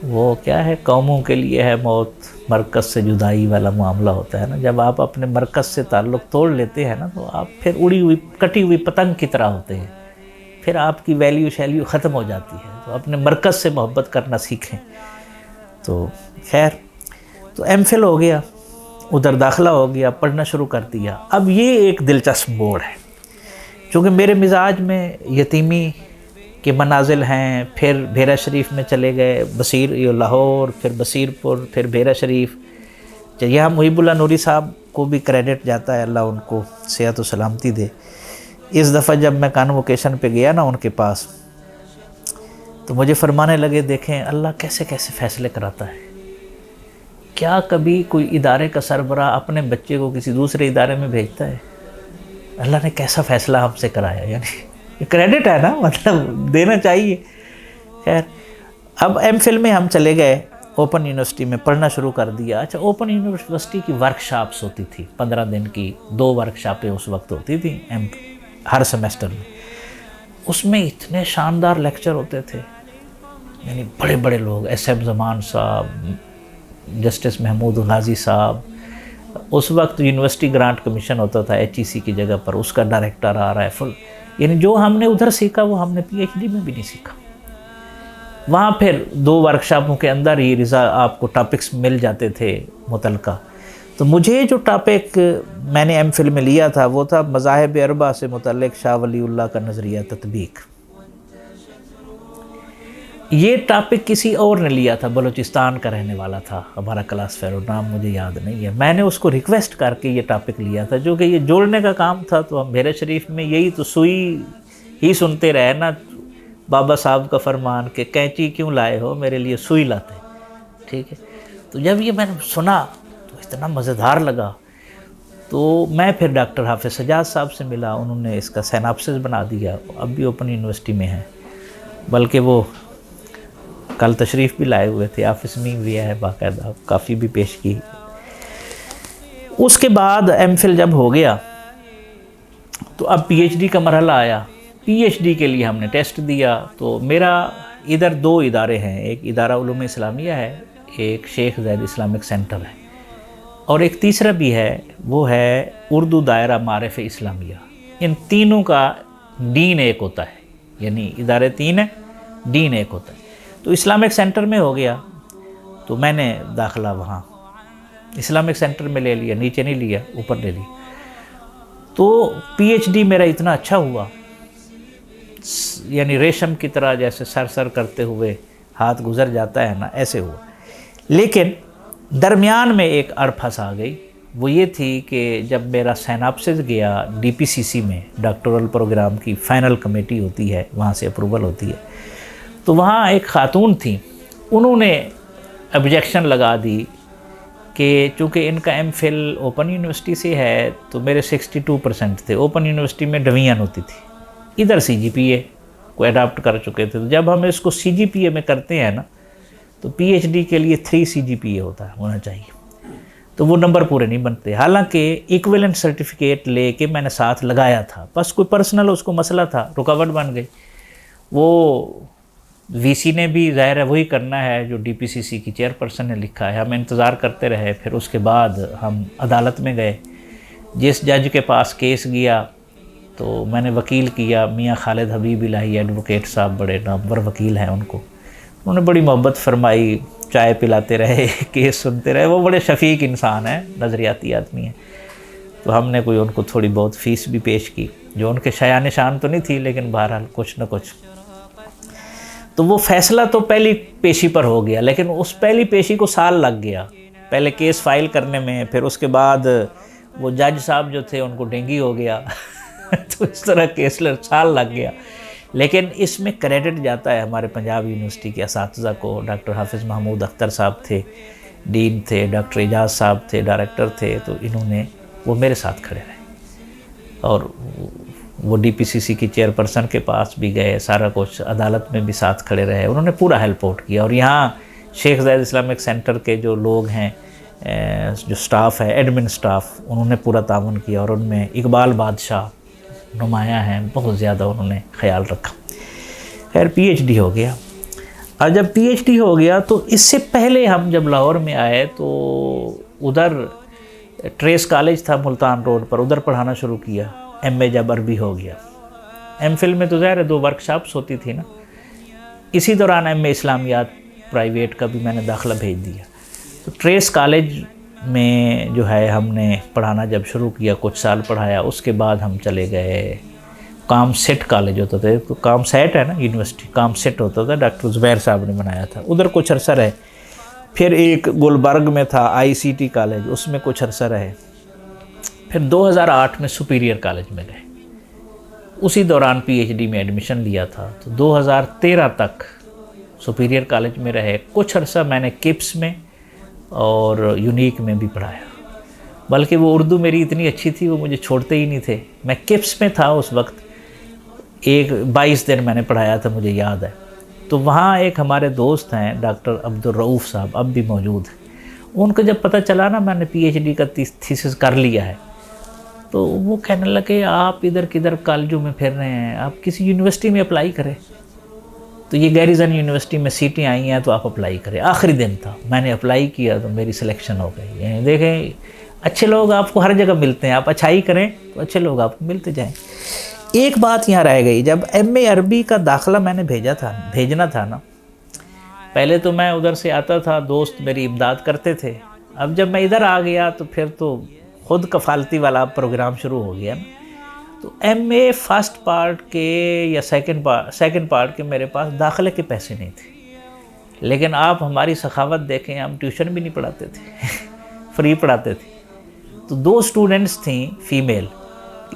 وہ کیا ہے، قوموں کے لیے ہے موت، مرکز سے جدائی والا معاملہ ہوتا ہے نا۔ جب آپ اپنے مرکز سے تعلق توڑ لیتے ہیں نا، تو آپ پھر اڑی ہوئی کٹی ہوئی پتنگ کی طرح ہوتے ہیں، پھر آپ کی ویلیو شیلیو ختم ہو جاتی ہے۔ تو اپنے مرکز سے محبت کرنا سیکھیں۔ تو خیر، تو ایم فل ہو گیا، ادھر داخلہ ہو گیا، پڑھنا شروع کر دیا۔ اب یہ ایک دلچسپ موڑ ہے، چونکہ میرے مزاج میں یتیمی کے منازل ہیں، پھر بیرا شریف میں چلے گئے، لاہور، پھر بصیر پور، پھر بیرا شریف۔ یہاں محب اللہ نوری صاحب کو بھی کریڈٹ جاتا ہے، اللہ ان کو صحت و سلامتی دے۔ اس دفعہ جب میں کانووکیشن پہ گیا نا ان کے پاس، تو مجھے فرمانے لگے دیکھیں اللہ کیسے کیسے فیصلے کراتا ہے۔ کیا کبھی کوئی ادارے کا سربراہ اپنے بچے کو کسی دوسرے ادارے میں بھیجتا ہے؟ اللہ نے کیسا فیصلہ ہم سے کرایا، یعنی یہ کریڈٹ ہے نا، مطلب دینا چاہیے۔ خیر، اب ایم فل میں ہم چلے گئے، اوپن یونیورسٹی میں پڑھنا شروع کر دیا۔ اچھا اوپن یونیورسٹی کی ورکشاپس ہوتی تھی، 15 دن کی 2 ورکشاپیں اس وقت ہوتی تھیں ہر سیمیسٹر میں۔ اس میں اتنے شاندار لیکچر ہوتے تھے، یعنی بڑے بڑے لوگ، ایس ایم زمان صاحب، جسٹس محمود غازی صاحب، اس وقت یونیورسٹی گرانٹ کمیشن ہوتا تھا ایچ ای سی کی جگہ پر، اس کا ڈائریکٹر آ رہا ہے فل، یعنی جو ہم نے ادھر سیکھا وہ ہم نے پی ایچ ڈی میں بھی نہیں سیکھا۔ وہاں پھر 2 ورکشاپوں کے اندر ہی رضا آپ کو ٹاپکس مل جاتے تھے متعلقہ۔ تو مجھے جو ٹاپک میں نے ایم فل میں لیا تھا وہ تھا مذاہب اربعہ سے متعلق شاہ ولی اللہ کا نظریہ تطبیق۔ یہ ٹاپک کسی اور نے لیا تھا، بلوچستان کا رہنے والا تھا ہمارا کلاس فیلو، نام مجھے یاد نہیں ہے۔ میں نے اس کو ریکویسٹ کر کے یہ ٹاپک لیا تھا، جو کہ یہ جوڑنے کا کام تھا۔ تو ہم بیرا شریف میں یہی تو سوئی ہی سنتے رہے نا، بابا صاحب کا فرمان کہ کینچی کیوں لائے ہو، میرے لیے سوئی لاتے، ٹھیک ہے۔ تو جب یہ میں نے سنا تو اتنا مزیدار لگا، تو میں پھر ڈاکٹر حافظ سجاد صاحب سے ملا، انہوں نے اس کا سیناپسس بنا دیا، اب بھی اوپن یونیورسٹی میں ہے، بلکہ وہ کل تشریف بھی لائے ہوئے تھے، آفس میں بھی ہے باقاعدہ، کافی بھی پیش کی۔ اس کے بعد ایم فل جب ہو گیا تو اب پی ایچ ڈی کا مرحلہ آیا۔ پی ایچ ڈی کے لیے ہم نے ٹیسٹ دیا، تو میرا ادھر 2 ادارے ہیں، ایک ادارہ علوم اسلامیہ ہے، ایک شیخ زید اسلامک سینٹر ہے، اور ایک تیسرا بھی ہے، وہ ہے اردو دائرہ معارف اسلامیہ۔ ان تینوں کا ڈین ایک ہوتا ہے، یعنی ادارے 3 ہیں، ڈین ایک ہوتا ہے۔ تو اسلامک سینٹر میں ہو گیا، تو میں نے داخلہ وہاں اسلامک سینٹر میں لے لیا، نیچے نہیں لیا، اوپر لے لیا۔ تو پی ایچ ڈی میرا اتنا اچھا ہوا، یعنی ریشم کی طرح جیسے سر کرتے ہوئے ہاتھ گزر جاتا ہے نا، ایسے ہوا۔ لیکن درمیان میں ایک اڑپھس آ گئی، وہ یہ تھی کہ جب میرا سیناپسس گیا ڈی پی سی سی میں، ڈاکٹورل پروگرام کی فائنل کمیٹی ہوتی ہے، وہاں سے اپروول ہوتی ہے، تو وہاں ایک خاتون تھیں، انہوں نے آبجیکشن لگا دی کہ چونکہ ان کا ایم فل اوپن یونیورسٹی سے ہے تو میرے 62% تھے، اوپن یونیورسٹی میں ڈویژن ہوتی تھی، ادھر سی جی پی اے کو اڈاپٹ کر چکے تھے، تو جب ہم اس کو سی جی پی اے میں کرتے ہیں نا تو پی ایچ ڈی کے لیے 3 سی جی پی اے ہونا چاہیے، تو وہ نمبر پورے نہیں بنتے۔ حالانکہ ایکویلنٹ سرٹیفکیٹ لے کے میں نے ساتھ لگایا تھا، بس کوئی پرسنل اس کو مسئلہ تھا، رکاوٹ بن گئی۔ وہ وی سی نے بھی ظاہر ہے وہی کرنا ہے جو ڈی پی سی سی کی چیئرپرسن نے لکھا ہے، ہم انتظار کرتے رہے۔ پھر اس کے بعد ہم عدالت میں گئے، جس جج کے پاس کیس گیا تو میں نے وکیل کیا، میاں خالد حبیب الہی ایڈوکیٹ صاحب، بڑے نامور وکیل ہیں، ان کو انہوں نے بڑی محبت فرمائی، چائے پلاتے رہے، کیس سنتے رہے، وہ بڑے شفیق انسان ہیں، نظریاتی آدمی ہیں۔ تو ہم نے کوئی ان کو تھوڑی بہت فیس بھی پیش کی، جو ان کے شایان نشان تو نہیں تھی، لیکن بہرحال کچھ نہ کچھ۔ تو وہ فیصلہ تو پہلی پیشی پر ہو گیا، لیکن اس پہلی پیشی کو سال لگ گیا، پہلے کیس فائل کرنے میں، پھر اس کے بعد وہ جج صاحب جو تھے ان کو ڈینگی ہو گیا تو اس طرح کیس سال لگ گیا۔ لیکن اس میں کریڈٹ جاتا ہے ہمارے پنجاب یونیورسٹی کے اساتذہ کو، ڈاکٹر حافظ محمود اختر صاحب تھے ڈین تھے، ڈاکٹر اعجاز صاحب تھے ڈائریکٹر تھے، تو انہوں نے وہ میرے ساتھ کھڑے رہے، اور وہ ڈی پی سی سی کی چیئرپرسن کے پاس بھی گئے، سارا کچھ عدالت میں بھی ساتھ کھڑے رہے، انہوں نے پورا ہیلپ آؤٹ کیا۔ اور یہاں شیخ زید اسلامک سینٹر کے جو لوگ ہیں، جو سٹاف ہے، ایڈمن سٹاف، انہوں نے پورا تعاون کیا، اور ان میں اقبال بادشاہ نمایاں ہیں، بہت زیادہ انہوں نے خیال رکھا۔ خیر پی ایچ ڈی ہو گیا، اور جب پی ایچ ڈی ہو گیا تو اس سے پہلے ہم جب لاہور میں آئے تو ادھر ٹریس کالج تھا ملتان روڈ پر، ادھر پڑھانا شروع کیا۔ ایم اے جب عربی ہو گیا، ایم فل میں تو ظاہر ہے 2 ورکشاپس ہوتی تھی نا، اسی دوران ایم اے اسلامیات پرائیویٹ کا بھی میں نے داخلہ بھیج دیا۔ تو ٹریس کالج میں جو ہے ہم نے پڑھانا جب شروع کیا، کچھ سال پڑھایا، اس کے بعد ہم چلے گئے کام سیٹ کالج ہوتا تھا، تو کام سیٹ ہے نا یونیورسٹی، کام سیٹ ہوتا تھا، ڈاکٹر زبیر صاحب نے بنایا تھا، ادھر کچھ عرصہ رہے۔ پھر ایک گلبرگ میں تھا آئی سی ٹی کالج، اس میں کچھ عرصہ رہے۔ پھر 2008 میں سپیریئر کالج میں گئے، اسی دوران پی ایچ ڈی میں ایڈمیشن لیا تھا، تو 2013 تک سپیریئر کالج میں رہے۔ کچھ عرصہ میں نے کپس میں اور یونیک میں بھی پڑھایا، بلکہ وہ اردو میری اتنی اچھی تھی وہ مجھے چھوڑتے ہی نہیں تھے۔ میں کپس میں تھا اس وقت، 22 دن میں نے پڑھایا تھا، مجھے یاد ہے۔ تو وہاں ایک ہمارے دوست ہیں ڈاکٹر عبدالرؤف صاحب، اب بھی موجود ہیں، ان کو جب پتہ چلا نا میں نے پی ایچ ڈی کا تھیسس کر لیا ہے، تو وہ کہنے لگے آپ ادھر کدھر کالجوں میں پھر رہے ہیں، آپ کسی یونیورسٹی میں اپلائی کریں۔ تو یہ گیریزن یونیورسٹی میں سیٹیں آئی ہیں تو آپ اپلائی کریں۔ آخری دن تھا، میں نے اپلائی کیا تو میری سلیکشن ہو گئی۔ یعنی دیکھیں، اچھے لوگ آپ کو ہر جگہ ملتے ہیں، آپ اچھائی کریں تو اچھے لوگ آپ کو ملتے جائیں۔ ایک بات یہاں رہ گئی، جب ایم اے عربی کا داخلہ میں نے بھیجنا تھا نا، پہلے تو میں ادھر سے آتا تھا، دوست میری امداد کرتے تھے، اب جب میں ادھر آ گیا تو پھر تو خود کفالتی والا پروگرام شروع ہو گیا نا۔ تو ایم اے فرسٹ پارٹ کے یا سیکنڈ پارٹ کے میرے پاس داخلے کے پیسے نہیں تھے، لیکن آپ ہماری سخاوت دیکھیں، ہم ٹیوشن بھی نہیں پڑھاتے تھے فری پڑھاتے تھے۔ تو 2 اسٹوڈنٹس تھیں فیمیل،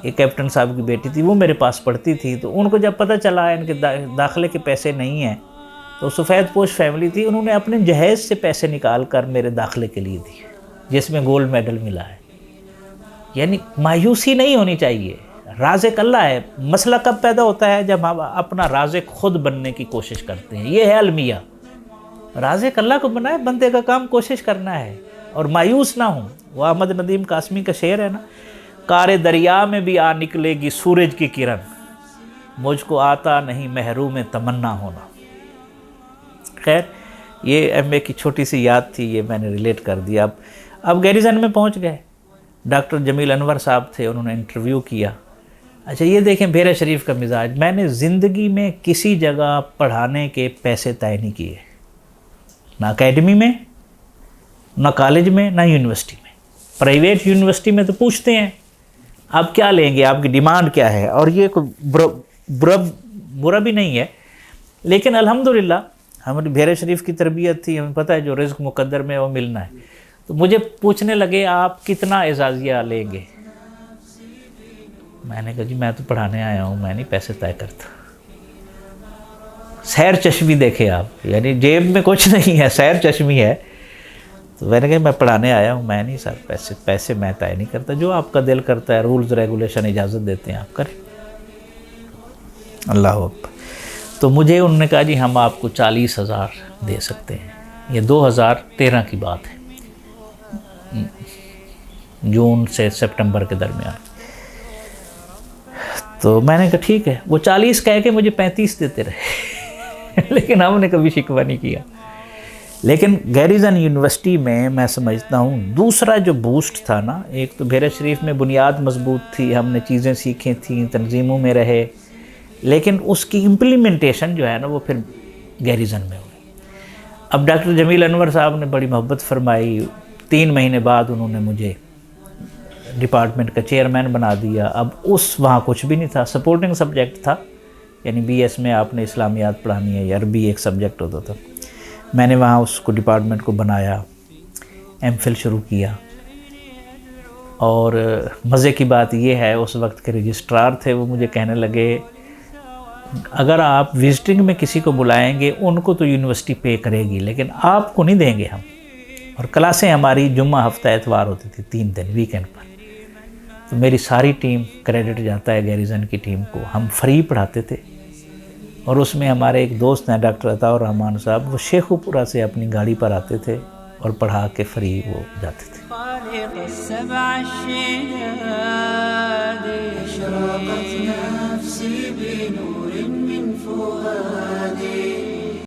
ایک کیپٹن صاحب کی بیٹی تھی، وہ میرے پاس پڑھتی تھی، تو ان کو جب پتہ چلا ان کے داخلے کے پیسے نہیں ہیں، تو سفید پوش فیملی تھی، انہوں نے اپنے جہیز سے پیسے نکال کر میرے داخلے کے لیے دیے، جس میں گولڈ میڈل ملا ہے۔ یعنی مایوسی نہیں ہونی چاہیے، رازق اللہ ہے۔ مسئلہ کب پیدا ہوتا ہے؟ جب ہم اپنا رازق خود بننے کی کوشش کرتے ہیں، یہ ہے المیہ۔ رازق اللہ کو بنائے، بندے کا کام کوشش کرنا ہے اور مایوس نہ ہوں۔ وہ احمد ندیم قاسمی کا شعر ہے نا، کار دریا میں بھی آ نکلے گی سورج کی کرن، مجھ کو آتا نہیں محروم تمنا ہونا۔ خیر یہ ایم اے کی چھوٹی سی یاد تھی، یہ میں نے ریلیٹ کر دیا۔ اب گیریزن میں پہنچ گئے، ڈاکٹر جمیل انور صاحب تھے، انہوں نے انٹرویو کیا۔ اچھا یہ دیکھیں بحیرہ شریف کا مزاج، میں نے زندگی میں کسی جگہ پڑھانے کے پیسے طے نہیں کیے، نہ اکیڈمی میں، نہ کالج میں، نہ یونیورسٹی میں۔ پرائیویٹ یونیورسٹی میں تو پوچھتے ہیں آپ کیا لیں گے، آپ کی ڈیمانڈ کیا ہے، اور یہ کوئی برا بھی نہیں ہے، لیکن الحمدللہ ہماری بحیرہ شریف کی تربیت تھی، ہمیں پتہ ہے جو رزق مقدر میں وہ ملنا ہے۔ تو مجھے پوچھنے لگے آپ کتنا اعزازیہ لیں گے، میں نے کہا جی میں تو پڑھانے آیا ہوں، میں نہیں پیسے طے کرتا۔ سیر چشمی دیکھے آپ، یعنی جیب میں کچھ نہیں ہے، سیر چشمی ہے۔ تو میں نے کہا میں پڑھانے آیا ہوں، میں نہیں سر پیسے میں طے نہیں کرتا، جو آپ کا دل کرتا ہے، رولز ریگولیشن اجازت دیتے ہیں آپ کریں۔ اللہ اکبر۔ تو مجھے انہوں نے کہا جی ہم آپ کو 40,000 دے سکتے ہیں، یہ 2013 کی بات ہے، جون سے سپٹمبر کے درمیان۔ تو میں نے کہا ٹھیک ہے، وہ 40 کہہ کے مجھے 35 دیتے رہے لیکن ہم نے کبھی شکوہ نہیں کیا۔ لیکن گیریزن یونیورسٹی میں سمجھتا ہوں دوسرا جو بوسٹ تھا نا، ایک تو بحیرہ شریف میں بنیاد مضبوط تھی، ہم نے چیزیں سیکھیں تھیں، تنظیموں میں رہے، لیکن اس کی امپلیمنٹیشن جو ہے نا وہ پھر گیریزن میں ہوئی۔ اب ڈاکٹر جمیل انور صاحب نے بڑی محبت فرمائی، 3 مہینے بعد انہوں نے مجھے ڈپارٹمنٹ کا چیئرمین بنا دیا۔ اب وہاں کچھ بھی نہیں تھا، سپورٹنگ سبجیکٹ تھا، یعنی بی ایس میں آپ نے اسلامیات پڑھانی ہے یا عربی ایک سبجیکٹ ہوتا تھا۔ میں نے وہاں اس کو ڈپارٹمنٹ کو بنایا، ایم فل شروع کیا۔ اور مزے کی بات یہ ہے اس وقت کے رجسٹرار تھے، وہ مجھے کہنے لگے اگر آپ وزٹنگ میں کسی کو بلائیں گے ان کو تو یونیورسٹی پے کرے گی، لیکن آپ کو نہیں دیں گے ہم۔ اور کلاسیں ہماری جمعہ ہفتہ اتوار ہوتی تھی، 3 دن ویکینڈ پر۔ تو میری ساری ٹیم، کریڈٹ جاتا ہے گیریزن کی ٹیم کو، ہم فری پڑھاتے تھے۔ اور اس میں ہمارے ایک دوست ہیں ڈاکٹر عطاء الرحمان صاحب، وہ شیخو پورہ سے اپنی گاڑی پر آتے تھے اور پڑھا کے فری وہ جاتے تھے۔ خالق السبع الشداد اشرقت نفسي بنور من فؤادي